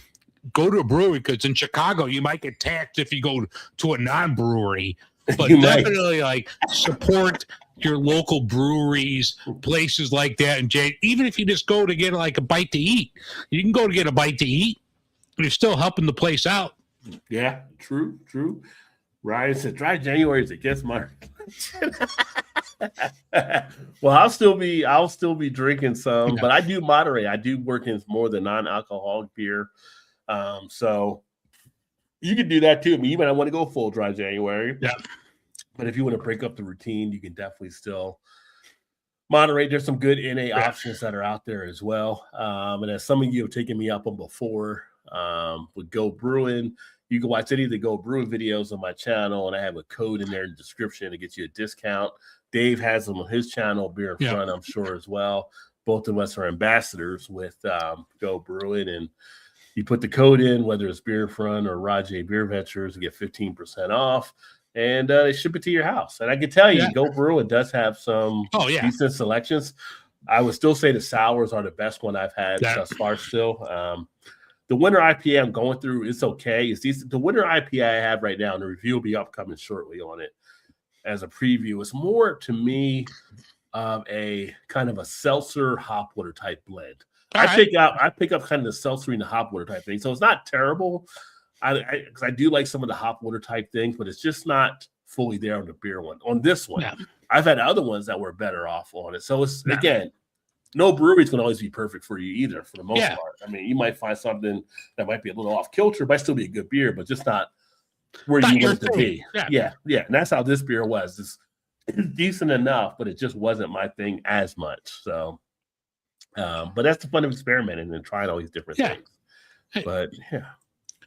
[SPEAKER 4] Go to a brewery, because in Chicago you might get taxed if you go to a non-brewery. But
[SPEAKER 3] You might.
[SPEAKER 4] definitely support your local breweries, places like that. And even if you just go to get like a bite to eat, you can go to get a bite to eat. You're still helping the place out.
[SPEAKER 3] Yeah, true. Ryan said, "Dry January is against my." Well, I'll still be drinking some, but I do moderate. I do work in more than non-alcoholic beer, so you can do that too. I mean, you might not want to go full dry January,
[SPEAKER 4] Yeah.
[SPEAKER 3] But if you want to break up the routine, you can definitely still moderate. There's some good NA options that are out there as well, and as some of you have taken me up on before, with Go Brewing. You can watch any of the Go Brewing videos on my channel, and I have a code in there in the description to get you a discount. Dave has them on his channel, Beer in Front, I'm sure, as well. Both of us are ambassadors with Go Brewing, and you put the code in, whether it's Beer in Front or Rajay Beer Ventures, to get 15% off, and they ship it to your house. And I can tell you, Go Brewing does have some decent selections. I would still say the sours are the best one I've had thus far still. The winter IPA I'm going through, it's okay. It's decent. The winter IPA I have right now, and the review will be upcoming shortly on it as a preview. It's more, to me, of a kind of a seltzer hop water type blend. I pick up kind of the seltzer and the hop water type thing. So it's not terrible. Because I do like some of the hop water type things, but it's just not fully there on the beer one. On this one, I've had other ones that were better off on it. So it's again, no brewery's going to always be perfect for you either, for the most part. I mean, you might find something that might be a little off kilter, might still be a good beer, but just not where you want it to be. Yeah. And that's how this beer was. It's decent enough, but it just wasn't my thing as much. So, but that's the fun of experimenting and trying all these different things. But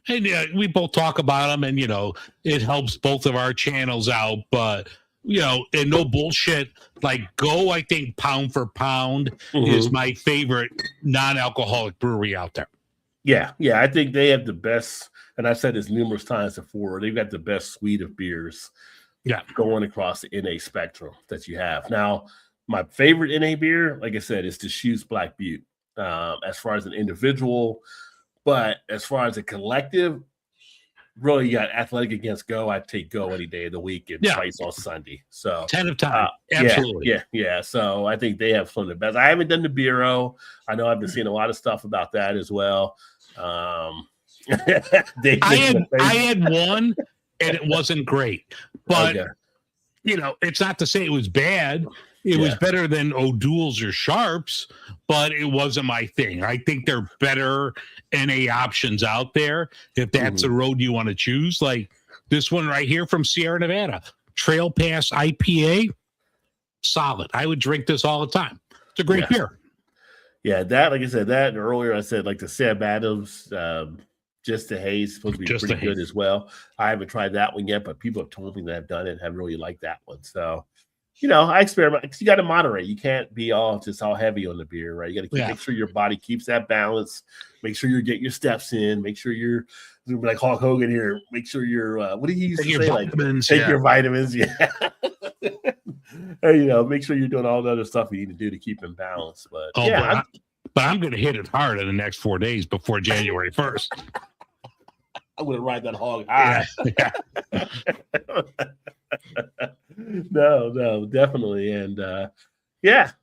[SPEAKER 4] And we both talk about them, and it helps both of our channels out. But and no bullshit. Like Go, I think pound for pound is my favorite non-alcoholic brewery out there.
[SPEAKER 3] Yeah, I think they have the best, and I've said this numerous times before. They've got the best suite of beers, going across the NA spectrum that you have. Now, my favorite NA beer, like I said, is the Deschutes Black Butte. As far as an individual. But as far as a collective, really, you got Athletic against Go. I'd take Go any day of the week and Price on Sunday. So
[SPEAKER 4] 10 of time. Absolutely.
[SPEAKER 3] Yeah. So I think they have some of the best. I haven't done the Bureau. I know I've been seeing a lot of stuff about that as well. I
[SPEAKER 4] had one, and it wasn't great. But it's not to say it was bad. It was better than O'Doul's or Sharps, but it wasn't my thing. I think there are better NA options out there if that's the road you want to choose. Like this one right here from Sierra Nevada, Trail Pass IPA, solid. I would drink this all the time. It's a great beer.
[SPEAKER 3] Yeah, that, like I said, that earlier I said, like the Sam Adams, Just the Haze, supposed to be pretty good as well. I haven't tried that one yet, but people have told me that have done it and have really liked that one. So, I experiment. You got to moderate. You can't be all heavy on the beer, right? You got to make sure your body keeps that balance. Make sure you're getting your steps in. Make sure you're like Hulk Hogan here. Make sure you're what do you used to say?
[SPEAKER 4] Vitamins,
[SPEAKER 3] take your vitamins. Yeah. And, make sure you're doing all the other stuff you need to do to keep in balance. But
[SPEAKER 4] but I'm going to hit it hard in the next 4 days before January 1st.
[SPEAKER 3] I'm going to ride that hog high. No, definitely. And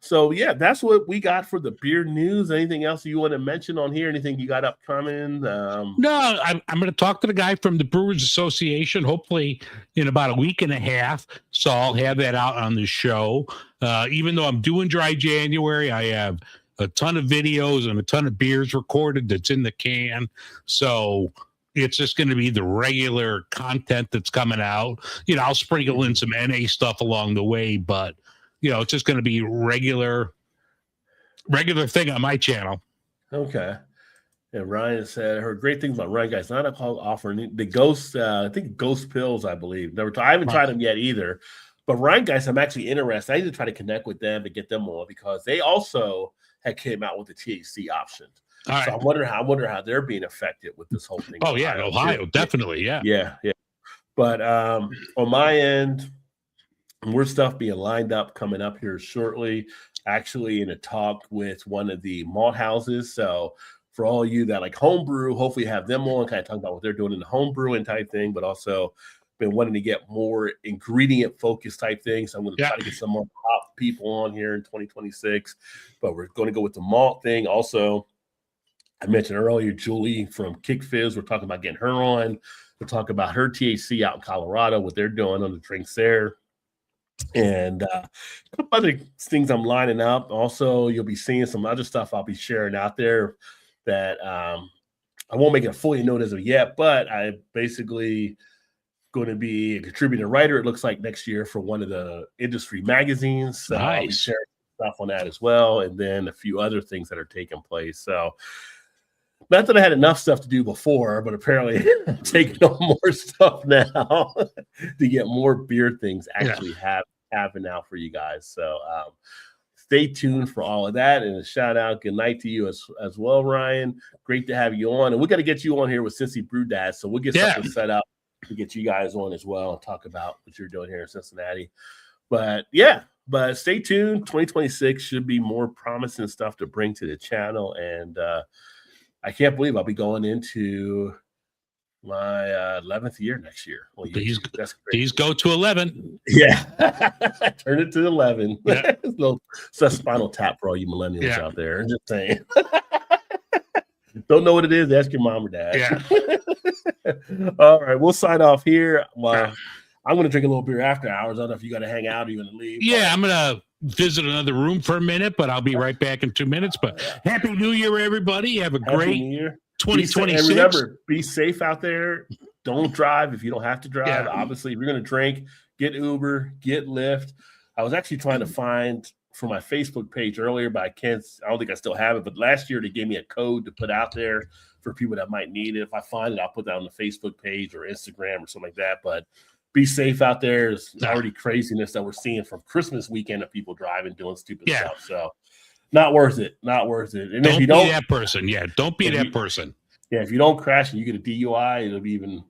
[SPEAKER 3] so that's what we got for the beer news. Anything else you want to mention on here? Anything you got upcoming?
[SPEAKER 4] No, I'm going to talk to the guy from the Brewers Association, hopefully in about a week and a half. So I'll have that out on the show. Even though I'm doing dry January, I have a ton of videos and a ton of beers recorded that's in the can. So it's just going to be the regular content that's coming out. I'll sprinkle in some NA stuff along the way, but it's just going to be regular thing on my channel.
[SPEAKER 3] Okay. And Ryan said, I heard great things about Ryan Guys. Not a call offering the Ghost, I think Ghost Pills, I believe. I haven't tried them yet either, But Ryan Geist, I'm actually interested. I need to try to connect with them to get them on because they also had came out with the THC option.
[SPEAKER 4] All right.
[SPEAKER 3] So I wonder how they're being affected with this whole thing.
[SPEAKER 4] Oh yeah, Ohio, definitely, yeah.
[SPEAKER 3] Yeah. But on my end, more stuff being lined up coming up here shortly. Actually, in a talk with one of the malt houses. So for all you that like homebrew, hopefully have them on, kind of talk about what they're doing in the homebrewing type thing, but also been wanting to get more ingredient focused type things. So I'm going to try to get some more top people on here in 2026. But we're going to go with the malt thing. Also, I mentioned earlier, Julie from Kick Fizz. We're talking about getting her on. We'll talk about her THC out in Colorado, what they're doing on the drinks there. And a couple other things I'm lining up. Also, you'll be seeing some other stuff I'll be sharing out there that I won't make it a fully known as of yet, but I basically going to be a contributor writer, it looks like next year for one of the industry magazines. So I'll be sharing stuff on that as well. And then a few other things that are taking place. So not that I had enough stuff to do before, but apparently I'm taking on more stuff now to get more beer things actually happen now for you guys. So stay tuned for all of that. And a shout out, good night to you as well, Ryan. Great to have you on. And we got to get you on here with Cincy Brew Dad. So we'll get something set up to get you guys on as well and talk about what you're doing here in Cincinnati. But stay tuned. 2026 should be more promising stuff to bring to the channel. And I can't believe I'll be going into my 11th year next year. Well,
[SPEAKER 4] these go to 11.
[SPEAKER 3] Yeah. Turn it to 11. Yeah. Little spinal tap for all you millennials out there. I'm just saying. Don't know what it is? Ask your mom or dad.
[SPEAKER 4] Yeah.
[SPEAKER 3] All right. We'll sign off here. Well, I'm going to drink a little beer after hours. I don't know if you got to hang out or you're going to leave.
[SPEAKER 4] Yeah, I'm going to visit another room for a minute, but I'll be right back in 2 minutes. But Happy New Year, everybody. Have a great year. 2026.
[SPEAKER 3] And remember, be safe out there. Don't drive if you don't have to drive. Yeah. Obviously, if you're going to drink, get Uber, get Lyft. I was actually trying to find for my Facebook page earlier, but I don't think I still have it. But last year, they gave me a code to put out there for people that might need it. If I find it, I'll put that on the Facebook page or Instagram or something like that. But be safe out there. There's already craziness that we're seeing from Christmas weekend of people driving, doing stupid stuff. So not worth it. Not worth it. And if you don't be
[SPEAKER 4] that person. Yeah. Don't be that person.
[SPEAKER 3] Yeah. If you don't crash and you get a DUI, it'll be even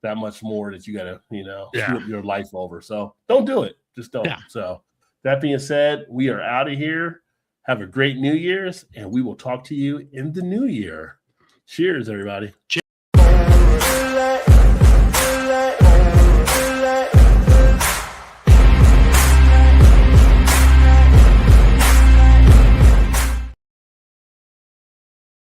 [SPEAKER 3] that much more that you got to, flip your life over. So don't do it. Just don't. Yeah. So that being said, we are out of here. Have a great New Year's, and we will talk to you in the new year. Cheers, everybody. Cheers.